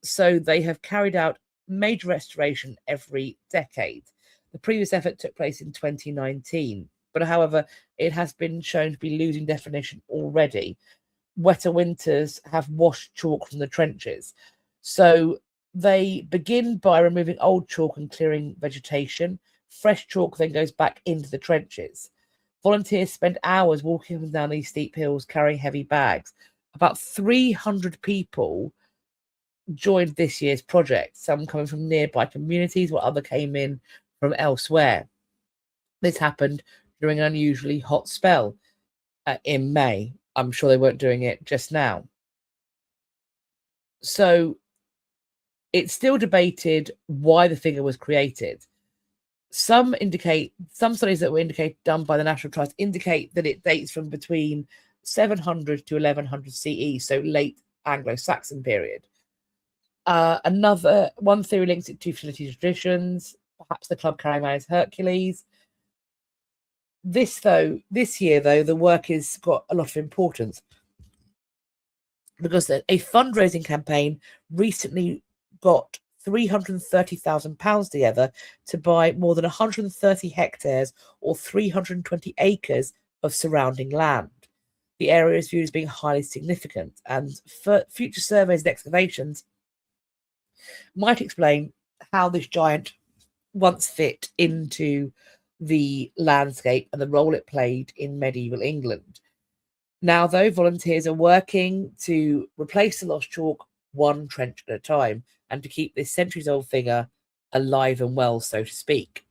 So they have carried out major restoration every decade. The previous effort took place in 2019, but however, it has been shown to be losing definition already. Wetter winters have washed chalk from the trenches. So they begin by removing old chalk and clearing vegetation. Fresh chalk then goes back into the trenches. Volunteers spend hours walking up and down these steep hills carrying heavy bags. About 300 people joined this year's project, some coming from nearby communities while others came in from elsewhere. This happened during an unusually hot spell in May. I'm sure they weren't doing it just now. So it's still debated why the figure was created. Some studies that were done by the National Trust indicate that it dates from between 700 to 1100 CE, so late Anglo-Saxon period. Another one theory links it to fertility traditions, perhaps the club carrying out as Hercules. This year, the work has got a lot of importance because a fundraising campaign recently got £330,000 together to buy more than 130 hectares or 320 acres of surrounding land. The area is viewed as being highly significant, and for future surveys and excavations might explain how this giant once fit into the landscape and the role it played in medieval England. Now, though, volunteers are working to replace the lost chalk one trench at a time and to keep this centuries-old figure alive and well, so to speak.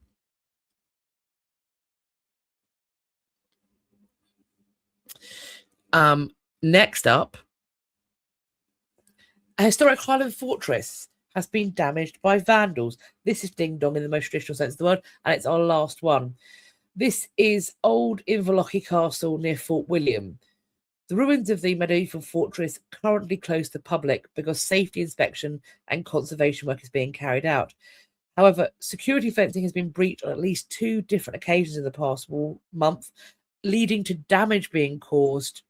Next up, a historic Highland fortress has been damaged by vandals. This is Ding Dong in the most traditional sense of the word, and it's our last one. This is old Inverloch Castle near Fort William. The ruins of the medieval fortress currently closed to the public because safety inspection and conservation work is being carried out. However, security fencing has been breached on at least 2 different occasions in the past month, leading to damage being caused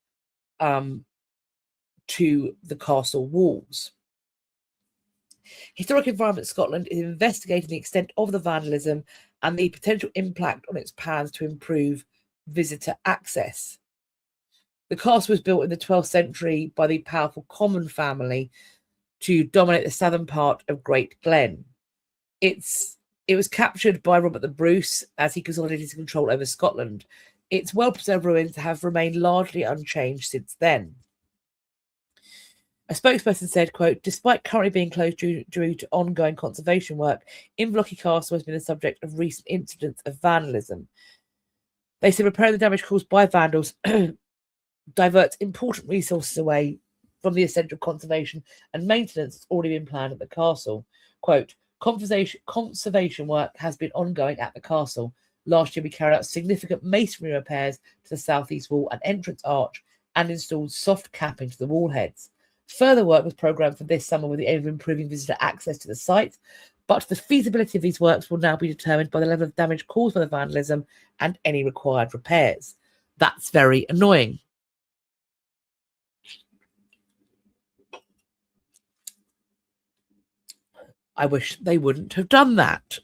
to the castle walls. Historic Environment Scotland is investigating the extent of the vandalism and the potential impact on its plans to improve visitor access. The castle was built in the 12th century by the powerful Comyn family to dominate the southern part of Great Glen. It was captured by Robert the Bruce as he consolidated his control over Scotland. Its well-preserved ruins have remained largely unchanged since then. A spokesperson said, quote, despite currently being closed due to ongoing conservation work, Inverloch Castle has been the subject of recent incidents of vandalism. They said repairing the damage caused by vandals diverts important resources away from the essential conservation and maintenance that's already been planned at the castle. Quote, conservation work has been ongoing at the castle. Last year, we carried out significant masonry repairs to the southeast wall and entrance arch and installed soft capping to the wall heads. Further work was programmed for this summer with the aim of improving visitor access to the site, but the feasibility of these works will now be determined by the level of damage caused by the vandalism and any required repairs. That's very annoying. I wish they wouldn't have done that.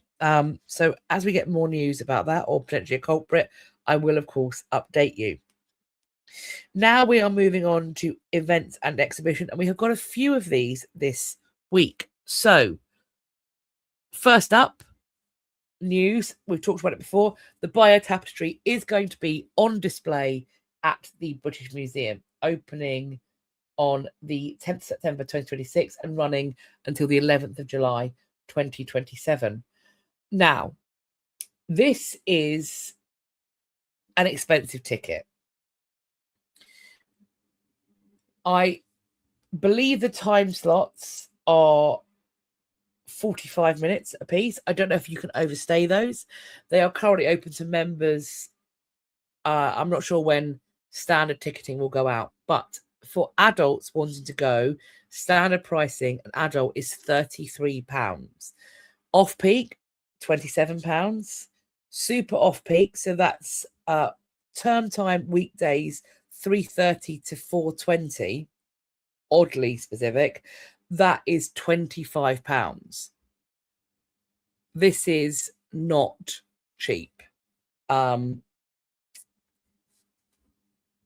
So as we get more news about that or potentially a culprit, I will, of course, update you. Now we are moving on to events and exhibition, and we have got a few of these this week. So first up, news. We've talked about it before. The Bio Tapestry is going to be on display at the British Museum, opening on the 10th September 2026 and running until the 11th of July 2027. Now, this is an expensive ticket. I believe the time slots are 45 minutes a piece. I don't know if you can overstay those. They are currently open to members. I'm not sure when standard ticketing will go out, but for adults wanting to go, standard pricing, an adult is £33. Off-peak, £27. Super off-peak, so that's term time weekdays, 3:30 to 4:20, oddly specific, that is £25. This is not cheap.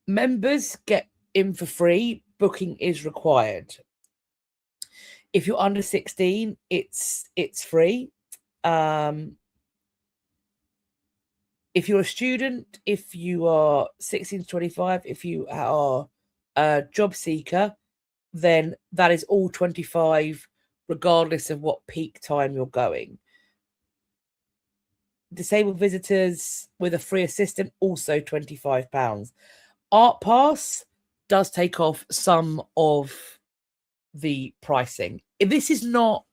Members get in for free. Booking is required. If you're under 16, it's free. If you're a student, if you are 16 to 25, if you are a job seeker, then that is all 25, regardless of what peak time you're going. Disabled visitors with a free assistant, also £25. Art Pass does take off some of the pricing. This is not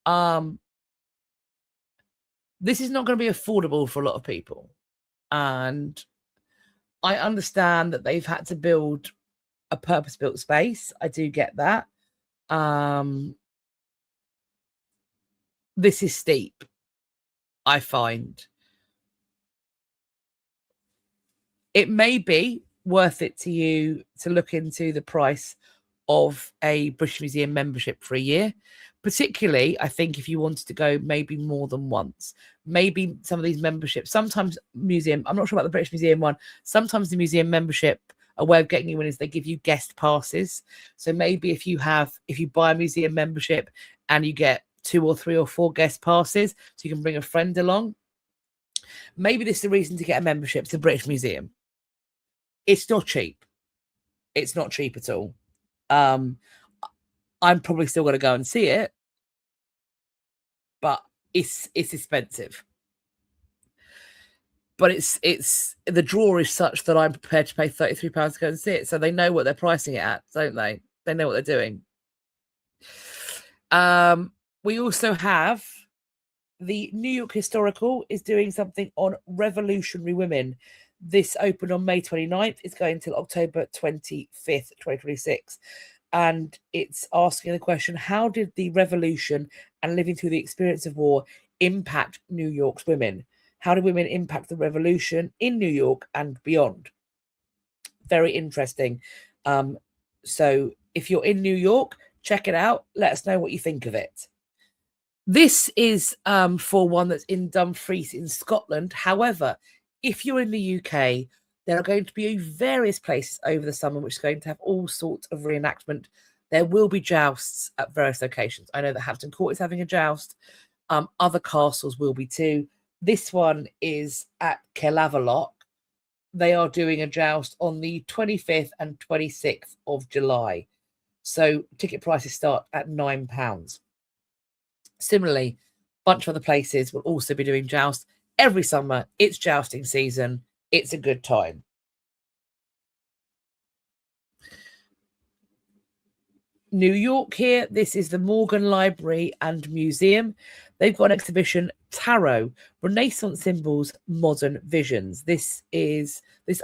going to be affordable for a lot of people. And I understand that they've had to build a purpose-built space. I do get that. This is steep, I find. It may be worth it to you to look into the price of a British Museum membership for a year. Particularly, I think if you wanted to go maybe more than once, maybe some of these memberships, sometimes museum, I'm not sure about the British Museum one, sometimes the museum membership, a way of getting you in is they give you guest passes. So maybe if you buy a museum membership and you get 2 or 3 or 4 guest passes, so you can bring a friend along, maybe this is the reason to get a membership to the British Museum. It's not cheap. It's not cheap at all. I'm probably still going to go and see it, but it's expensive. But it's the draw is such that I'm prepared to pay £33 to go and see it. So they know what they're pricing it at, don't they? They know what they're doing. We also have the New York Historical is doing something on revolutionary women. This opened on May 29th. It's going till October 25th, 2026. And it's asking the question, how did the revolution and living through the experience of war impact New York's women? How do women impact the revolution in New York and beyond? Very interesting. So if you're in New York, check it out. Let us know what you think of it. This is for one that's in Dumfries in Scotland. However, if you're in the UK, there are going to be various places over the summer which is going to have all sorts of reenactment. There will be jousts at various locations. I know that Hampton Court is having a joust. Other castles will be too. This one is at Llew. They are doing a joust on the 25th and 26th of July. So ticket prices start at £9. Similarly, a bunch of other places will also be doing joust. Every summer, it's jousting season. It's a good time. New York here, this is the Morgan Library and Museum. They've got an exhibition, Tarot, Renaissance Symbols, Modern Visions. This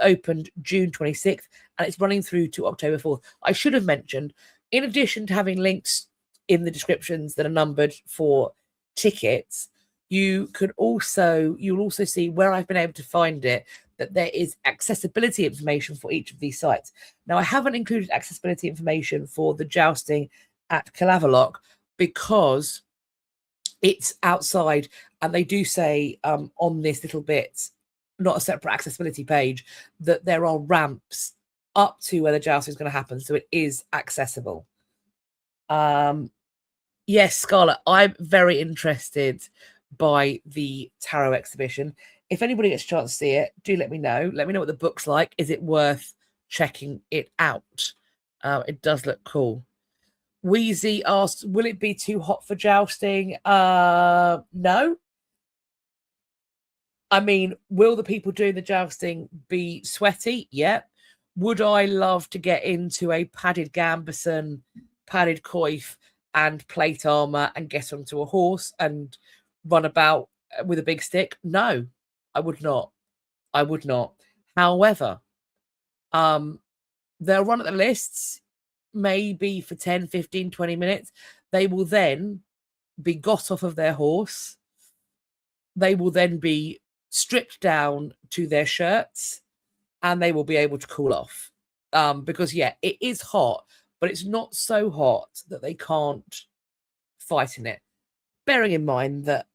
opened June 26th and it's running through to October 4th. I should have mentioned, in addition to having links in the descriptions that are numbered for tickets, you'll also see where I've been able to find it, that there is accessibility information for each of these sites. Now, I haven't included accessibility information for the jousting at Llew because it's outside, and they do say on this little bit, not a separate accessibility page, that there are ramps up to where the jousting is going to happen, so it is accessible. Yes, Scarlett, I'm very interested by the tarot exhibition. If anybody gets a chance to see it, do let me know. Let me know what the book's like. Is it worth checking it out? It does look cool. Wheezy asked, will it be too hot for jousting? No. I mean, will the people doing the jousting be sweaty? Yep. Would I love to get into a padded gambeson, padded coif, and plate armor and get onto a horse and run about with a big stick? No, I would not. I would not. However, they'll run at the lists maybe for 10, 15, 20 minutes. They will then be got off of their horse. They will then be stripped down to their shirts and they will be able to cool off. Because, yeah, it is hot, but it's not so hot that they can't fight in it. Bearing in mind that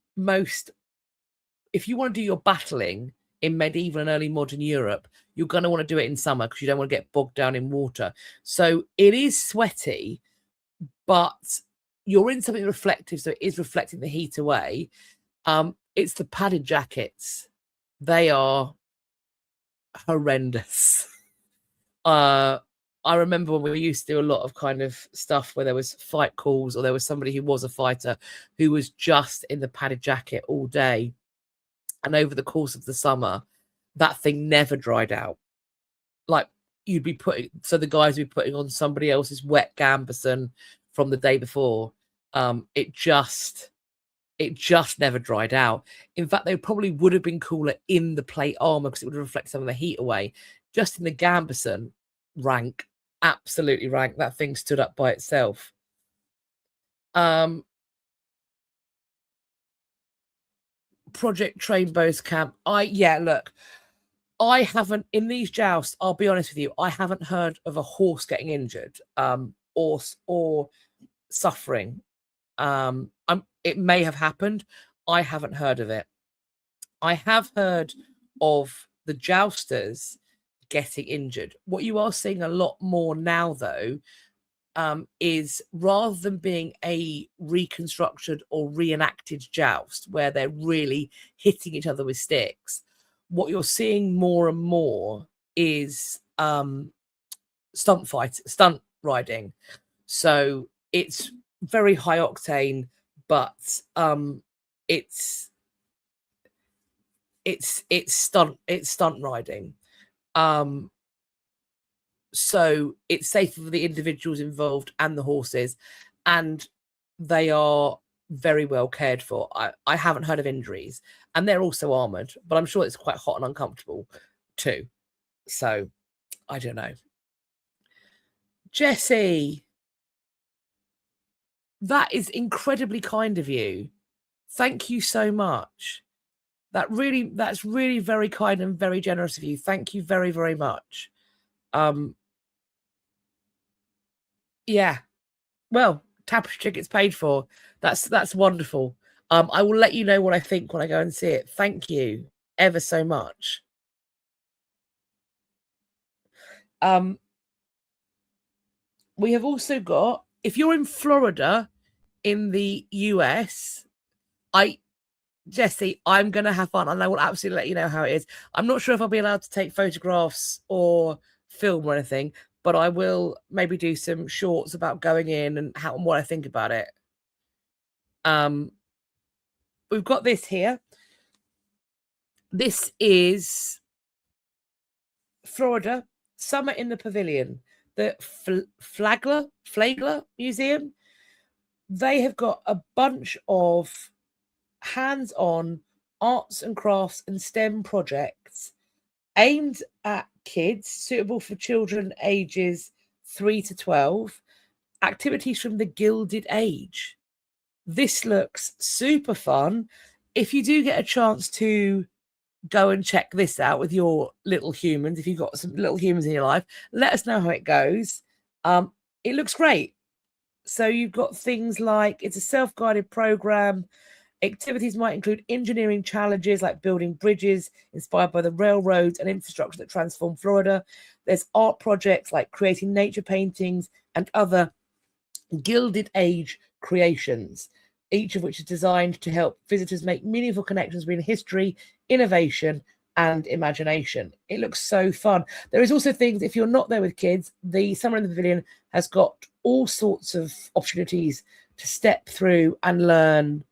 if you want to do your battling in medieval and early modern Europe, you're going to want to do it in summer because you don't want to get bogged down in water. So it is sweaty, but you're in something reflective, so it is reflecting the heat away. It's the padded jackets. They are horrendous. I remember when we used to do a lot of kind of stuff where there was fight calls or there was somebody who was a fighter who was just in the padded jacket all day. And over the course of the summer, that thing never dried out. Like the guys would be putting on somebody else's wet gambeson from the day before. It just never dried out. In fact, they probably would have been cooler in the plate armor because it would have reflected some of the heat away. Just in the gambeson, rank, absolutely rank. That thing stood up by itself. Project Trainbow's camp. Look, I haven't, in these jousts, I'll be honest with you, I haven't heard of a horse getting injured or suffering. It may have happened. I haven't heard of it. I have heard of the jousters getting injured. What you are seeing a lot more now, though, is rather than being a reconstructed or reenacted joust where they're really hitting each other with sticks, what you're seeing more and more is stunt riding. So it's very high octane, but it's stunt riding. So it's safer for the individuals involved and the horses, and they are very well cared for. I haven't heard of injuries, and they're also armored, but I'm sure it's quite hot and uncomfortable too. So I don't know. Jessie, that is incredibly kind of you. Thank you so much. That's really very kind and very generous of you. Thank you very, very much. Yeah. Well, tapestry tickets paid for. That's wonderful. I will let you know what I think when I go and see it. Thank you ever so much. We have also got, if you're in Florida in the US, Jessie, I'm going to have fun and I will absolutely let you know how it is. I'm not sure if I'll be allowed to take photographs or film or anything, but I will maybe do some shorts about going in and what I think about it. We've got this here. This is Florida, Summer in the Pavilion, the Flagler Museum. They have got a bunch of hands-on arts and crafts and STEM projects aimed at kids, suitable for children ages 3 to 12, activities from the Gilded Age. This looks super fun. If you do get a chance to go and check this out with your little humans, if you've got some little humans in your life, let us know how it goes. It looks great. So you've got things like, it's a self-guided program. Activities might include engineering challenges like building bridges inspired by the railroads and infrastructure that transform Florida. There's art projects like creating nature paintings and other Gilded Age creations, each of which is designed to help visitors make meaningful connections between history, innovation, and imagination. It looks so fun. There is also things, if you're not there with kids, the Summer in the Pavilion has got all sorts of opportunities to step through and learn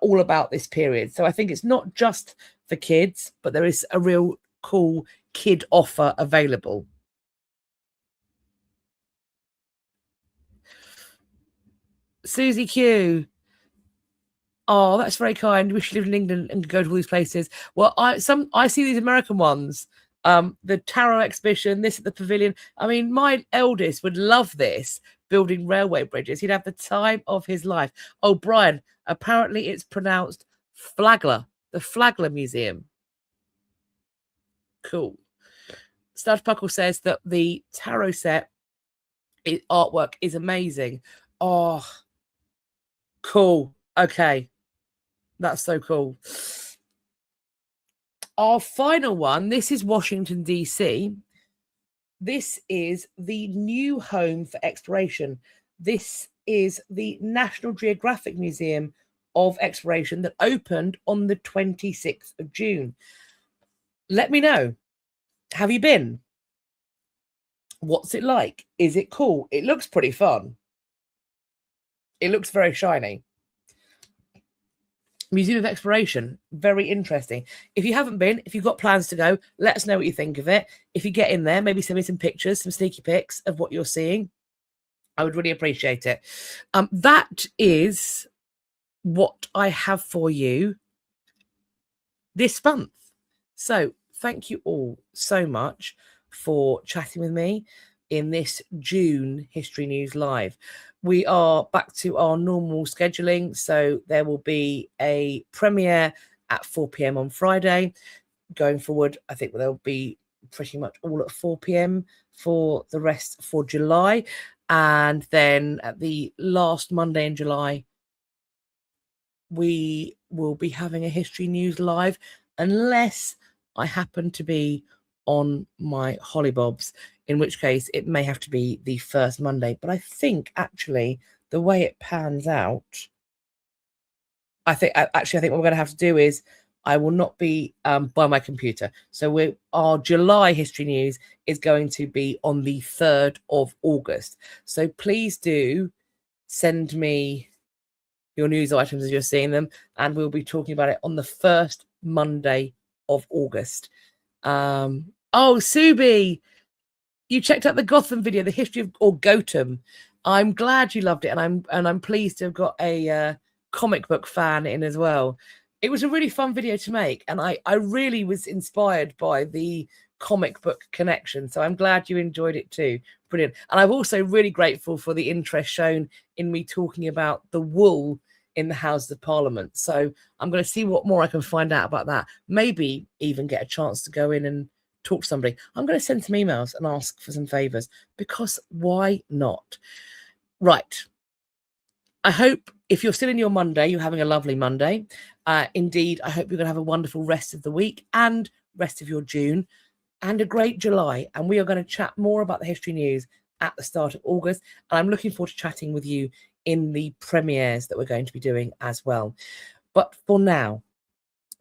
all about this period. So I think it's not just for kids, but there is a real cool kid offer available. Susie Q. Oh, that's very kind. Wish you lived in England and could go to all these places. Well, I see these American ones The tarot exhibition, this at the pavilion. I mean, my eldest would love this, building railway bridges. He'd have the time of his life. Oh, Brian, apparently it's pronounced Flagler, the Flagler Museum. Cool. Snudpuckle says that the tarot set artwork is amazing. Oh, cool. Okay. That's so cool. Our final one, this is Washington, D.C. This is the new home for exploration. This is the National Geographic Museum of Exploration that opened on the 26th of June. Let me know. Have you been? What's it like? Is it cool? It looks pretty fun. It looks very shiny. Museum of Exploration, very interesting. If you haven't been, if you've got plans to go, let us know what you think of it. If you get in there, maybe send me some pictures, some sneaky pics of what you're seeing. I would really appreciate it. That is what I have for you this month. So thank you all so much for chatting with me in this June History News Live. We are back to our normal scheduling, so there will be a premiere at 4 p.m. on Friday. Going forward, I think there'll be pretty much all at 4 p.m. for the rest for July. And then at the last Monday in July, we will be having a History News Live, unless I happen to be on my hollybobs, in which case it may have to be the first Monday. But I think actually the way it pans out, I think what we're going to have to do is I will not be by my computer. So our July History News is going to be on the 3rd of August. So please do send me your news items as you're seeing them, and we'll be talking about it on the first Monday of August. Oh, Subi, you checked out the Gotham video, the history of Gotham. I'm glad you loved it, and I'm pleased to have got a comic book fan in as well. It was a really fun video to make, and I really was inspired by the comic book connection. So I'm glad you enjoyed it too. Brilliant. And I'm also really grateful for the interest shown in me talking about the wool in the Houses of Parliament. So I'm going to see what more I can find out about that. Maybe even get a chance to go in and talk to somebody. I'm going to send some emails and ask for some favors, because why not? Right. I hope if you're still in your Monday, you're having a lovely Monday. Indeed, I hope you're going to have a wonderful rest of the week and rest of your June and a great July. And we are going to chat more about the history news at the start of August. And I'm looking forward to chatting with you in the premieres that we're going to be doing as well. But for now,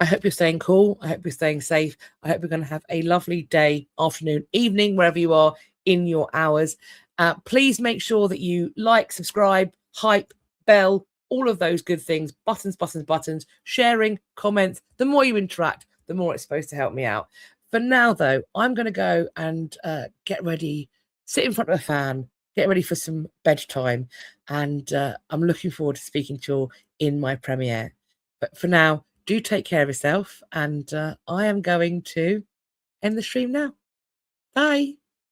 I hope you're staying cool. I hope you're staying safe. I hope you're going to have a lovely day, afternoon, evening, wherever you are in your hours. Please make sure that you like, subscribe, hype, bell, all of those good things, buttons, sharing, comments. The more you interact, the more it's supposed to help me out. For now, though, I'm going to go and get ready, sit in front of a fan, get ready for some bedtime. And I'm looking forward to speaking to you all in my premiere. But for now, do take care of yourself. And I am going to end the stream now. Bye.